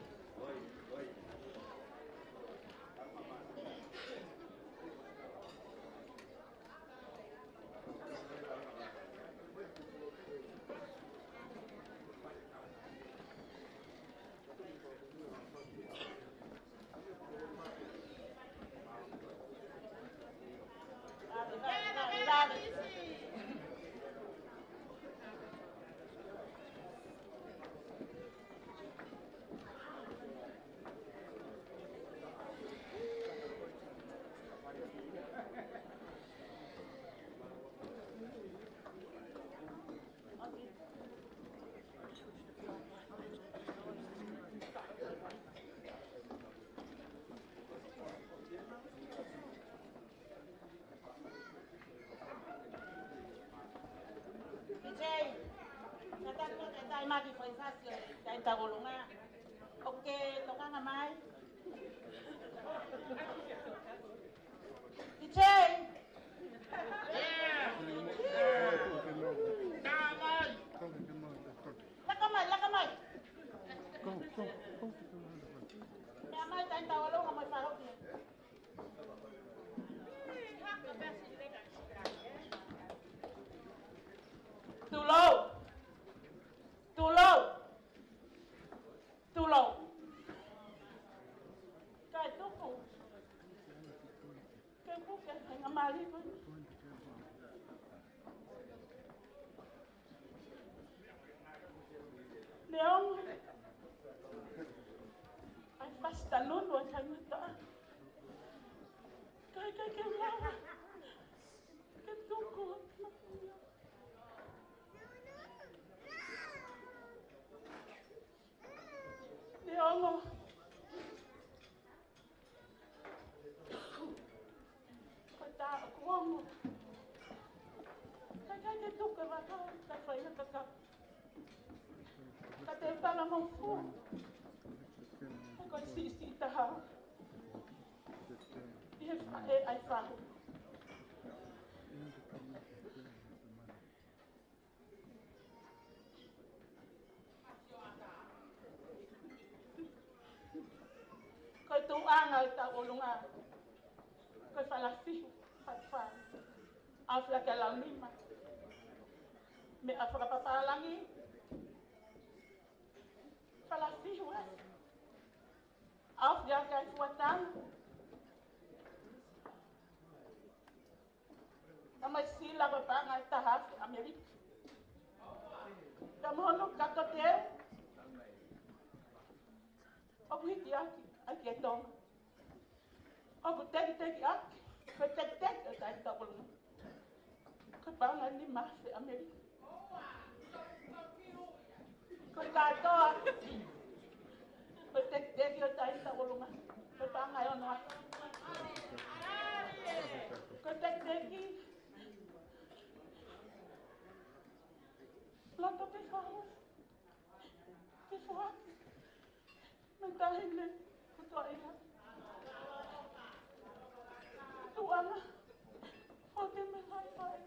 Mati foi fácil, da Itagolunga. Oke, toka ngamai. DJ. Lakamai. Ngamai da Itagolunga mai parok ni. Too low. Cái tốt phụ. Cái phút cái thằng ama đi với. Nếu anh phát tàn luôn rồi thằng người ta. Cái lao. Cái tốt phụ. Ông ta cũng ông cái tục cái mà thôi ta phải là tất ta tên ta là mong phu còn xì ta hả ai phải tu ang ay Itagolunga. Kay falafel, fatfan. Afla kalamima. Me afra papalangi. Falafel was. Afla kay fuatan. Amai sila ko pa ngai tahas Amerika. Tamono kakote. Ogu hiki aki etong. Ogu teki aki. Ko teki tai tabulunga. Ko pa ngai ni masi Amerika. Ko katoa. Ko teki tai tabulunga. Ko pa ngai ono. Ko teki. Lanto pessoal, mentalmente, kutoila, tuana, oke menghafal,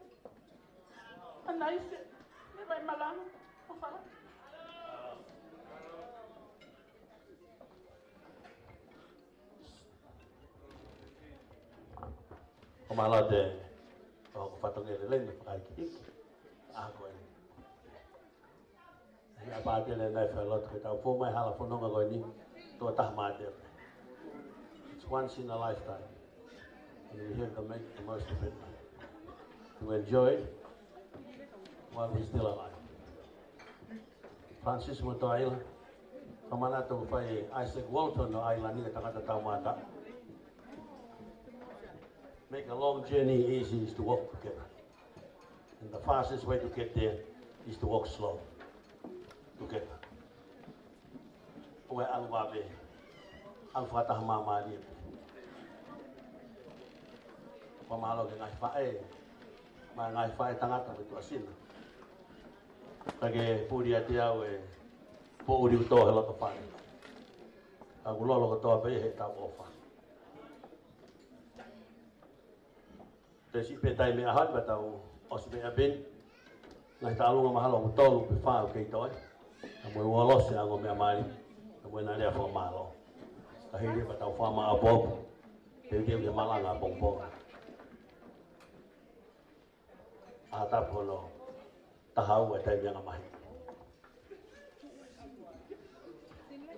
anaise, ni vai malam, apa? Komalade, oh fatong elelen pakai kiki, aku ini. Ya baadhi le nai felot kita fo mai hala fo nonga goni to tah mater. It's once in a lifetime. And we have to make the most of it. To enjoy it while we're still alive. Francis Mutoila, kamana to fai Isaac Walton no island ni tangata taumata. Make a long journey easy is to walk together. And the fastest way to get there is to walk slow. Together. Oe alwabe, alfata mama ni. Pamalo ke ngai fae, ma ngai fae tangata betu asin. Kage puri atia oe, puri uto hela to fae. Aku lolo ko to pe he ta ofa. Tesi pe tai me ahat batau osbe abin. Ngai talu mahalo utolu pe fa ke toi. Mo wolos ya ngo me amari. Mo na le fo malo. Ka hiri pa tau fa ma abob. Te ke malanga bongbo. Ata polo. Tahau wa tai yang amai.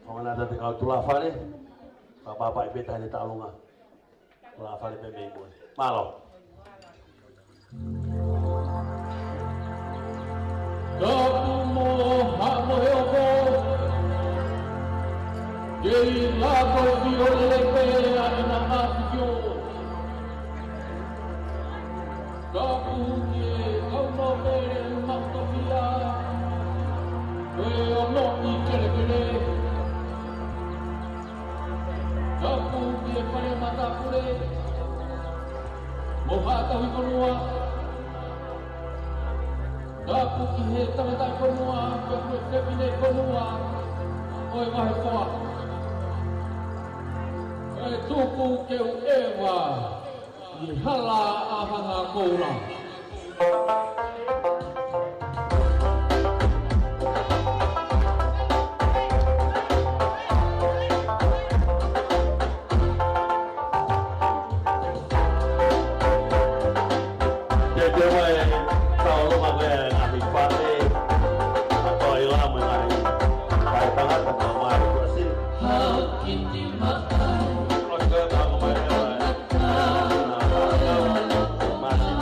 Ona da te ka tula fale. Pa papa ibe ta ni talunga. Tula fale pe me mo. Malo. Kapumo hamoyoko Yei lago violete ana apio Kapuye kauno mere maktofia ono ikele Kapuye pare mata pure Mohata hikonua Dapu kihe tamata konua, kakwe sepine konua, oi wahe koa. E tuku keu ewa, I hala ahanga koura. Masih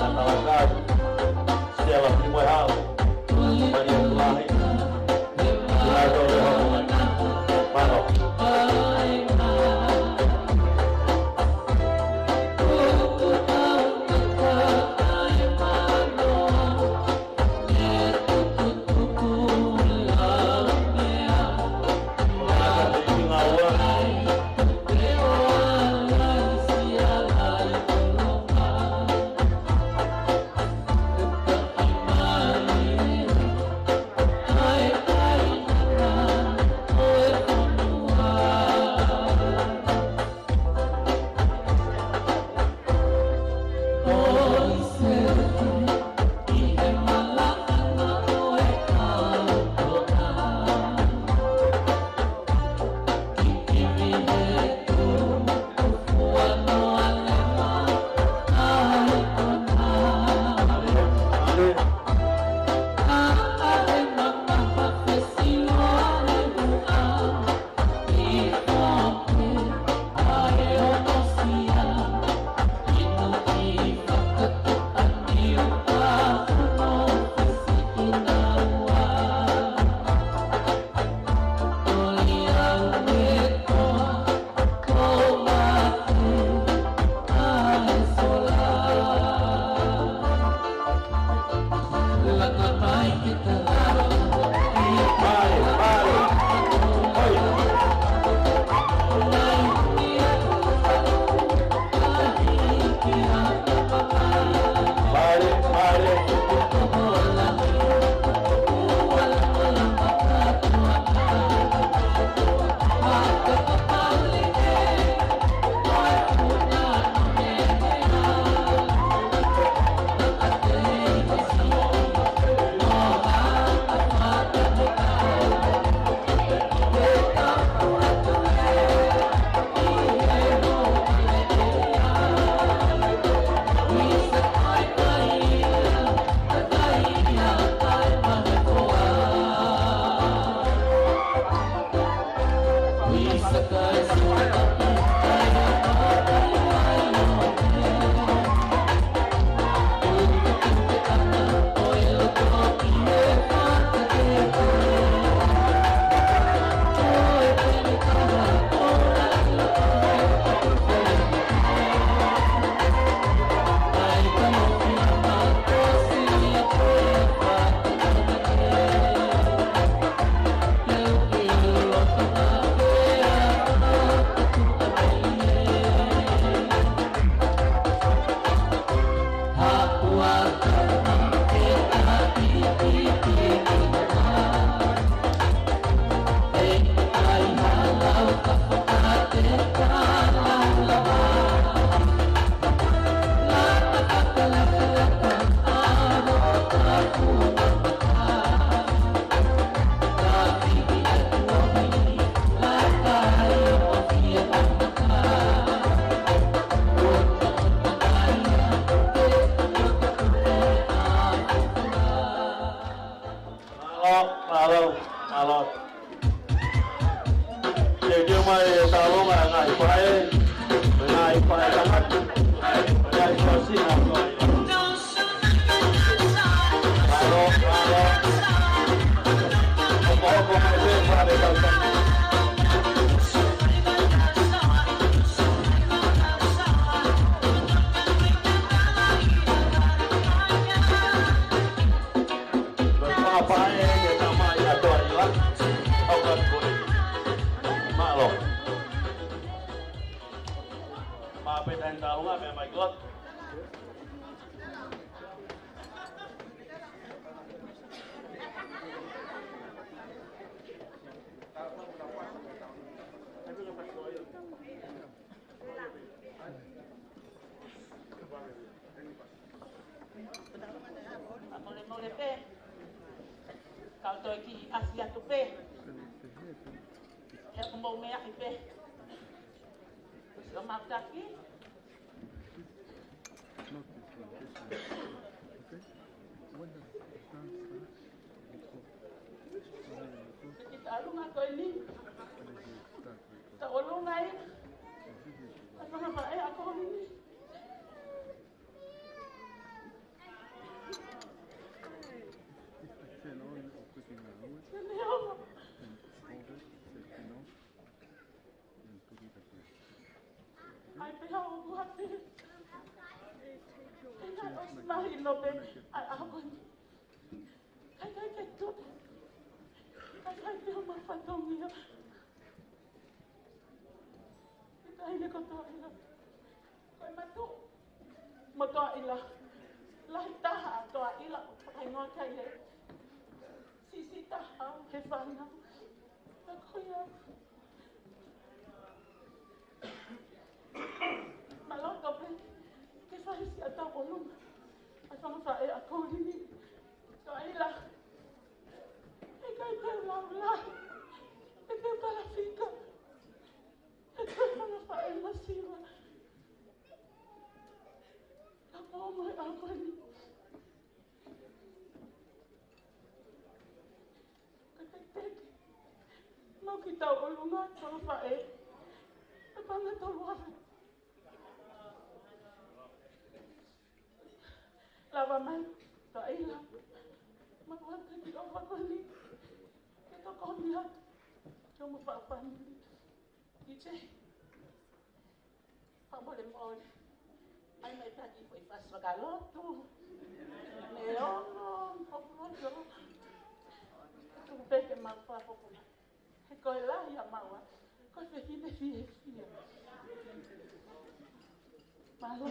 Mole pe. Kau toi ki Asia tu pe. Ya mau me ai pe. Selamat kaki. Kita lu ngaku ini. Tak ulung ngai. Apa aku ini? Ai pela o guate. Ina os mai no be ai abon. Kai tu. Kai te ma fantomia. Kai le ko to ila. Kai ma tu. Mo to ila. Lai ta ha to ila kai ngo kai le. Si ta ha ke fana. Ko ya. Malon doble, que faz se ata volum. Ai vamos a ako ini. So ai la. E kai pe la. E pe para fica. E pe para fa el masiva. La mama ako ini. Kete. Mau kita voluma solo fa e. E panga tolwa. Lava mai, tak hilang. Makan di obat ni. Kita kau lihat, cuma apa ni? DJ, apa boleh mau? Ai mai tadi foi faz bagaloto. Neon, apa tu? Tu peke mal fa popular. Kau lah yang mau. Kau begini dia. Malu.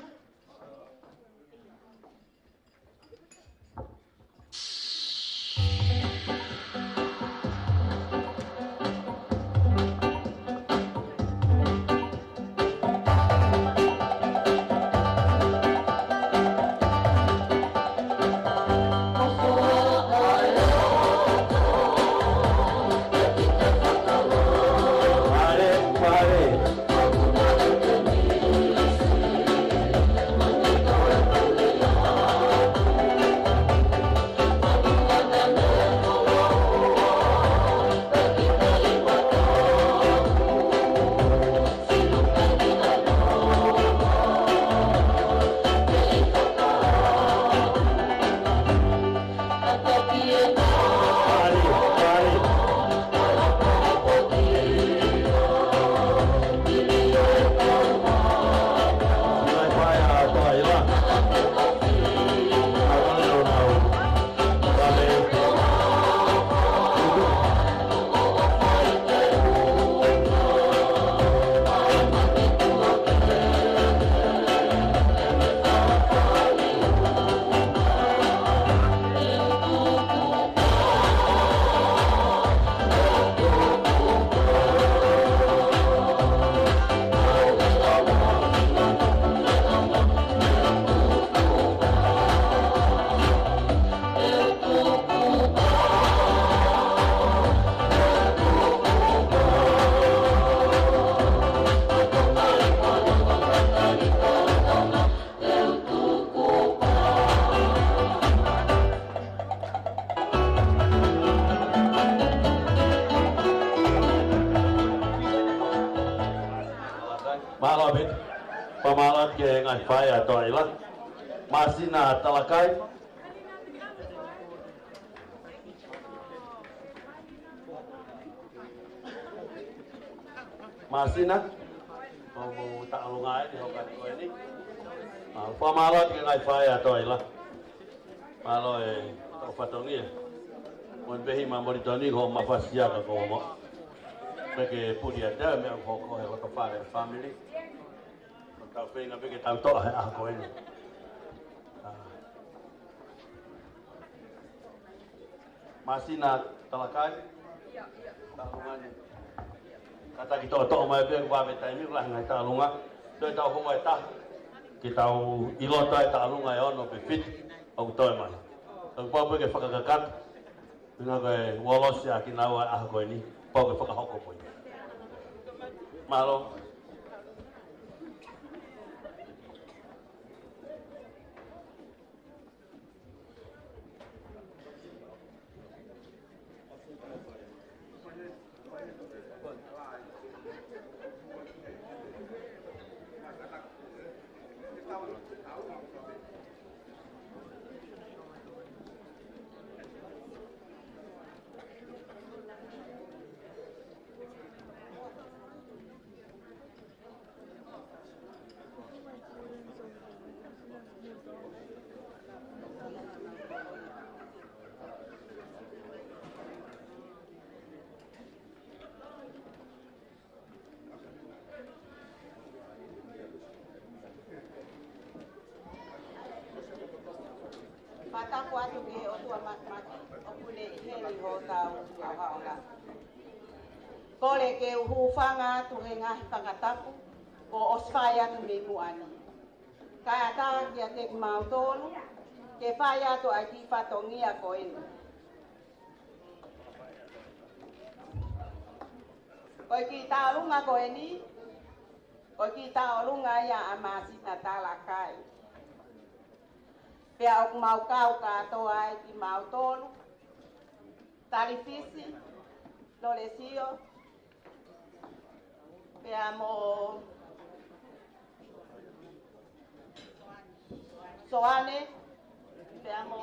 Malabit, pamalat ke ngai faya to ila. Masina talakai. Masina. Mau tak lungai di hokat ko ini. Pamalat ke ngai faya to ila. Malo to fatongi. Mon behi mamoritoni ko mafasia ko mo. Porque podia dar me ko ko ko fare family. Tau penga bege tau to a ko ini. Masina talakai. Ya. Talungannya. Kata kita to mai be wa be tai mi lah ngai talunga. Doi tau ko ta. ki tau ilota e ta'alunga e ono pe fiti o toi mai. Ang pau ke whakakakat, nga koe wolosi a ki nau a koe ni, pau ke whakahoko pui. Malo. Mataku atu ke o tua maki o kune i heni ho tau au haonga. Kore ke uhuwhanga atu he ngahi pangatapu o oswhai atu me muani. Kai ata kia te mautonu ke whai atu ai ki whatongia ko enu. Koi ki taurunga ko eni, koi ki taurunga ia amasina talakai. Pea o mau kau katoa ai ki mau tolu, tarifisi, lolesio, pea mo soane, pea mo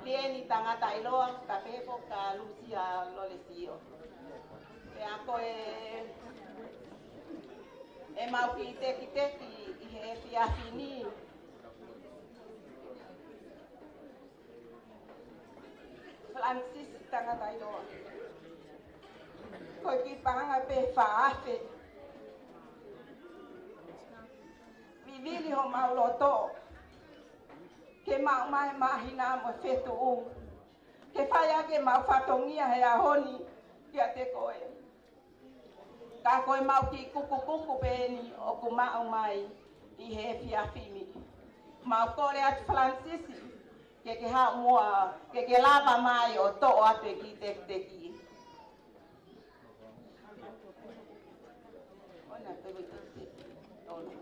lieni tangata iloa, ka pepo ka lucia lolesio. Pea koe e mau ki teki i he whiawhini. Francis tangata iloa. Koe ki panga pe whaafe. Vivili ho mau loto. Ke mau mai mahina mo whetu u. Ke whaia ke mau whatongia he ahoni kia te koe. Ka koe mau ki kuku pēni o ku mau mai i he whiawhini. Mau kore atu Francisi, ke hao mua, ke lapa mai o to'o atu e ki teki. Ona pewe teki. Ona.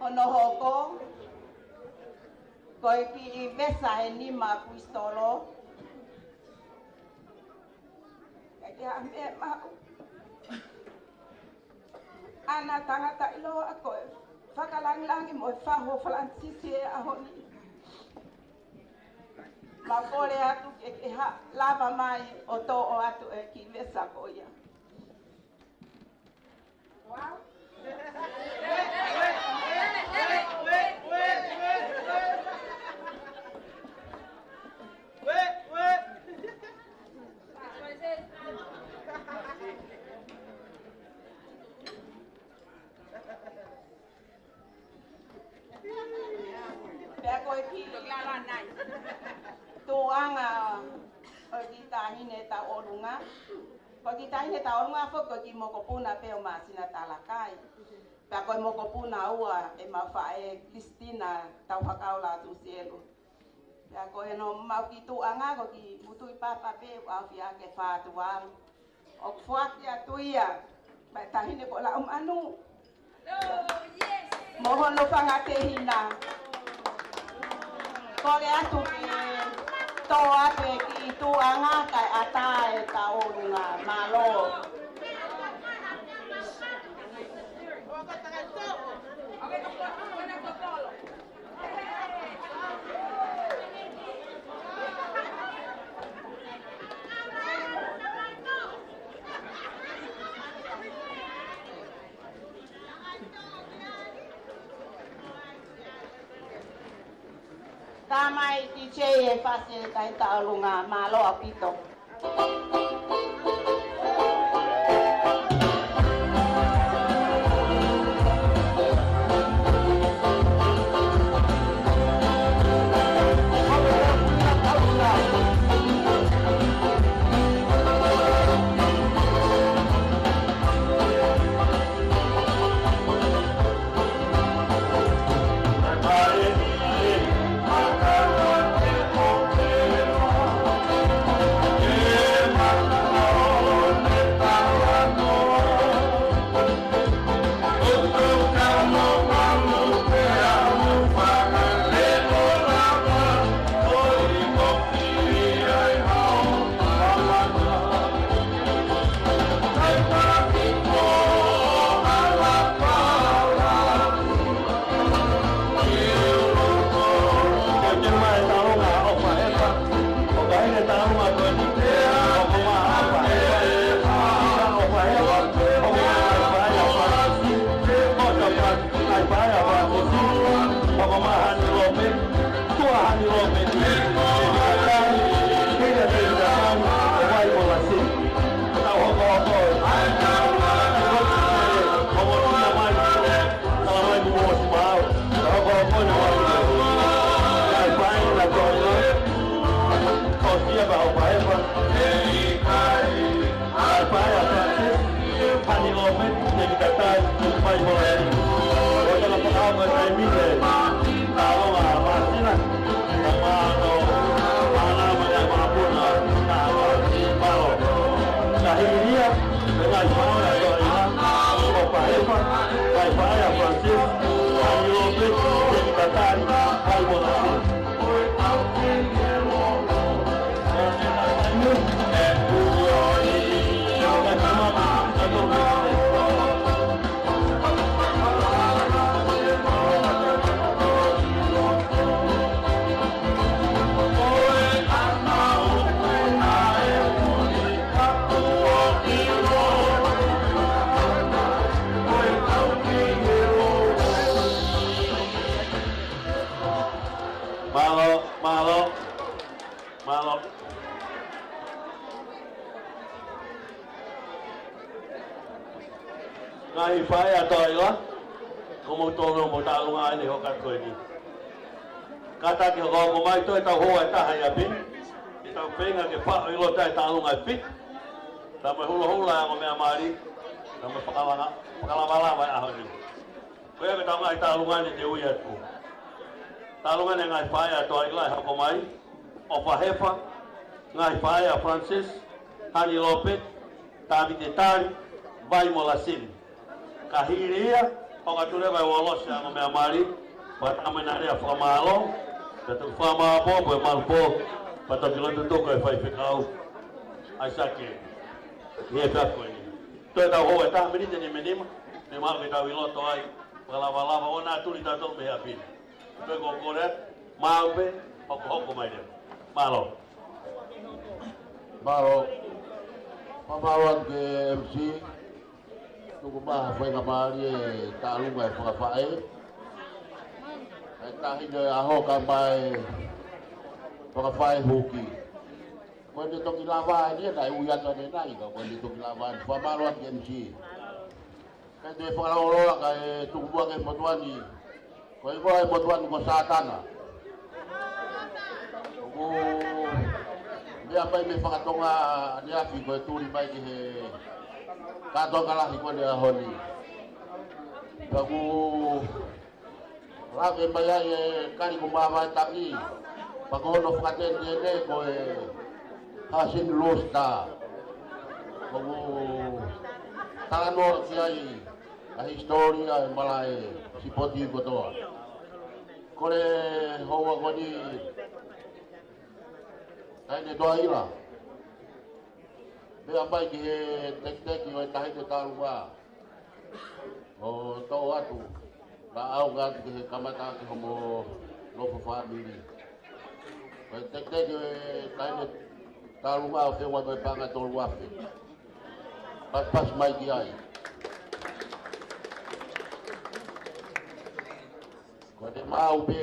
Honohoko, koi ki vesa e nima puistolo. Kaki ame mau. Ana tangata iloa koe. Whakalangilangi mo whaho Francisi e ahoni. Ma kore atu ke lava mai o to'o atu e ki vesa koia. Wow. Tuanga o ki tahine ta orunga. Ko ki tahine ta orunga fo ko ki mokopuna pe o masina talakai. Pa ko mokopuna ua e mawhae Kristina tau hakaula tu sielu. Pa ko no mau ki tuanga ko ki mutui papa pe au fia ke fatu wal. O fuaki atuia. Pa tahine ko la anu. Mohono pangatehina. Kore atu ki to atu ki tuanga kai atae ta orunga malo. Kamai DJ e fase kai taulunga malo apito. Ngai whae a toila, ko mo tono mo talunga ni hoka koe ni. Kata ki hoko mo mai toi tau hoa e taha ia pin, i tau penga ke wha o ilo tai talunga e pit, ta me hula hula e ngo mea maari, ta me whakalawala mai aho ni. Koe ke tau ngai talunga ni te ui atu. Talunga ni ngai whae a toila e hoko mai, o whahefa, ngai whae a Francis, Hani Lopet, Tavi Te Tari, Vai Molasin. Kahiria, o ka ture vai wolosi a mea mari, pata me na rea whamalo, te tu whamabo, poe malpo, pata kilo te toko e whai whikau, ai sake, he pako ni. Toi tau hoa e taha minite ni menima, me maha me tau iloto ai, lava lava, o nā turi tātou me hea pini. Toi ko kore, maupe, hoko hoko mai reo. Malo. Malo. Pamawan ke MC. Tuku maha whai ka maari e tālunga e whakawhae. E tahine aho ka mai whakawhae huki. Koe ni toki lawa ni e nai uiata ne nai ka koe ni toki lawa ni. Pamawan ke MC. Kai te whakalawolola ka e tuku mua ke motuani. Koe mua e motuani ko sātana. Tuku mea mai me whakatonga ni afi koe tūri mai ki he kato kalahi ko ni ahoni. Kaku lake mai ai e kari ko mawai tangi. Pakohono whakaten ni ko e Hasin Losta. Kaku talanor ki ai a historia e malai sipoti kotoa. Kore hoa ko ni kai ne doa ila. Mea mai ki he tek-teki o e tahi te tālunga. O tau atu. La au ngātu ki he kamata ki homo lofu whamiri. O e tek-teki o e tahi te tālunga o whenua toi panga tolu wafi. Pas mai ki ai. Ko te mau pe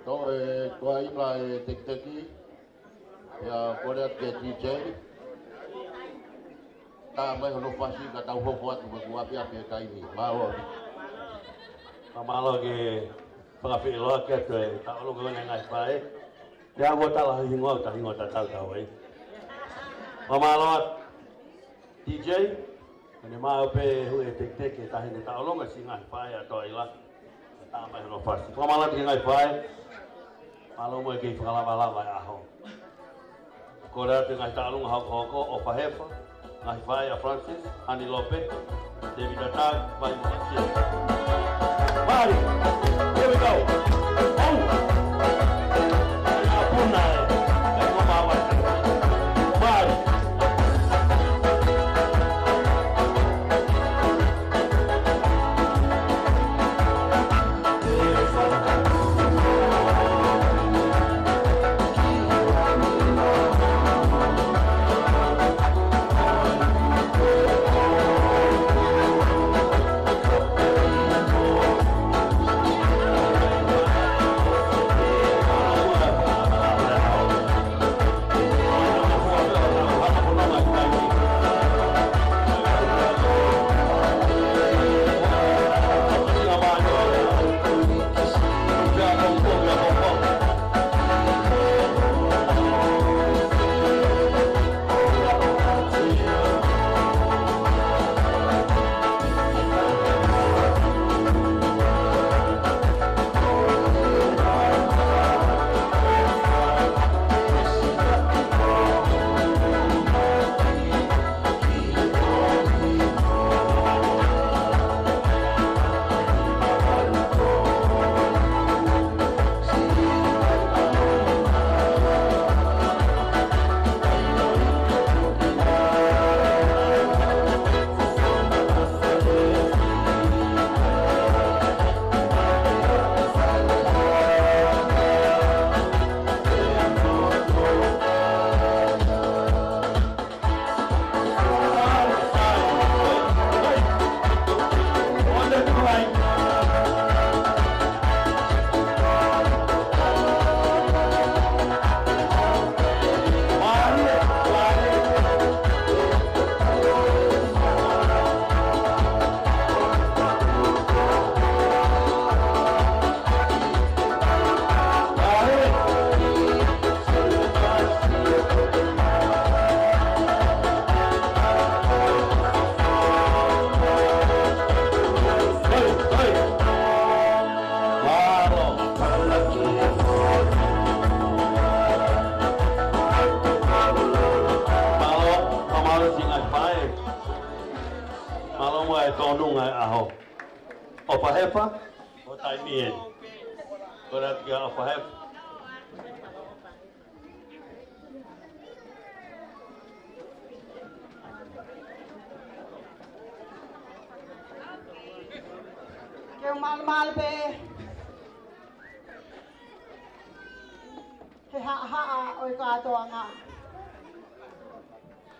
To e tua ila e tekteki. Ya kore ate DJ. Ta mai hono fasi ka tau hopo atu ku api api ka ini. Malo. Pamalo ke pangapilo ke tu ta lo ko ngai pai. Ya wo ta la hingo ta tau ai. Pamalo DJ ni mau pe hu e tek ta hine ta lo ngai singai pai ato ila. Ta mai hono fasi. Pamalo ki ngai pai. Malo mo ke whakalawala mai aho. Ko rea te ngai tālunga hoko o Pahefa, ngai whae a Francis, Hani Lope, David Atag, vai Matia. Mari, here we go. Oh! Apuna e, e ngoma awai. Mari.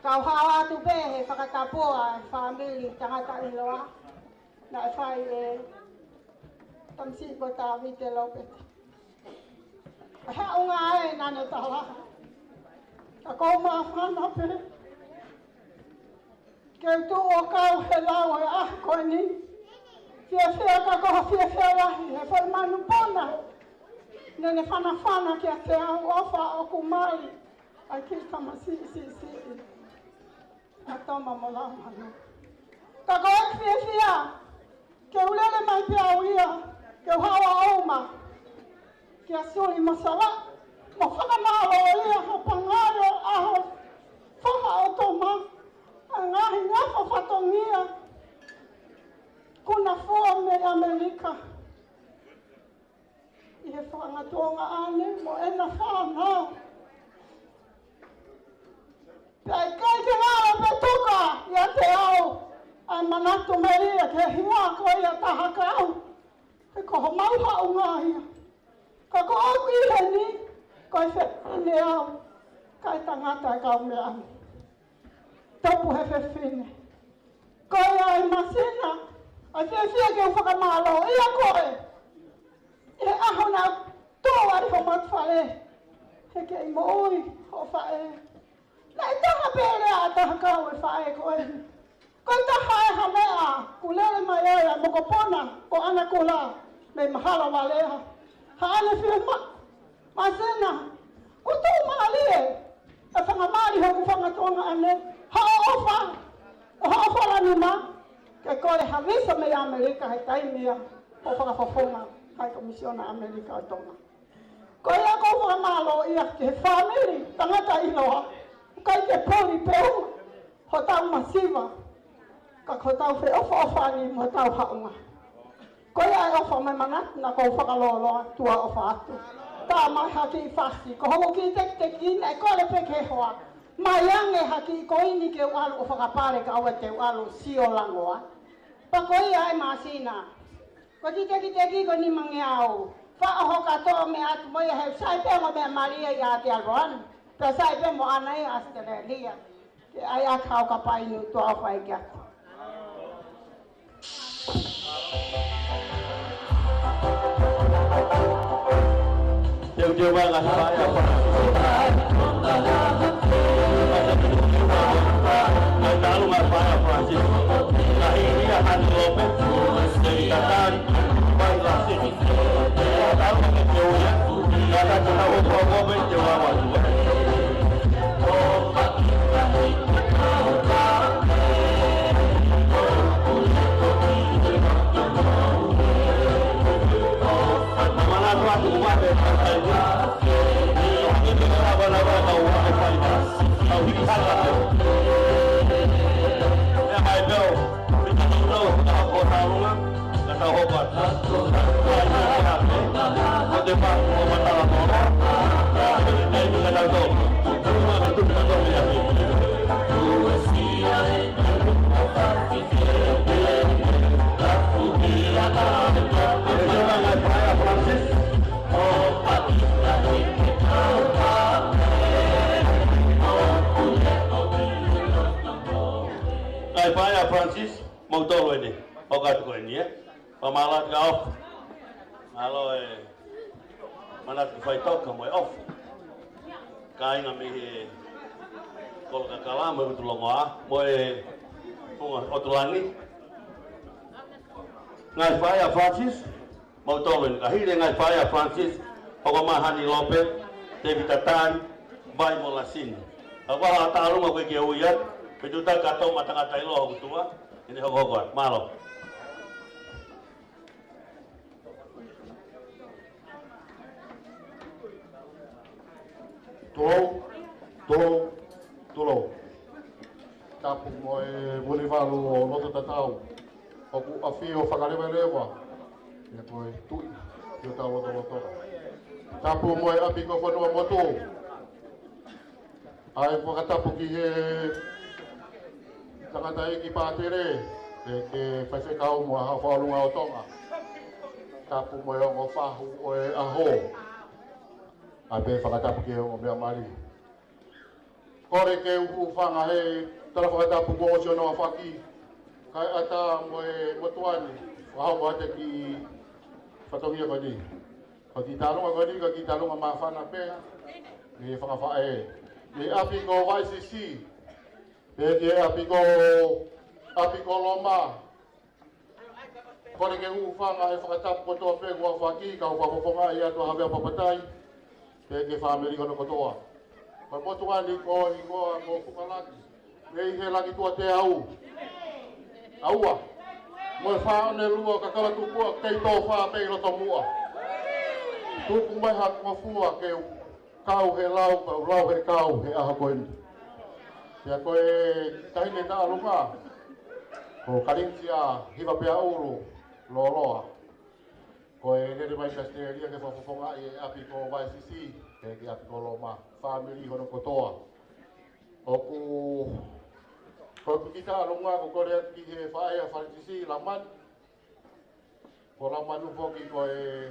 Kau hawa tu be he whakatapoa family tangata iloa na whai e tamsi ko ta vite lope. Ha unga e nane tawa. Ka ko ma whana pe. Ke tu o kau he lau e ah ko ni. Fia ka ko fia wahi he whai manu pona. Nene whana ki a te au ofa o kumali. Ai ki kama si. Atoma mola mano. Ka ko fia. Ke ulele mai pe au ia. Ke hawa oma. Ke asuli masala. Mo whaka nālo ia ho pangaro aho. Whaka o toma. Ngahi ngafo whatongia. Kuna fua me Amerika. I he whangatonga ane mo ena whanau. Pei kei te ngāra pe tuka ia te au. Ai manatu meria ke hinga ko ia tahaka au. He koho mauha o ngāhia. Ka ko au ki he ni. Ko i whewhine au. Kai tangata e kau me ane. Topu he whewhine. Ko ia ai masina. Ai whiawhia ke whakamalo ia koe. E aho nā tō Kei mo oi, ho whae. Nei taha pere a taha kau e whae ko e. Ko taha e ha mea, kulele mai oia, moko pona, ko ana kula, me mahala waleha. Ha ane whio ma sena, ko tō maalie, e whangamari hoku whangatonga ane, ha ofa rani ma, ke kore havisa me Amerika he taimia, o whakawhawhonga, kai komisiona Amerika o tonga. Ko ia ko whakamalo ia ke whamiri, tangata inoa, kai ke pori peunga, ho tau masiva, ka ko tau whi ofa ani mo tau haunga. Ko ia e ofa mai manat na ko whakaloloa tua ofa atu. Tā mai haki I whasi, ko hoko ki te kina e kore peke hoa, mai ange haki ko ini ke ualu o whakapare ka aua te ualu sio langoa. Pa ko ia e masina, ko ti te ko ni mangi au, wha katoa me atu mo ia he sai pe mo me Maria I a te alroan, pe sai pe mo ana I Australia, ke ai a kau ka painu tua whai ki atu. Dia bangas saya Tahu nggak saya Francis? Nah ini akan Lopez dari Qatar, baiklah sini. Tahu nggak jauhnya? Kata kita Lopez jauh Mana tuan rumah Francis mau tolo ini, ogat ko ini ya. Pamalat ka off. Halo manat ko fight ka mo off. Kai nga mi kol ka kalama betul ngoa, mo punga otulani. Ngai faya Francis mau tolo ini. Kahire ngai faya Francis, pagomahani Lopez, David Tatan, bai mo lasin. Apa taru mo ko kiuyat. Pejuta katau matang-matang ilo tua ini hok malo. Tulo. Tapu mo Bolivaru loto tatau. Oku afio whakarewalewa. Ia koe tui. Ia tau loto. Tapu mo api ko whanua moto. Ai whakatapu ki he tangata ki patere ke whaife kau mua ha whaolunga o tonga. Tapu mo e ongo whahu o e aho. A pe whakatapu ki e ongo mea mari. Kore ke uhu whanga he tala whakatapu ko o siono a whaki. Kai ata mo e motuani. Wahau mo ate ki whatongia ko ni. Ko ki talunga ko ni, ka ki talunga maa whana pe. Ni whakawhae. Ni api ko YCC. Ke api ko loma. Kore ke ufanga e whakatapu kotoa pe kua whaki, ka whapoponga i atua hawea papatai. Ke whameri kono kotoa. Koe motuani ko ingoa ko whukalaki. Mei he laki tua te au. Aua. Moe whaone lua ka kala tupua kei tō wha pei roto mua. Tupu mai ha kua fua ke kau he lau he kau he aha koeni. Ia koe tahine ta alunga, ko karintia hiva pea uru loloa. Koe nere mai kasteria ke whafofonga i api ko YCC, ke api ko loma, family hono kotoa. Oku, koe kukita alunga ko kore ki he whae a YCC laman. Ko laman ufoki koe,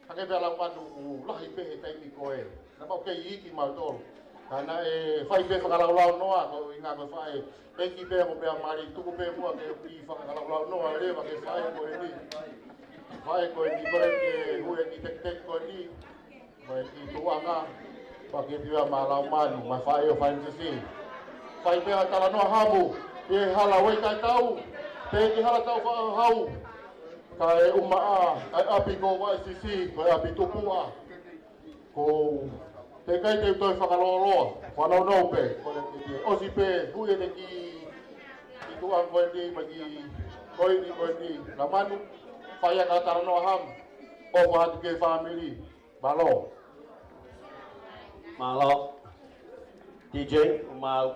hake pea laman u lahi pehe taimi koe. Namau kei iki mautoro. Karena fai pe whakalau noa, ko inga ko fai peki pe mo pe mari tuku pe mua ke i whakalau noa le wa ke fai ko ni. Fai ko ni kore ke hue ki tek ko ni. mai i tuanga pakitia malau manu mai fai o fai sisi fai pe tala no hamu pe hala wei kai tau pe ki hala tau fa hau kai uma ai api ko wai sisi kai api tupua ko te kai te toi whakalolo whanau nau pe osi pe hui e te ki tuang koe ni ma ki koe ni na manu whai a katara no ham o wahatu ke family malo Malo DJ Mau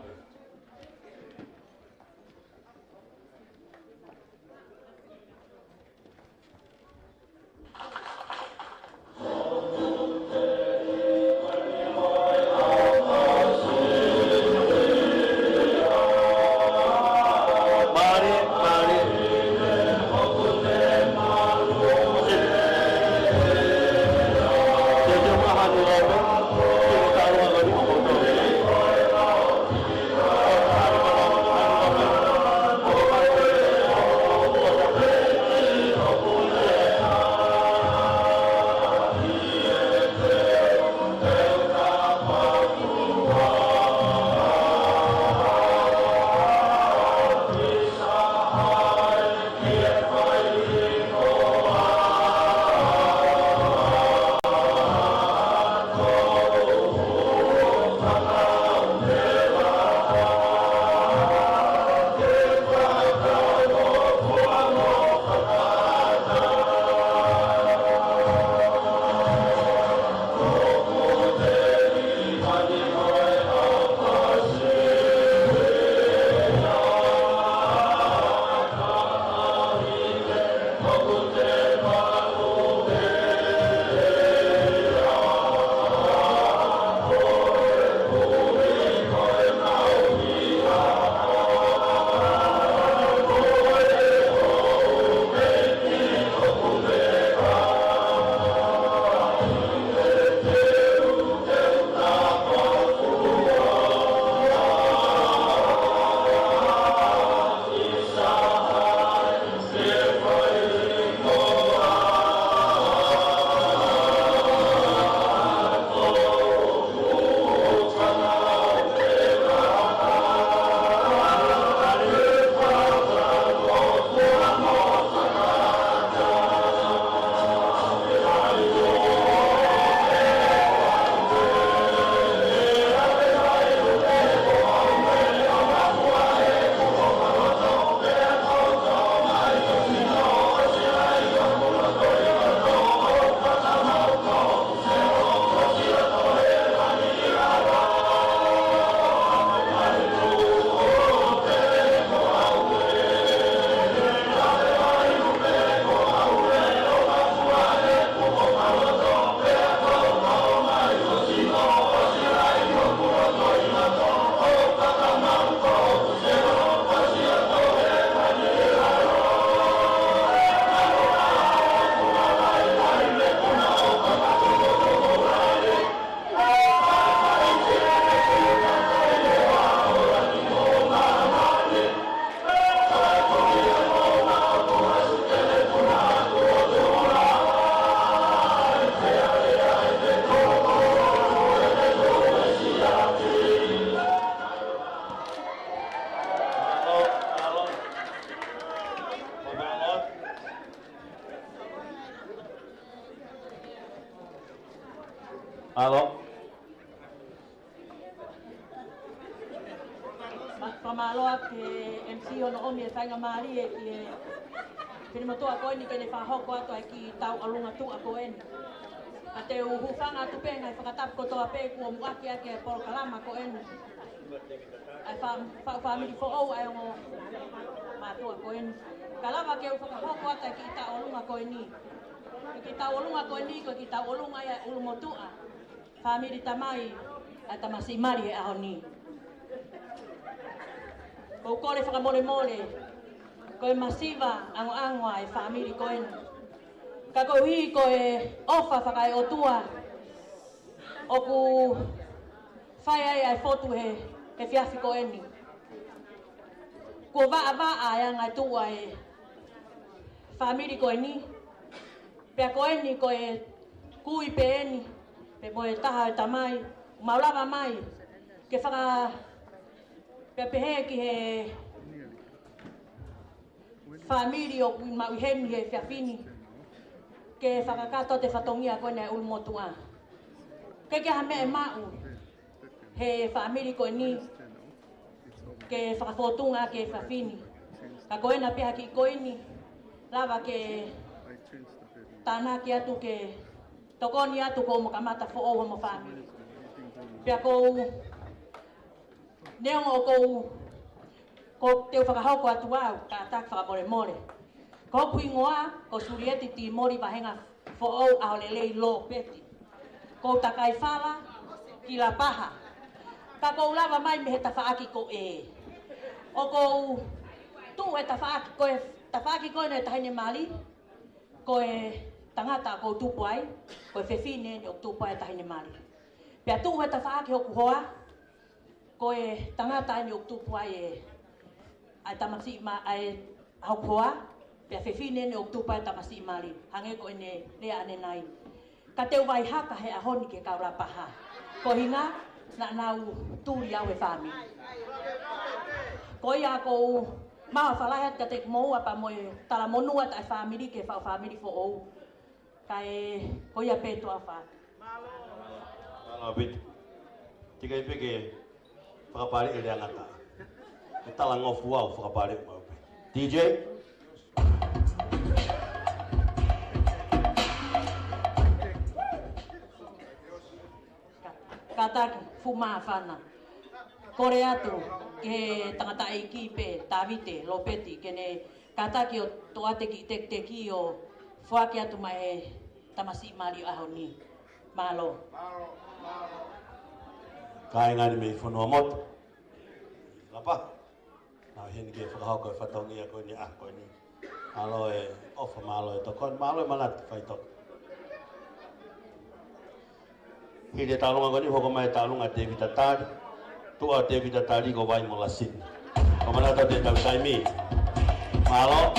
Alo. Pamaloa ke MC ono omi e whainga maari e ki e whinimatua koe ni kene whahoko ato ai ki tau alunga tu a koe ni. A te uhufanga atu penga e whakatapu kotoa pe kua muaki ake e poro kalama koe ni. Ai whamiri fo au ai ongo mātua koe ni. Kalama ke whakahoko ato ai ki tau alunga koe ni. Ki tau alunga koe ni ko ki tau alunga ia ulumotua. Whamiri tamai ai tamasimari e aho ni. Ko kore whakamore more, koe masiva ango ai whamiri koe ni. Ka koe hui koe ofa whakai o tua, o ku whai ai whotu he ke whiawhi koe ni. Ko waa ai angai tua e whamiri koe ni, pia koe ni koe kui pe ni, Pe moe taha e tamai, maulava mai, ke whaka pepehe ki he whamiri o kui mauheni he whiawhini, ke whakakato te whatongia koe nei ulumotua. Ke ha me e mau, he whamiri koe ni, ke whakafotunga ke whiawhini. Ka koe na peha ki koe ni, lava ke tāna ki atu ke tokoni atu ko mo kamata fo o mo family. Pia ko neongo ko te whakahau ko atu au ka tak whakapore more. Ko puingoa ko surieti ti mori wahenga fo o aolelei lo peti. Ko takai whala ki la paha. Ka ko lava mai me he tawhaaki ko e. O ko tu e tawhaaki koe ne tahine mali. Ko e tangata ko tupu ai, ko whewhine ni o tupu ai tahine mari. Pea tuhu e tawhaaki hoku hoa, ko e tangata ni o tupu ai ai tamasi ai hoku hoa, pea whewhine ni o tupu ai tamasi mari. Hange ko ene lea ane nai. Ka teu vai haka he ahoni ke kaura paha. Ko hinga na nau tūri au e whami. Ko ia ko maa whalahat ka te moua pa moe tala monua ta e whamiri ke whao whamiri fo ou. Ka e hoia pēto a wha. Malo bit. Tika i peke whakapari e rea ngata. E tala ngofu au whakapari o maupe. DJ? Ka taki, fumaa whana. Kore atu, ke tangata e ki pe tawite, lopeti, kene kataki o toate ki teki o whaki atu mai e tamasi mari aho ni. Malo. Kai ngani me whanua motu. Lapa. Nau hini ke whakahauka e whatongia koe ni koe ni. Malo e ofa malo e tokon, malo e manati whaitok. Hiri e tālunga koe ni hoko mai tālunga David Atari. Tua David Atari ko vai mo lasin. Kamanata te tau taimi. Malo. Oh,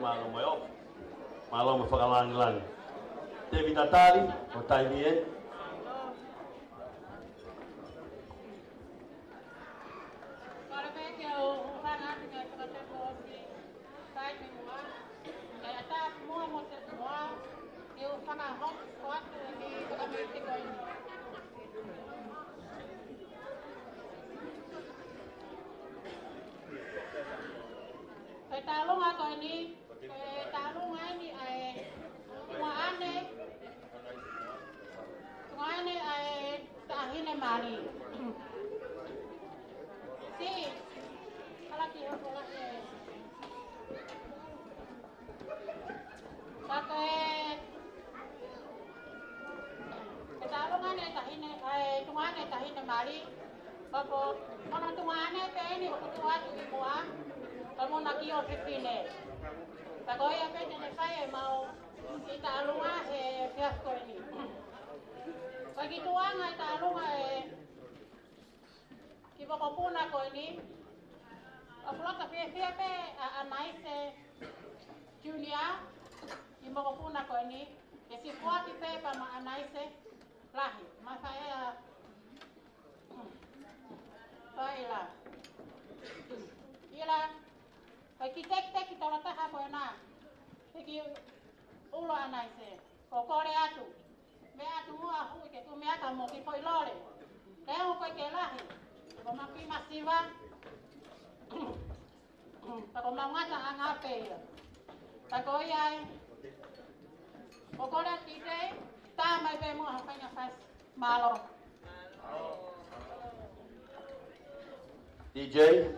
malo mo yo. Malo mo whakalangi-langi. David Atali, o Taimien. Mari. Sí. Hola, tío. Hola, tío. Ketalungan tahine tungane tahine mari. Bako ono tungane peni ukutua tuwa. Kamu nakio fifine. Bako ya peni ne faye mau ketalunga fiasko ini. Bagi tuang ay talong ay kiba ko puna ko ini aflo ka pe anais Julia kiba ko puna ko ini si fuati pe pa ma anais lahi ma saya baila ila bagi tek kita letak apa na bagi ulo anais ko kore atu mea tu mua hui ke tu mea ka mo ki poi lore. Leo ko ke lahi. Ko ma ki masiva. Pa ko ma ngata anga pe. Pa ko yai. Ko ko la ti te ta mai pe mo ha pa nya fas malo. DJ.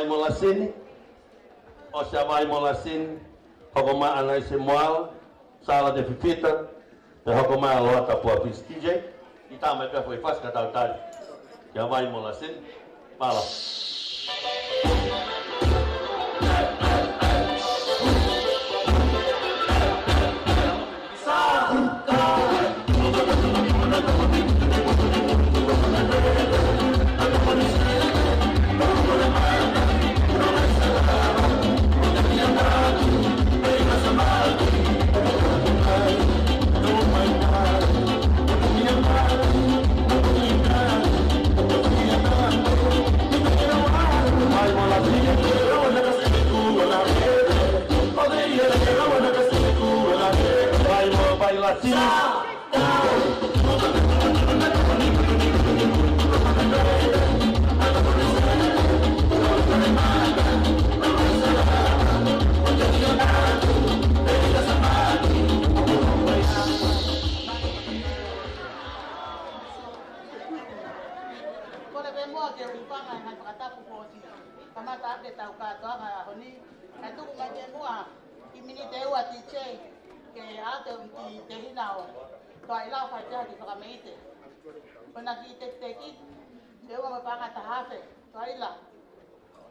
Molasin, o siya vai molasin, hokoma anay simual, sala de fifita, de hokoma alota po apis TJ, itama pe foi faz katal tal, siya vai molasin, malo.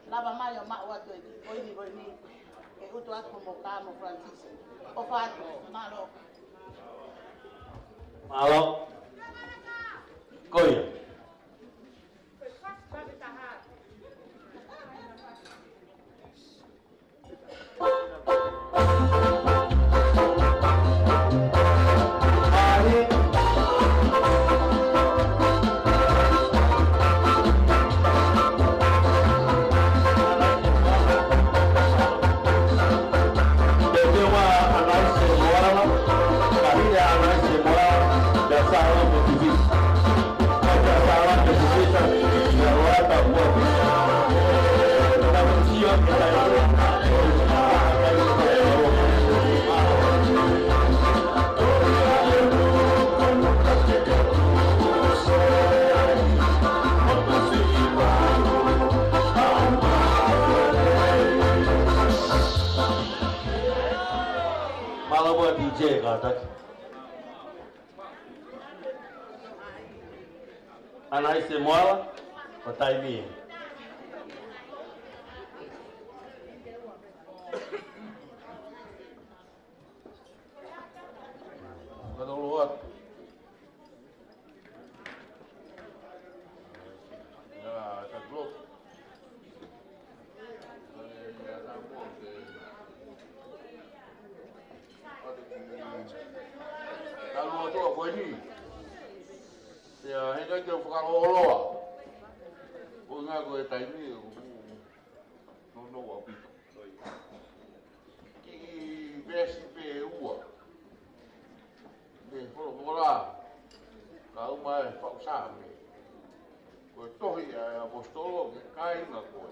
Lava mayo ma wa tu oi ni e utu at como camo Francis o fato malo Koya Ana ise moala, o taimi. Kaduluat. Ya, kaduluk. Kalau tu apa ni? Ya, ini dia bukan olo. Bunga gue tadi, nono apa itu? Ki BSP uang. Ni bola. Kau mai pak sami. Gue toh ya apostolo kai na gue.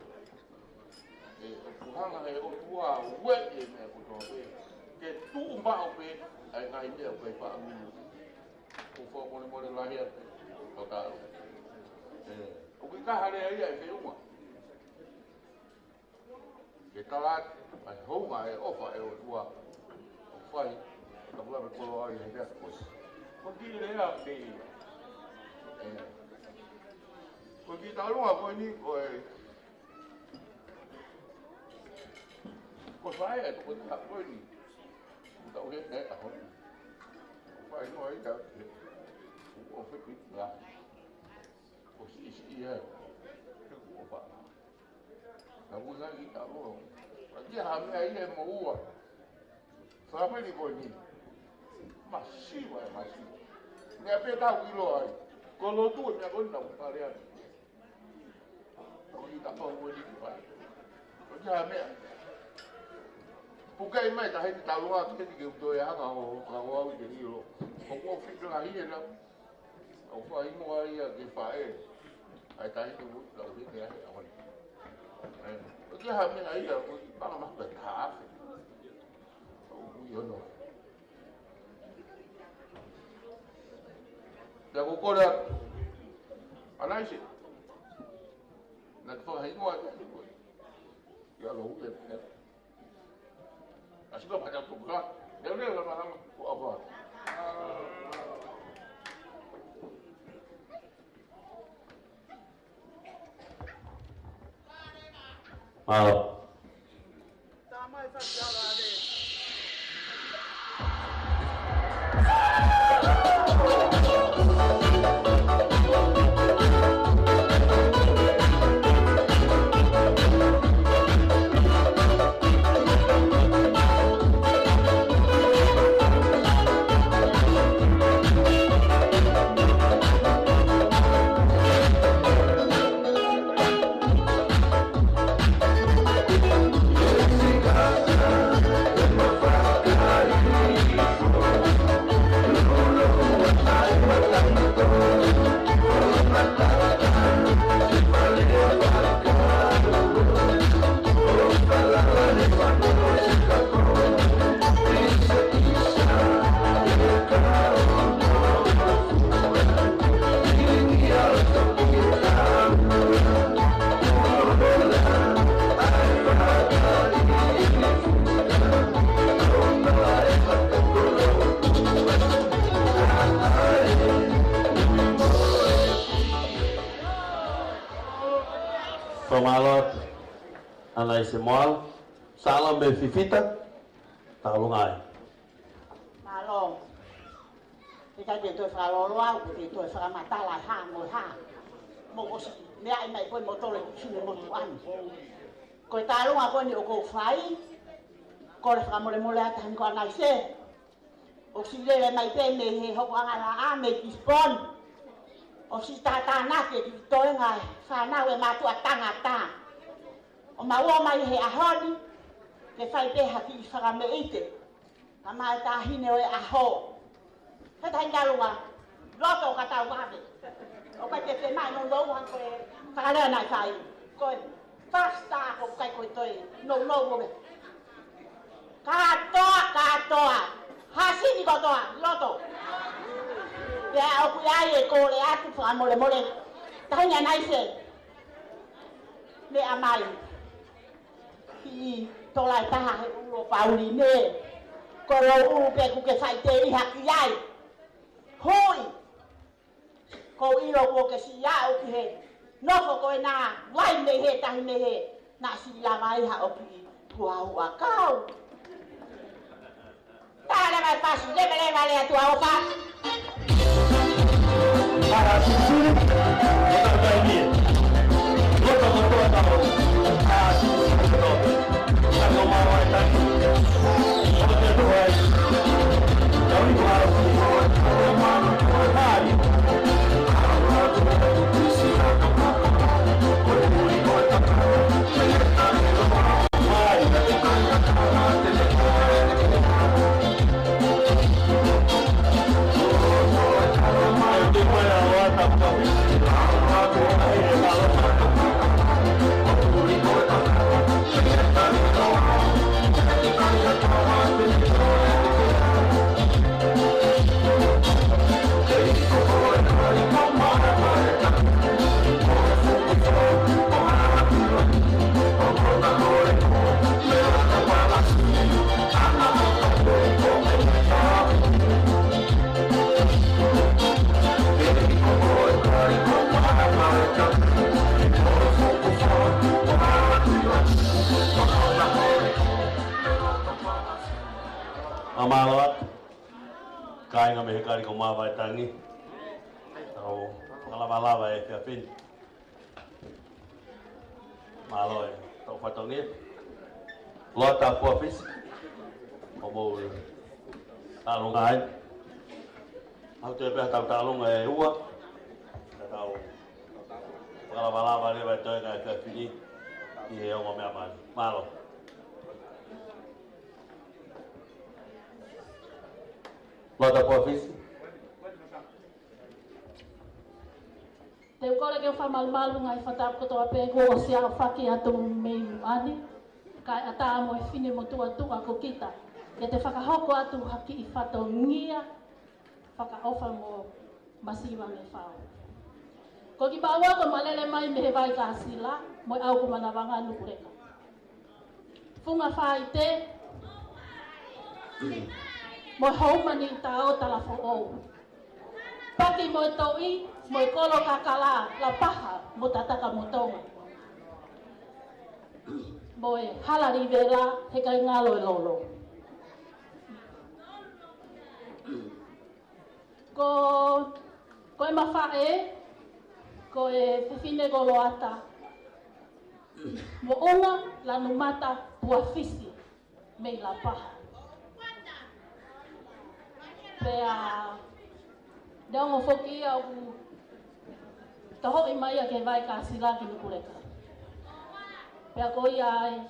Tuhan ai o tua we ni aku toh. Ke tu mbak ope ai ngai dia ope pak mi. Ufo mole lahir. Total. O que carre aí é feio uma. Que talat, mas roma é ofa é o tua. O fai, tá lá para colocar aí as coisas. Porque ele é aqui. Porque tá longe a ni ko fai é tu tá coi. Então ele é a roma. Fai não aí tá. O foi lá. Iya, apa? Kamu lagi tak mau. Lagi hamil aja mau uang. Siapa ni kau ni? Masih. Ni apa tahu kilo ay? Kalau tu ni aku nak kalian. Kau ni tak tahu ni apa? Lagi hamil. Bukan mai dah ini tahu aku ni gitu ya, kau jadi lo. Kau fikir lagi ni lah. Kau faham mau ya kifai. Ai tai tu lau ni ya awan. Cái hầm như ấy là bác là mắc bệnh thả. Ui no. Ya cô đó. Anh ấy gì? Là tôi thấy ngoài cái gì vậy? Ya lũ lên. À chỉ có phải làm tụng đó. Nếu là làm của ông. Malo. Pemalot anai semua salam befifita talungai malong kita dia tu kalau luar dia tu sama mata lah hang mau ni ai mai pun motor sini motoran kau talung aku ni aku fly kau kamu mule atan kau anai se oksile mai pe me hok angala me dispon o si tata na ke to ngai fa na we ma tu atanga ta o ma wo mai he ahoni ke fai pe ha ki fa me ite ama ta hine we aho ka ta ngalunga lo to ka ta wa be o ka te mai no lo wa ko fa le na sai ko fasta ko kai ko toi no wo be ka to ha si ni ko to lo to ya aku ya ko le atu fa mole tanya naise le amai ki to lai ta ha u pauli ne ko lo u pe ku ke sai te i hak yai hoi ko ilo ko ke si ya o ki he no fo ko na wai me he ta me he na si la mai ha o ki tua wa kau ta la mai pas le le vale tua o pa para sisir kita kami kita betul tahu sisir betul kita mau apa kita betul jadi kalau hari amalawat kaya nga mehikari kumabay tangi tau pangalamalaba kapin malo tau patongi lota puapis como talung ay au te pe tau talung ua tau pangalamalaba le ba toy nga kapini i o me aman malo Lota Puafis. Te ukore ke whamalmalu ngai whatap kotoa pe ko o sia whaki atu mei ani. Kai ata mo e whine mo tua ko kita. Ke te whakahoko atu haki I whato ngia. Whakaofa mo masiwa me whao. Ko ki bawa ko malele mai me he vai ka sila. Mo au ko manawanga nukureka. Funga whai te. Mo haumani tao talafo o. Paki mo toi, mo kolo kakala, la paha, mo tataka mo tonga. Mo e halari vera, he kai ngalo e lolo. Ko e mawhae, ko e whiwhine golo ata. Mo onga la numata puafisi, mei la paha. Pea daungo foki au taho I mai ke vai ka sila ki nukureka. Pea ko ai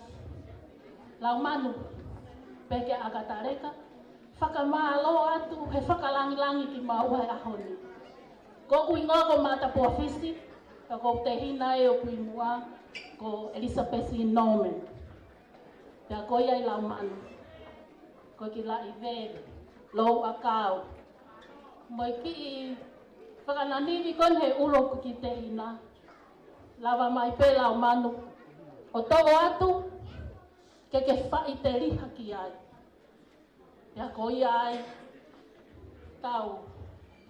lau manu pe ke agatareka whakamalo atu he whakalangi-langi ki maua e ahoni. Ko kui ngā ko mata puafisi ka ko te hina e o kui mua ko Elizabeth Norman. Pea ko ai lau manu ko ki la I vere lo akau moi ki whakananini kon he ulo ku ki te hina lava mai pe lau manu o toko atu ke whai te riha ki ai ia koi ai tau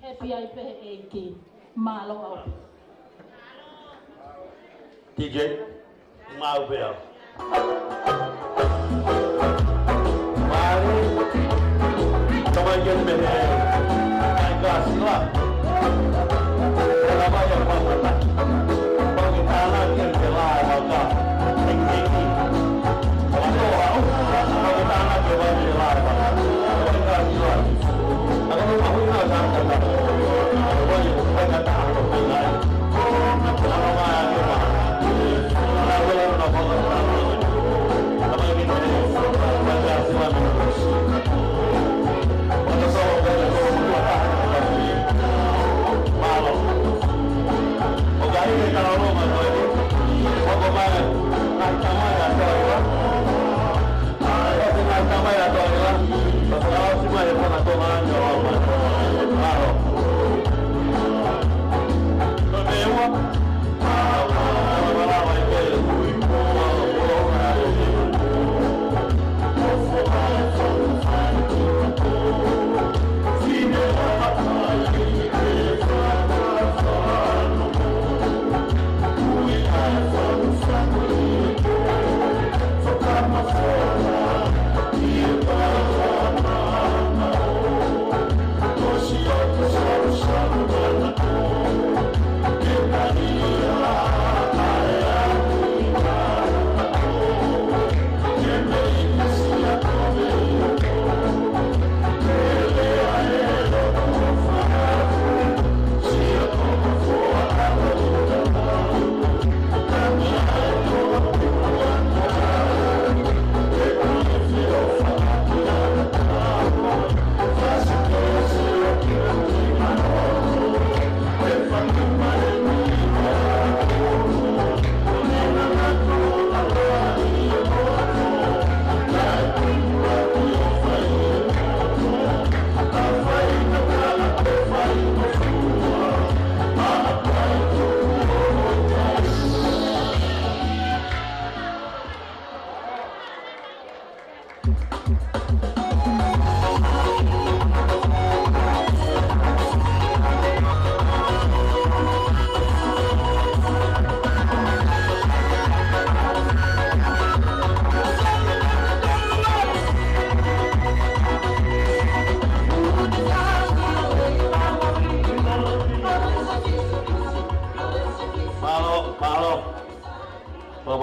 happy ai pe e ki malo au DJ mau bel Kemudian naik kelas lah. Kenapa yang mana? Bagi tanah yang jelas maka tinggi. Kalau bagi tanah yang jelas maka tinggal jelas. Kalau mau nak jangan. Kalau yang mereka tak mau tinggal. Kalau mau cuma. Kalau yang nak fokus. Kalau ini bagi selalu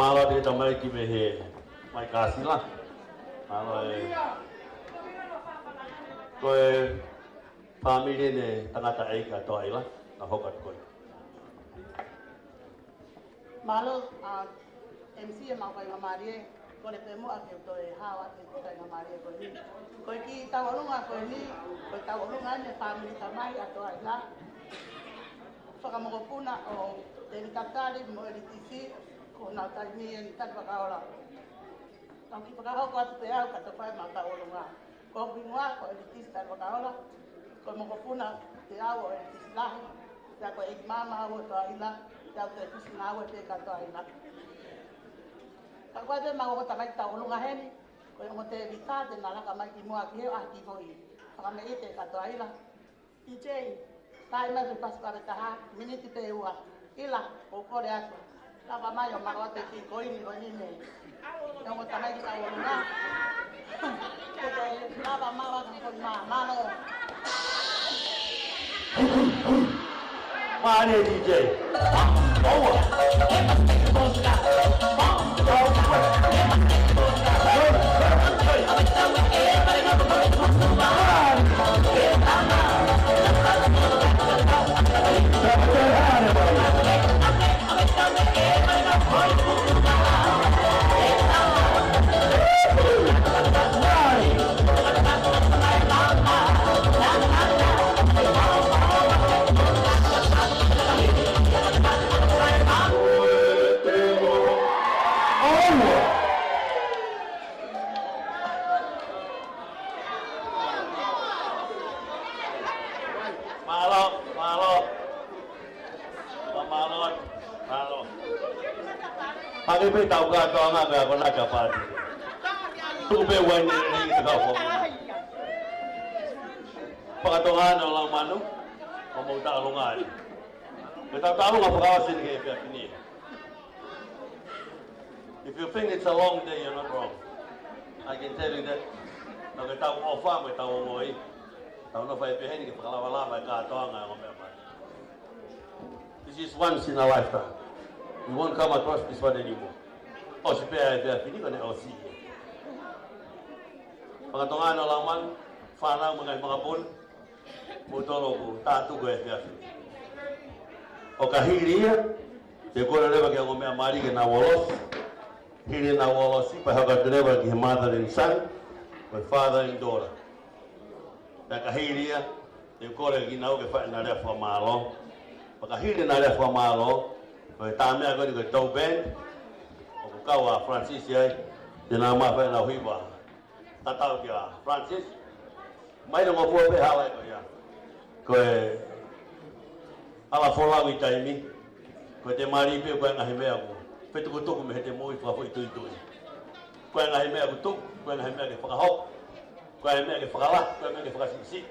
malo di tamai ki me he mai kasila. Malo koe family ne tangata ai ka to ai la na hokat koe. Malo MC mau kai ngamari ko le temo a ke to e hawa te kai ngamari ko ni. Ko ki tawalunga ko ni ko tawalunga ne family tamai a to ai la. Whakamokopuna o te tatari mo eritisi ko nā taimi e ni tatu whakaora. Tau ki whakahau ko atu te au ka te whai mā taolunga. Ko bingoa ko eritisi tatu whakaora. Ko mokopuna te au o eritisi lahi. Te ako e mama au o toa ila. Te au te kusi ngā au e te katoa ila. Ka koe te mga ko tamai taolunga heni. Ko e mo te rita te nalaka mai ki mua ki heo ahi ki hoi. Whakame i te katoa ila. DJ. Tai mai te pasukare taha, miniti te ua, ila, o kore atu. Lapa mai o maro te ki koini o nime. Yongo tamai ki tau olunga. Kote lapa mawa ka koi maa, mano. Mane DJ. Owa. Pagi pe tau ka to nga ka ko na ka pa. Tu pe wan ni ni ka ko. Pakatongan lang manu. Mo ta lungan. Kita tahu nga pagawasin ke pe ni. If you think it's a long day, you're not wrong. I can tell you that. No ka tau ofa mo tau ngoi. Tau no fa pe hen ki pakala ba ka to nga mo me. This is once in a lifetime. You won't come across this one anymore. Oh, si pia fini ko na osi. Pagkatungan no lang man, fana mga pun, mutolo ko tatu ko pia fini. O kahiri, te ko na ba kaya ngome amari ke na wolos. Hiri na wolos si pa haka dreba ki mother and son, with father and daughter. Ta kahiri, te ko na ginau ke fa na refa malo. Pagkahiri na refa malo. Ko tame ako ni ko Doben o ko kawa Francis ye de na ma fa na huiba tatau kia Francis mai no mo pe hala ko ya ko ala fola wi taimi ko te mari pe ko nga hime ako pe tu ko me te mo i fa foi tu ko nga hime ako tu ko nga hime ke fa ho ko nga hime ke fa la ko nga ke fa si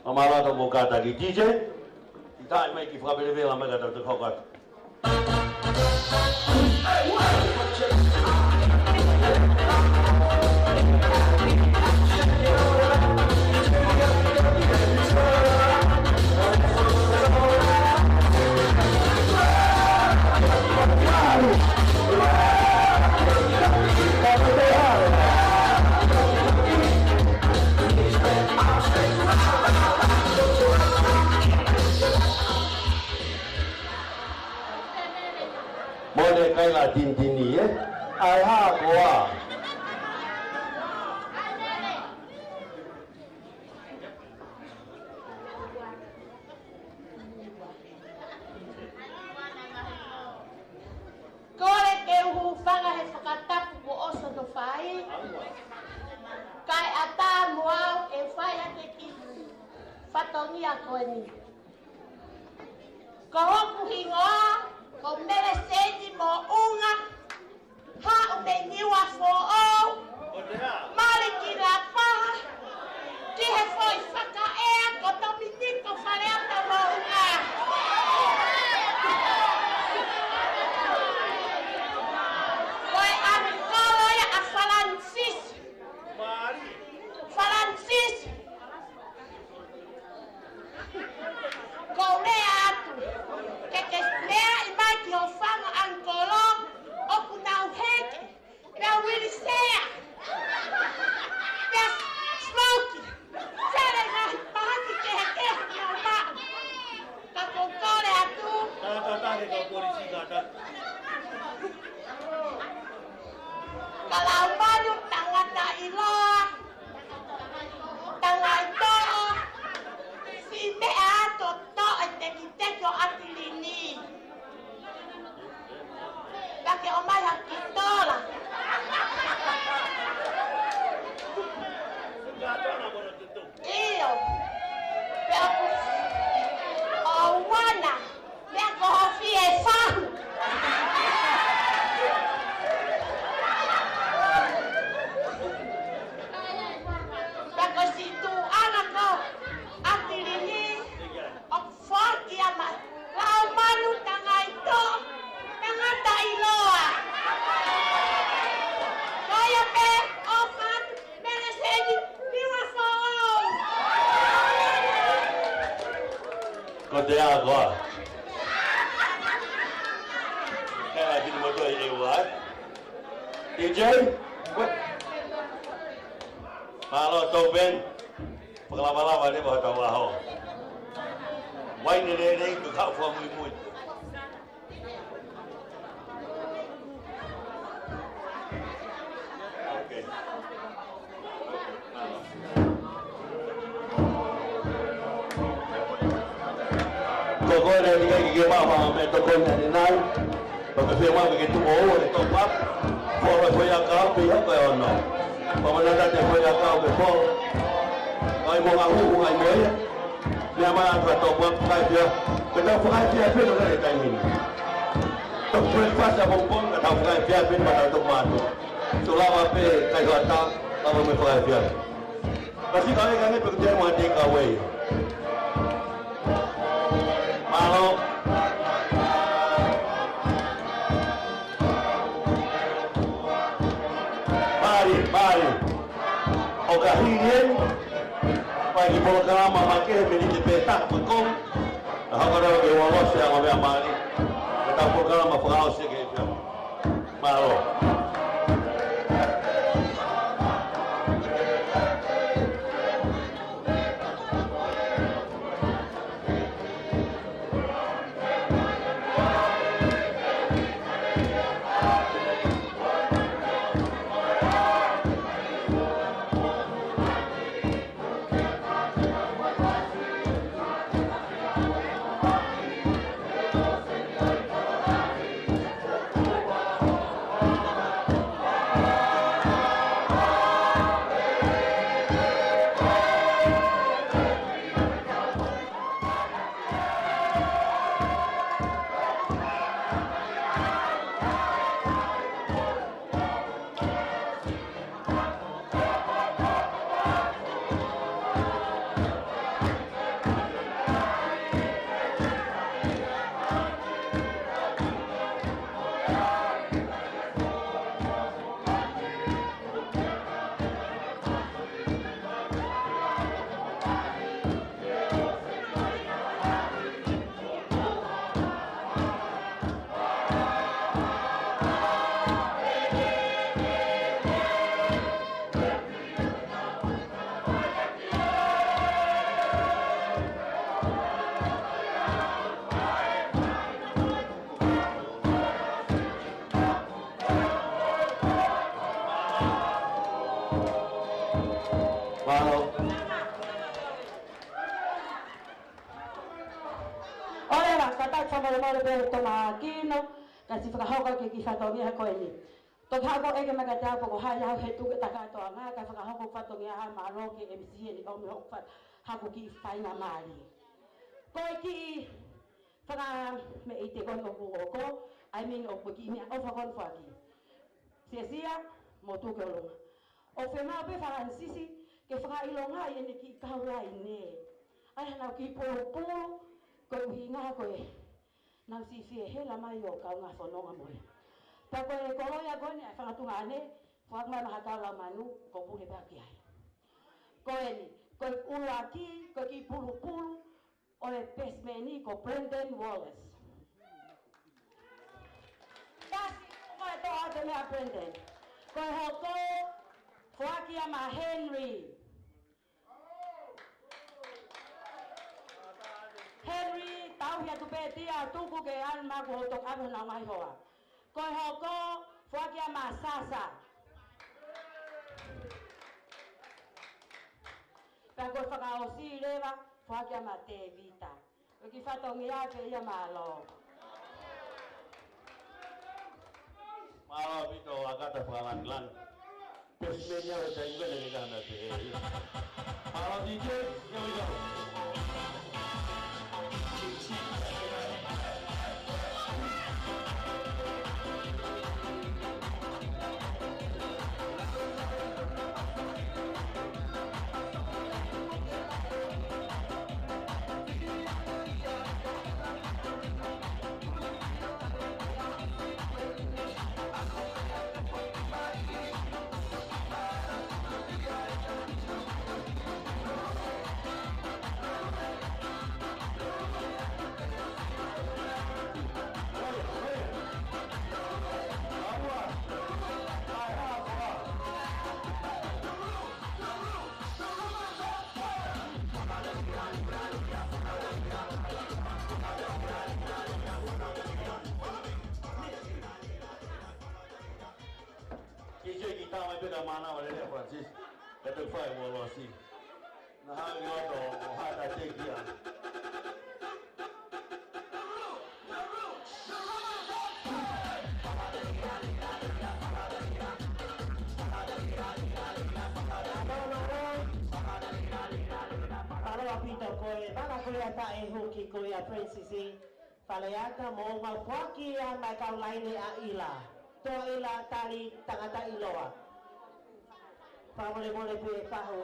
Amara to mo kata ki DJ, kita mai ki fra bele bele mai kata to khokat. Mode kai la tin tin ni ai ha kwa. Kore ke uhu whanga he whakatapu ko oso no whai. Kai ata muau e whai ake ki whatongi a koe ni. Ko hoku hingoa, ko mere seji mo unga, ha o me niwa fo o, mare ki ra paha, ki he foi whaka ea, ko Dominiko whareata mo unga. Koe ami koroia a Francis. Francis. Ko rea atu. atilini. Dake o mai hakitola. Iyo. Pero o wana me kohofie fahu. Dako situ anako atilini o forti ama lau manu tanga ito tanga tailoa. Kaya pe ofan mereseni liwa so'o. Ko te agoa. Kaya din mo to iiwat. DJ? Malo to Ben. Paglaba-laba ni ba tawa ho. Wai ni ni tu kau fo mui. Okay. Kau ni ni ke mama me to kon ni nai. Porque se llama que tu o de to pap. Por lo que ya acá pe ya pe no. Como nada te fue acá que por. Ai mo au ai mo ya. Le ama para to pap kai dia. Que ta fai dia pe no le tai min. To fue pasa bombón que ta fai dia pe para to mato. Sulava pe kai gata, lava me fai dia. Kasi kami kami pekerja mau take away. Malo. Mari. Okahirien. Pagi programa makin menjadi petak pekong. Dah kalau ke walos yang kami amali. Kita programa pengawas ke itu. Malo. mole be toma kino kasi whakahoka ke ki whatongia koe ni. Tok hako eke maka te apo ko hai hau he tuke takato a ngā ka whakahoko whatongia hai maro ke MCA ni kaume hoko hako ki whainga maari. Koe ki whaka me i te kono kuoko, I mean o ki mea o whakon whaki. Sia mo tuke o longa. O whenau pe whakansisi ke whakailonga i ene ki kaurai ne. Ai hanau ki pōpō, koe uhi ngā koe. Nau si fie hela mai o kau ngā whanonga moe. Ta koe koroia koe ni ai whakatunga ane, whakmai maha kaula manu, ko pule paki ai. Koe ni, koe ula ki, koe ki pulu pulu, o e pesmeni ko Brendan Wallace. Kasi, koe to ate mea Brendan. Koe hoko, whaki ama Henry. Henry, tau hia tupe tia tuku ke an maku hotok abu na mai hoa. Koe hoko, whaki ama Sasa. Pea koe whakaosi rewa, whaki ama Te Vita. ki whatongi a ke ia malo. Malo pito agata pangalan. Pesmenya udah juga dari kana te. Malo DJ, here we go. Mana wale le Francis kata fai mo lo si na ha yo to ha ta te kia Para apito ko e bana ko ya ta e hoki ko ya Francis fale ata mo ma kwaki ya mai ka laine a ila to ila tali tangata iloa. Pamole pe paho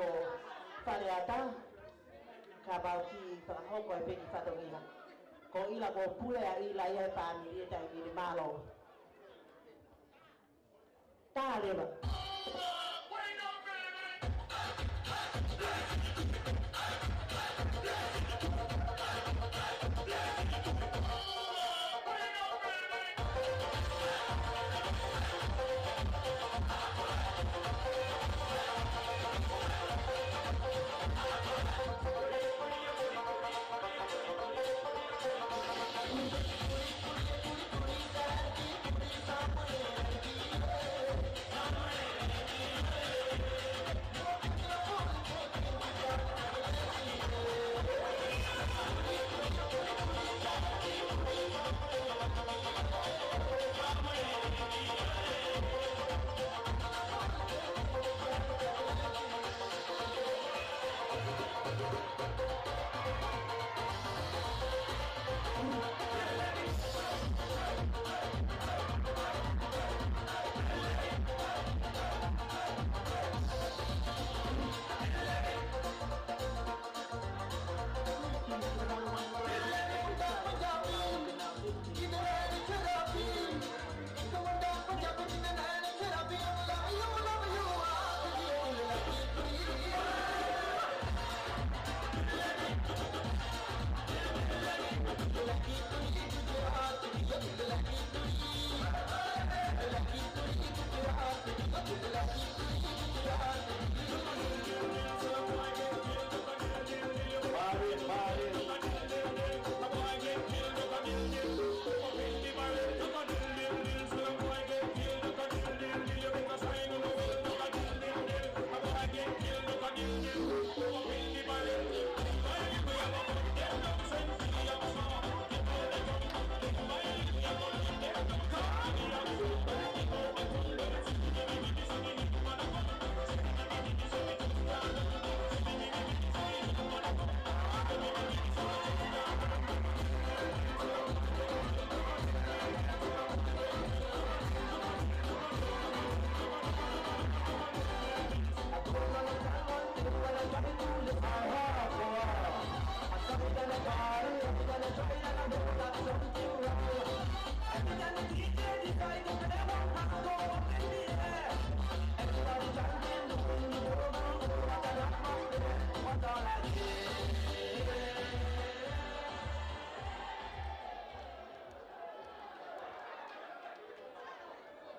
pare ata kabau ki paho ko pe ki fatongia ko ila ko pule a ila ya pa mi ta mi malo ta leva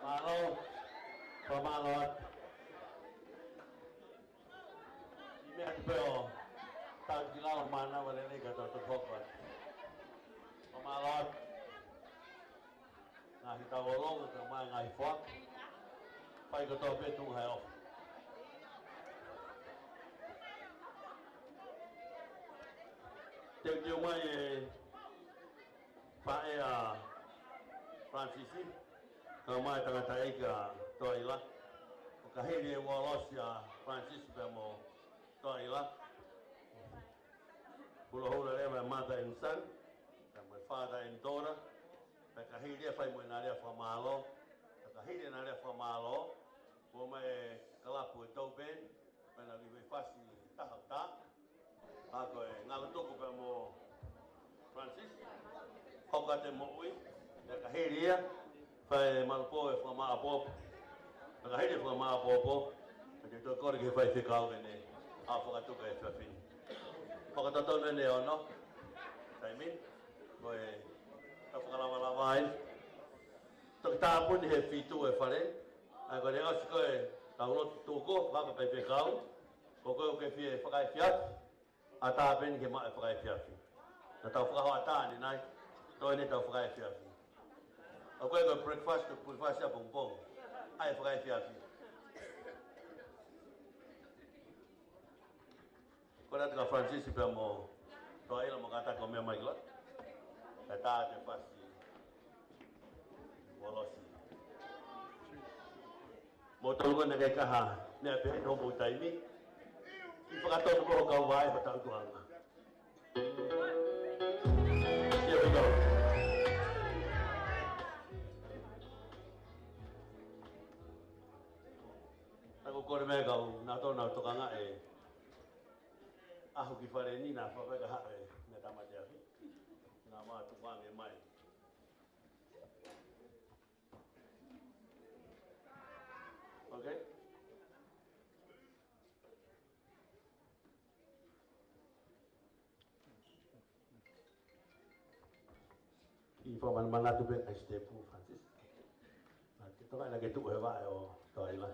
Malo pamalot ini adbeo tag dilaw mana wala ni gato to kokot pamalot nga hitawolong at mga nga ifwak pay gato betung hayo Te mai e whae a Francisi, ka mai tangata eika toa ila. O ka heri e walosi a Francisi pe mo toa ila. Hula hula rewa mother and son, ka mai father and daughter. Pe ka heri e whai mo i narea whamalo. Ka heri e narea whamalo. Ko mai kalapu e tau ben, pena li wei whasi tahau ta. Ako e ngala toko pe mo Francis. Hoka te mo'ui, e ka heri ia. Whai malapo e whamaa popo. E ka heri e whamaa popo. E te tō kore ke whai whikau ne a whakatuka e whawhini. Whakatatono ne ono. Taimin. Ko e ka whakalawalawa ai. Toki tāpuni he whitu e whare. Ai ko rea si koe taurotu tūko, whaka pai whikau. Ko koe o ke whie whakai whiafi. A tāpeni ke maa e whakai whiafi. Na tau whakahoa tāni nai. Toi ne tau whakai whiafi. O koe koe breakfast, koe puriwhasi a pongpong. Ai whakai whiafi. Ko rata ka Francisi pia mo toa ila mo kata ko mea mai gila. Ka tā te whasi walosi. Mo tolunga na kei kaha nea pe no mo taimi. I whakatonu ko kau vai pa tau tuanga. Here we go. Ako kore mea kau nā tōna tokanga e ahu ki whare ni nā whaweka hae me tamate ahi. Nā mā tuwange mai. Okay? I whaman manatu ben ai stepu, Francis. Te toka ina ke tuku he wae o toa ila.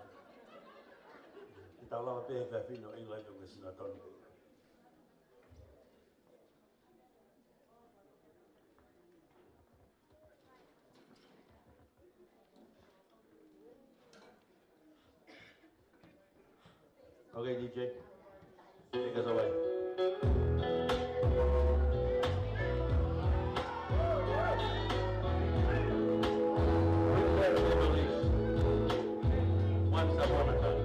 I tau lawa pe he whino ila i unga sina tonu. Okay, DJ, take us away. Once upon a time.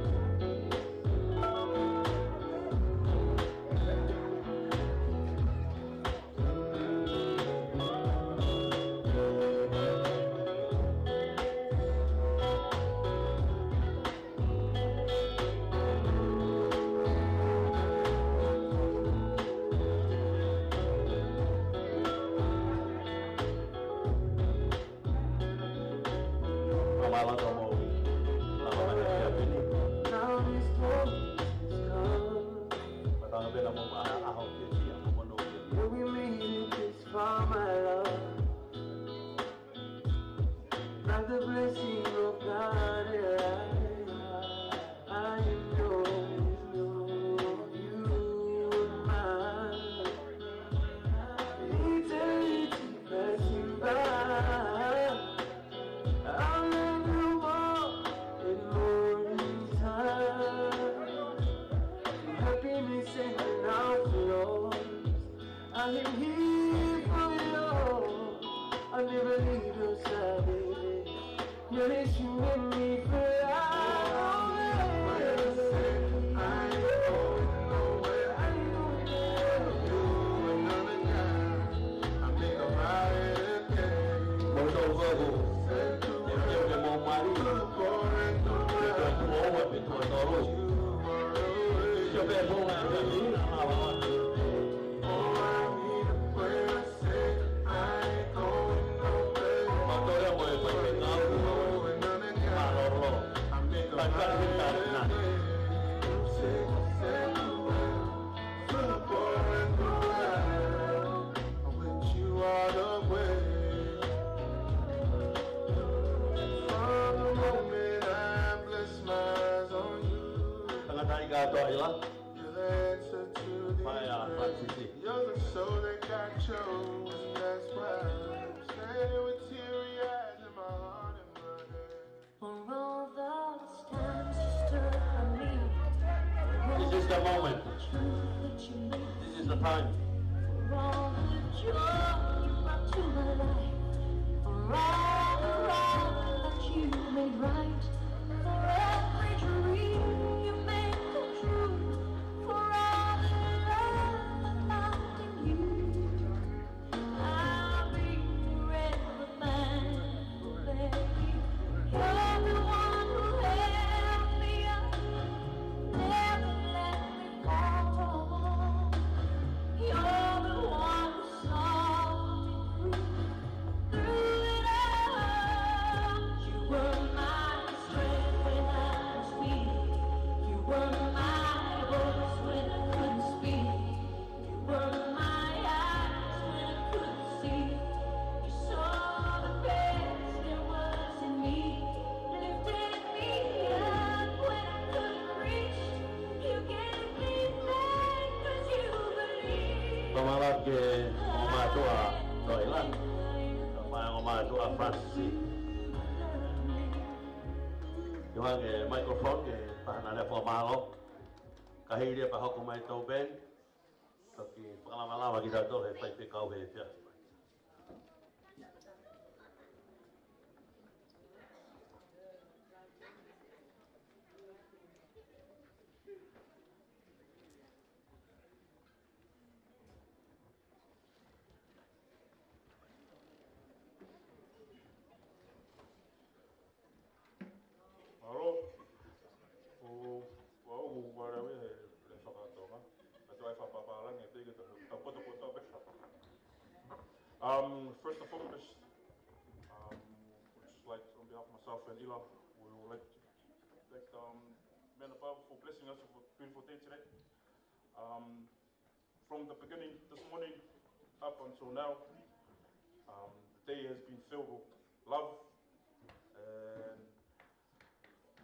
for all the joy you brought to my life, for all the wrong that you made right, for every dream you made come true, for all the love I found in you. I'll be forever thankful, baby. You're the one who held me up, never let me fall. You're the one who saw me through it all. You were my strength when I was weak. You were my voice when I couldn't speak. You were my eyes when I couldn't see. You saw the best there was in me, lifted me up when I couldn't reach. You gave me back 'cause you believed. Tomalat ke ngoma tua Thailand, ngoma tua Francis. Cuma ke microphone ke tahan ada pemalo, kahir dia pahak kumai tau ben, tapi pengalaman kita tu hebat kau hebat. Halo, o wharewe le whakatonga. Atu ai whapapalang e tege ta poto first and foremost, just like on behalf of myself and Ila, we would like to thank Men above for blessing us with a beautiful day today. From the beginning this morning up until now, the day has been filled with love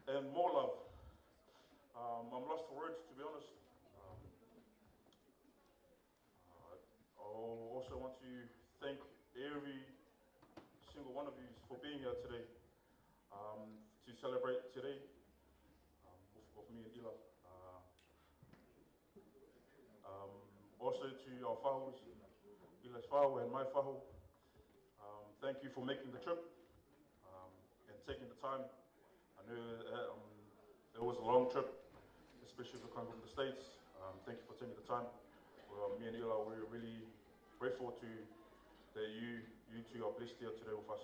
and more love. I'm lost for words, to be honest. I also want to thank every single one of you for being here today, to celebrate today with me and Ila. Also to our whahos, Ila's whaho and my whaho, thank you for making the trip and taking the time. I know it was a long trip, especially for coming from the States. Thank you for taking the time. Me and Ila, we're really grateful that you two are blessed here today with us.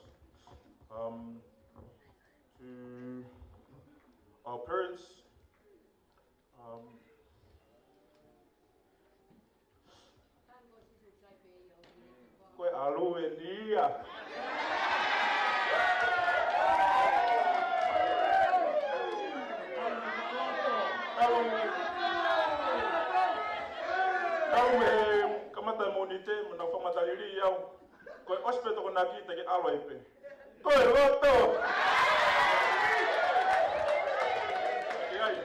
To our parents, koe alu e nia. Kau kamata monite mana whamatariri iau. Koe ospeto ko naki te ke alo ipe. Koe roto! Iai.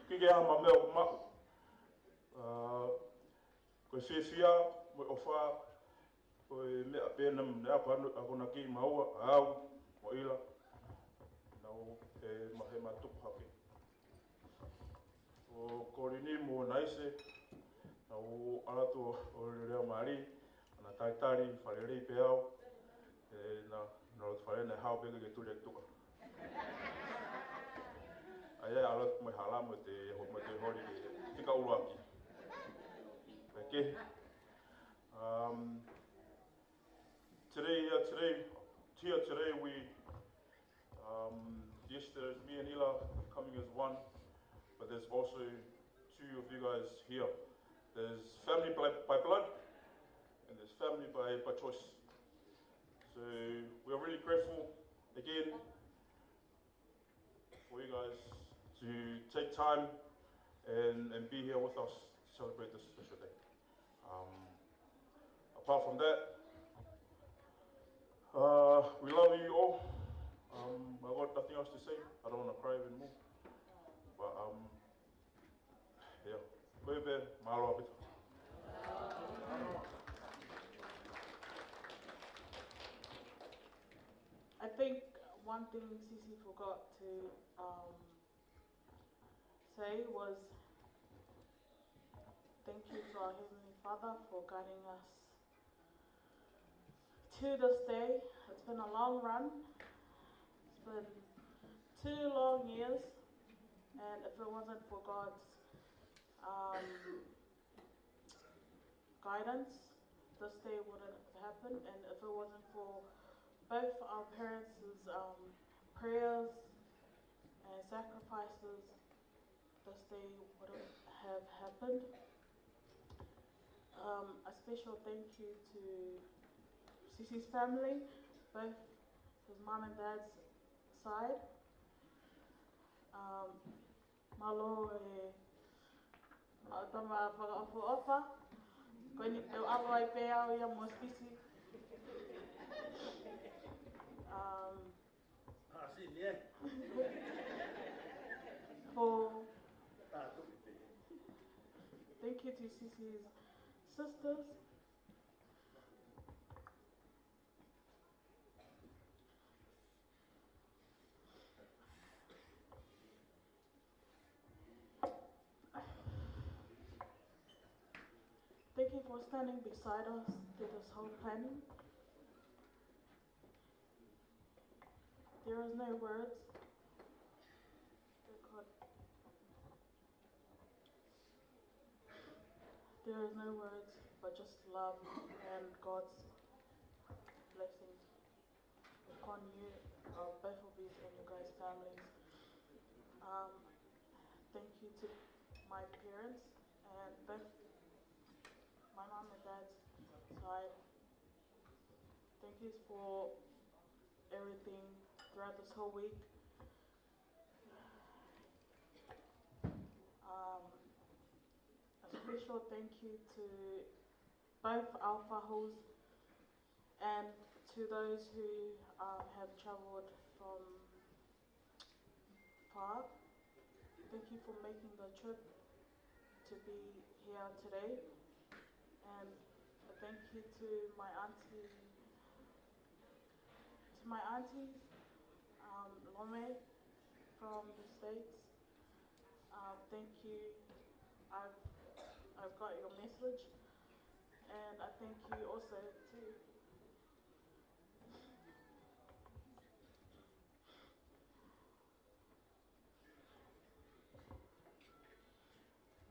Kike hama mea o mako. Koe whiwhia, mo ofa, koe mea pēna mne ako naki maua, au, mo Ila. Nau e mahe matuku hake. O korini mo naise, nau alatu o reo maari, ana taitari, wharerei pe au, na rotu whare nei hao peke ke turi tuka. Ai alatu mai hala mo te hori ke tika uruaki. Okay. Today we, yes, there's me and Ila coming as one, but there's also two of you guys here. There's family by blood, and there's family by choice. So we're really grateful again for you guys to take time and be here with us to celebrate this special day. Apart from that, we love you all. I've got nothing else to say. I don't want to cry even more. But yeah, bebe, mahalo apita. I think one thing Sisi forgot to say was thank you to our Heavenly Father for guiding us to this day. It's been a long run. It's been 2 long years, and if it wasn't for God's guidance, this day wouldn't have happened. And if it wasn't for both our parents' prayers and sacrifices, this day wouldn't have happened. A special thank you to Sisi's family, both his mom and dad's side. Malo e tama whakaofa-ofa. Koe ni tau awa I pēa o ia mo Sisi. Thank you to Sisi's sisters. Thank you for standing beside us through this whole planning. There is no words. There is no words, but just love and God's blessings upon you, both of you and your guys' families. Thank you to my parents and both my mom and dad's side. Thank you for everything throughout this whole week. A special thank you to both our whahos and to those who have travelled from far. Thank you for making the trip to be here today. And a thank you to my aunties, Lome from the States. Thank you. I've got your message, and I thank you also to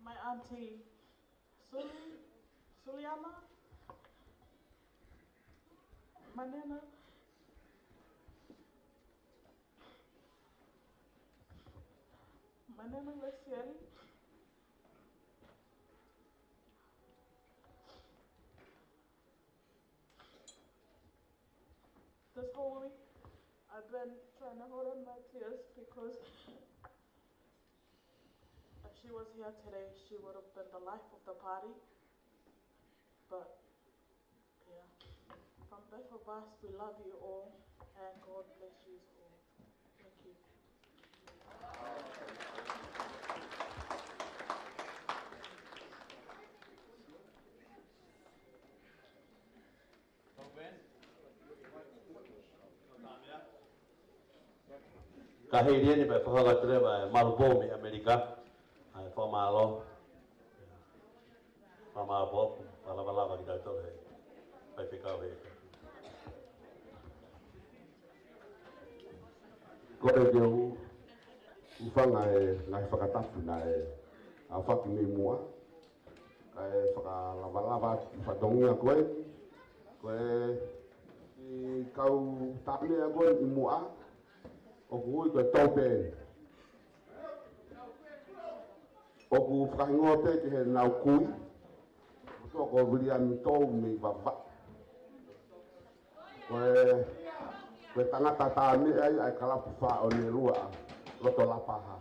my auntie Suliana, my nana, Lexieli, this whole week I've been trying to hold on my tears because if she was here today, she would have been the life of the party. But yeah, from both of us, we love you all and God bless you all. Thank you. Ka hei ria ni pai whakakatere mai marupo me Amerika. Ai whamalo. Whamalo, whalawalawa ki tautor hei. Pai whikau hei. Ko e teo uwhanga e ngai whakatapu na e a whaki me mua. Ka e whakalawalawa whatongia koe. Koe i kau tapne a koe i mua. O kui koe taupe. O ku whakingote ki he nau kui. Ko ko William tau me vava. Koe tangata tāne ai kalapu wha o ne rua loto lapaha.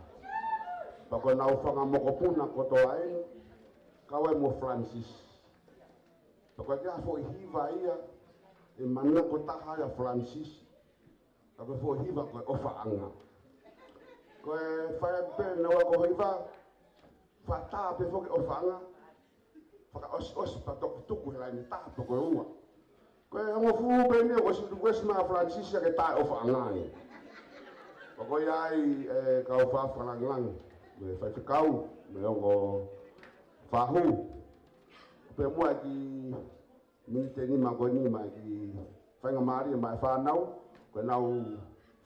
Pako nau whanga mokopuna koto ai, kawe mo Francis. Pako kia fo hiva ia, e mana ko taha ia Francis. Pako fo hiva koe ofa anga. Koe whaia pe nawa ko hiva, wha pe fo ke ofa anga. Whaka os patok tuku helai ni taha poko rua. Koe hango fuu pene o si ma Francis ya ke tae ofa angani. Pako iai kau wha whananglang. Me whai whikau, me ongo whahu. pe mua ki ni te ni magoni ma ki whainga maari mai whanau ko nau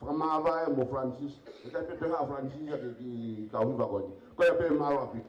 whakamāwai mo Francis e kai pe ha Francis ki kauhiwa koni ko e pe malo api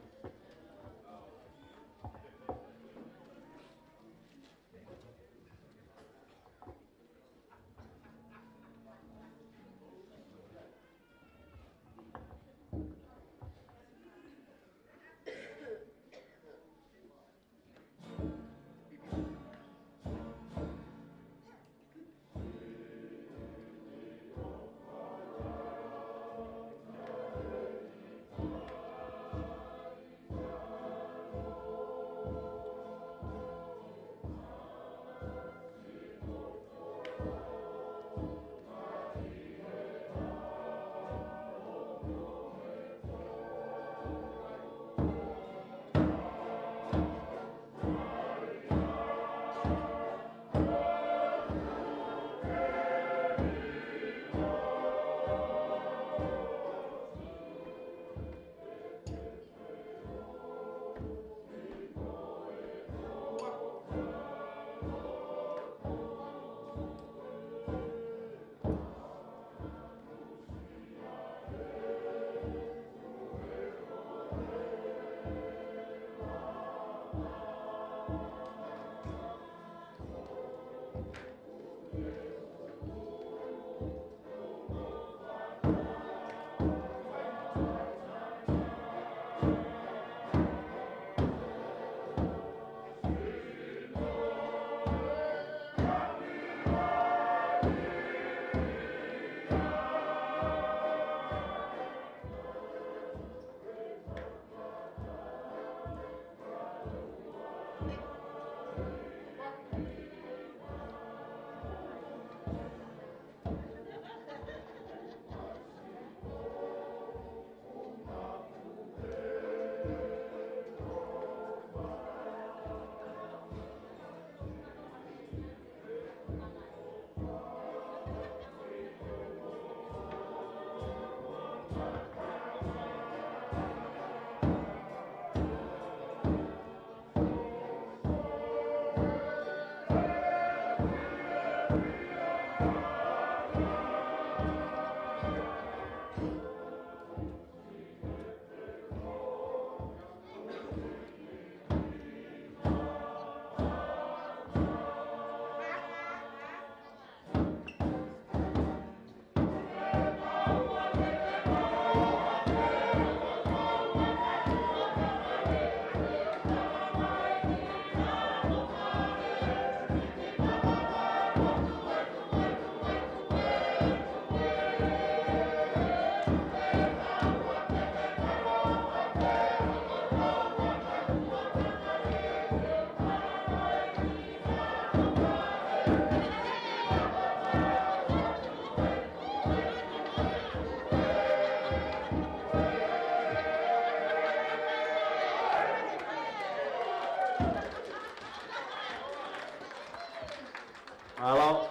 Hello.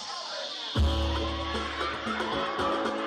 Thank you.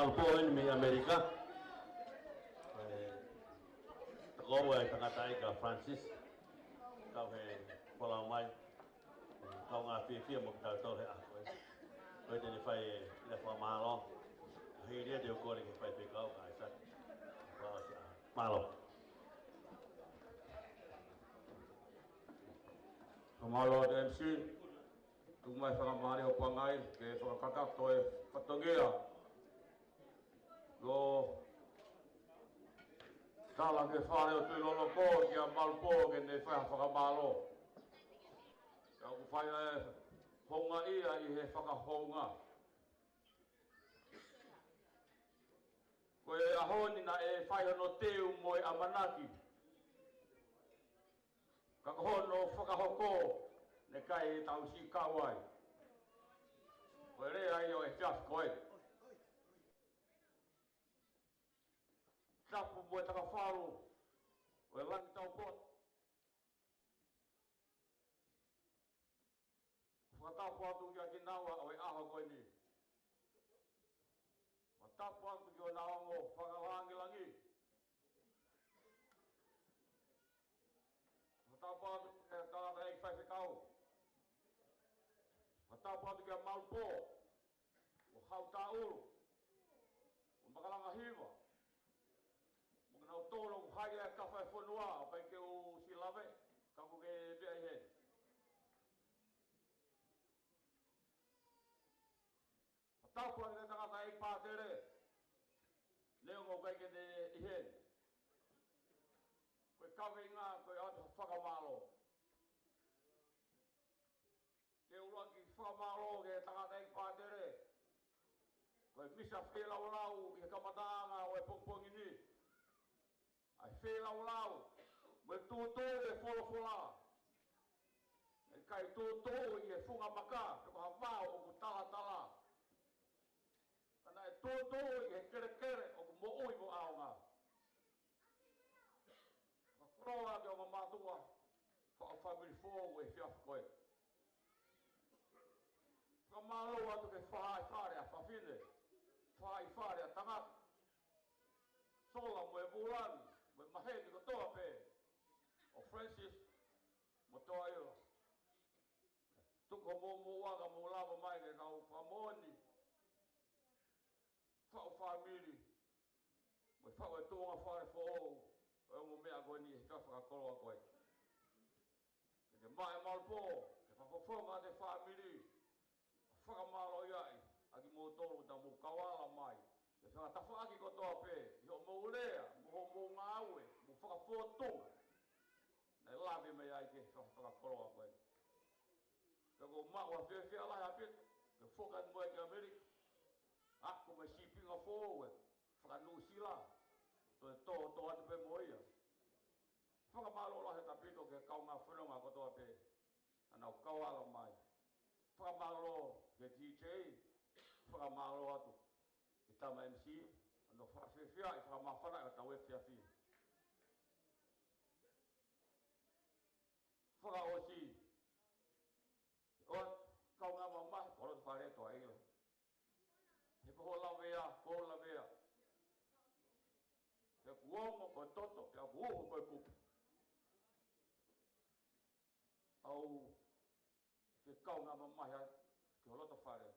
Malpo in mi Amerika. Tako ay takatai ka Francis. Kau he pola mai. Kau ngafi fi mo tau tau he ako. Kau jadi fai le fa malo. Hi dia dia ko le fai pe kau kai sa. Kau si malo. Kamalo MC, tumai whakamari o pangai, ke whakakato e whatongia. Go tala ke whare o tui lolo ko, ki a malpo ke ne whakamalo. Ka ku whai e honga ia I he whakahonga. Ko e ahoni na e whai hono teu mo e amanaki. Ka hono whakahoko ne kai tau si kawai. Koe re ai o e fiaf koe. Tapu mo e taka wharu. O e langi tau pot. Whakatapu atu ki a ki nawa o e aho koe ni. Whakatapu atu ki o naongo whakalangi langi. Matapatu ke tangata e whai whikau. Matapatu ke malpo. O hau tauru. O makalanga hiwa. O kena o tōro o hai e kawhai whanua. O pai ke o silawe. Kaku ke bea I he. Matapatu ke tangata e pātere. Leo ngō kai ke te I he. Koe kawe ngā, koe atu whakamalo. Ke ura ki whakamalo ke tangata I pātere. Koe misa whelau lau I he kamatanga o e pongpongi ni. Ai whelau lau, mo e tūtō e wholofola. E kai tūtō I e whunga maka, pe ko hawao o ku tala. Kana e tūtō I he kere o ku mo oi mo aonga. Roa ke o matua, wha family fōu e whiaf koe. Ka malo atu ke whaai whare a whawhine, whaai whare a tangata. Sola mo e Bulani, mo e Maheni ko toa pē, o Francis, mo toa ila. Tuko mo waka mo lava mai ke kau whamoni, whao family, mo e whao e tōnga whare fōu. O mo mea koe ni e whawhaka koroa koe. Ke mai malpo, ke whawhawhonga te whamiri. Whakamalo iai, aki mō tōru ta mō kawala mai. Ke whakatawhaki ko toa pē, I ho mō rea, mō ngā aue, mō whakawhotonga. Nei lawe me iai ke whawhaka koroa koe. Ke ko maua whiawhia lai apit, ke whokan moe ke Amerika. Ako me sipinga fōue, whakanusila. Toi tō atu pe moia. Whakamalo la he tapito ke kau ngā whanonga kotoa pe. Anau kawala mai. Whakamalo ke DJ. Whakamalo atu. Ke tama MC. Anau whawhiawhia I whakamawhana ka tau e whiawhi. Whakaosi. O kau ngā mamahi. Koro tu whare toa ila. He koho lawea. Pe kuongo koe toto, pe kuoho koe kupu. Au, ke kau ngā mamahi ke holota whare.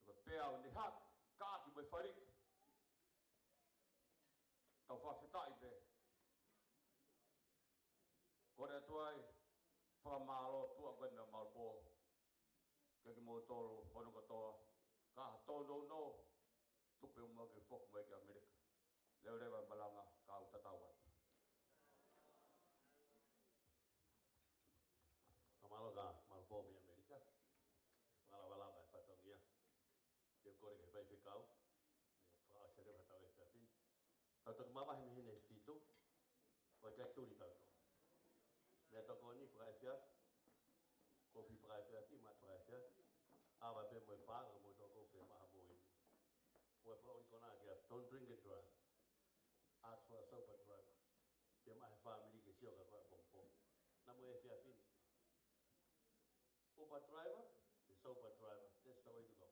Ke pēa o ni hak, kāki mai wharik. Tau whawhetai pe. Kore atuai, whakamalo tua koe mea malpo. Ke ki mō tōru, hono katoa. Ka tōno no. Tupe umau ke whoku mai ke Amerika. Leo rewa malanga ka au tatau atu. Kamalo ka malpo mi Amerika. Wala e whatongia. Te kore ke whai whikau. Whaasere whatau e whiawhi. Kau taku mawahi me hine whitu. Wai kai turi tauto. Mea toko ni whakai whiaf. Kofi whakai whiawhi, mat whakai whiaf. Awa pe moe pāga mo toko pe maha mo inu. Well, don't drink and drive. Ask for a sober driver. Ke mai family ke sioga ko pompo. Na mo e fia fin. Uber driver, the sober driver. That's the way to go.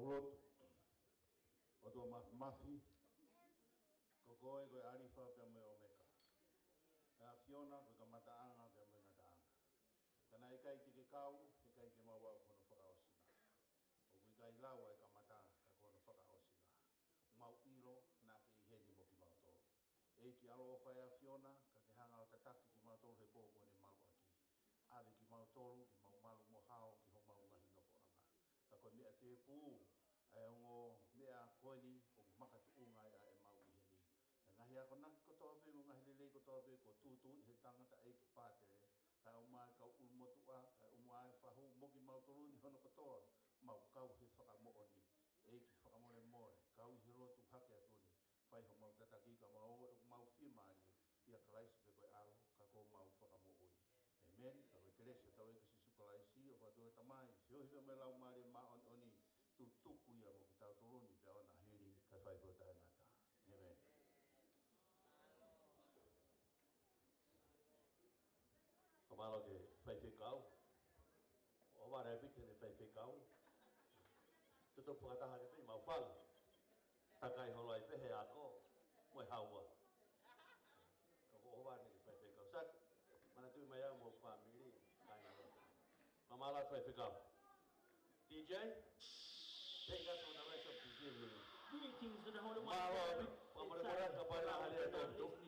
Taulotu. O tō mafi. Ko koe koe arifa pia me o meka. Ka Fiona koe ka mataanga pia me ngataanga. Kana ikai te ke kau, ikai ke maua kono whakaosina. O kui kai laua e ka mataanga ka kono whakaosina. Mau iro na ke i heni mo ki mautoro. E ki alo o whai a Fiona, ka ke hanga o tataki ki mautoro he kōko ne malu aki. Ave ki mautoro, ki mau malu mo hao, ki ho mau ngahi nofo anga. Ka koe mea te pū, ai ongo mea koeni o makatu unga ia e mau i heni. Ngahi ako naki ko toa veu, ngahi lelei ko toa veu, ko tūtū i he tangata e ki pātere. Kai umai kau ulmotua, kai umai whahu, moki mautoro ni hono kotoa, mau kau he whakamooni. E ki whakamore more, kau i he rotu hake atuni, whai ho mau tataki ka mau mau whimari, ia kalaisi pe koe aro, ka ko mau whakamooi. Amen, ka koe keresia tau e kasi sukalaisi, o whatoe tamai, whio hiwa me lau maari ma on oni, tu tuku ia mo ki tau toroni, pe ona hiri, kai whai koe tae ngata. Amen. Kamalo ke whai kau. O ware bite ne whai kau. Tuto pukataha ke pi mau whang. Takai holoi pehe ako. Moe haua. Kako o ware ne whai kau. Sak, mana tui mai au mo family. Kamalo whai kau. DJ, take us on the rest of the evening. Greetings to the Holy One. Malo, pamoremora kapala hale tonto.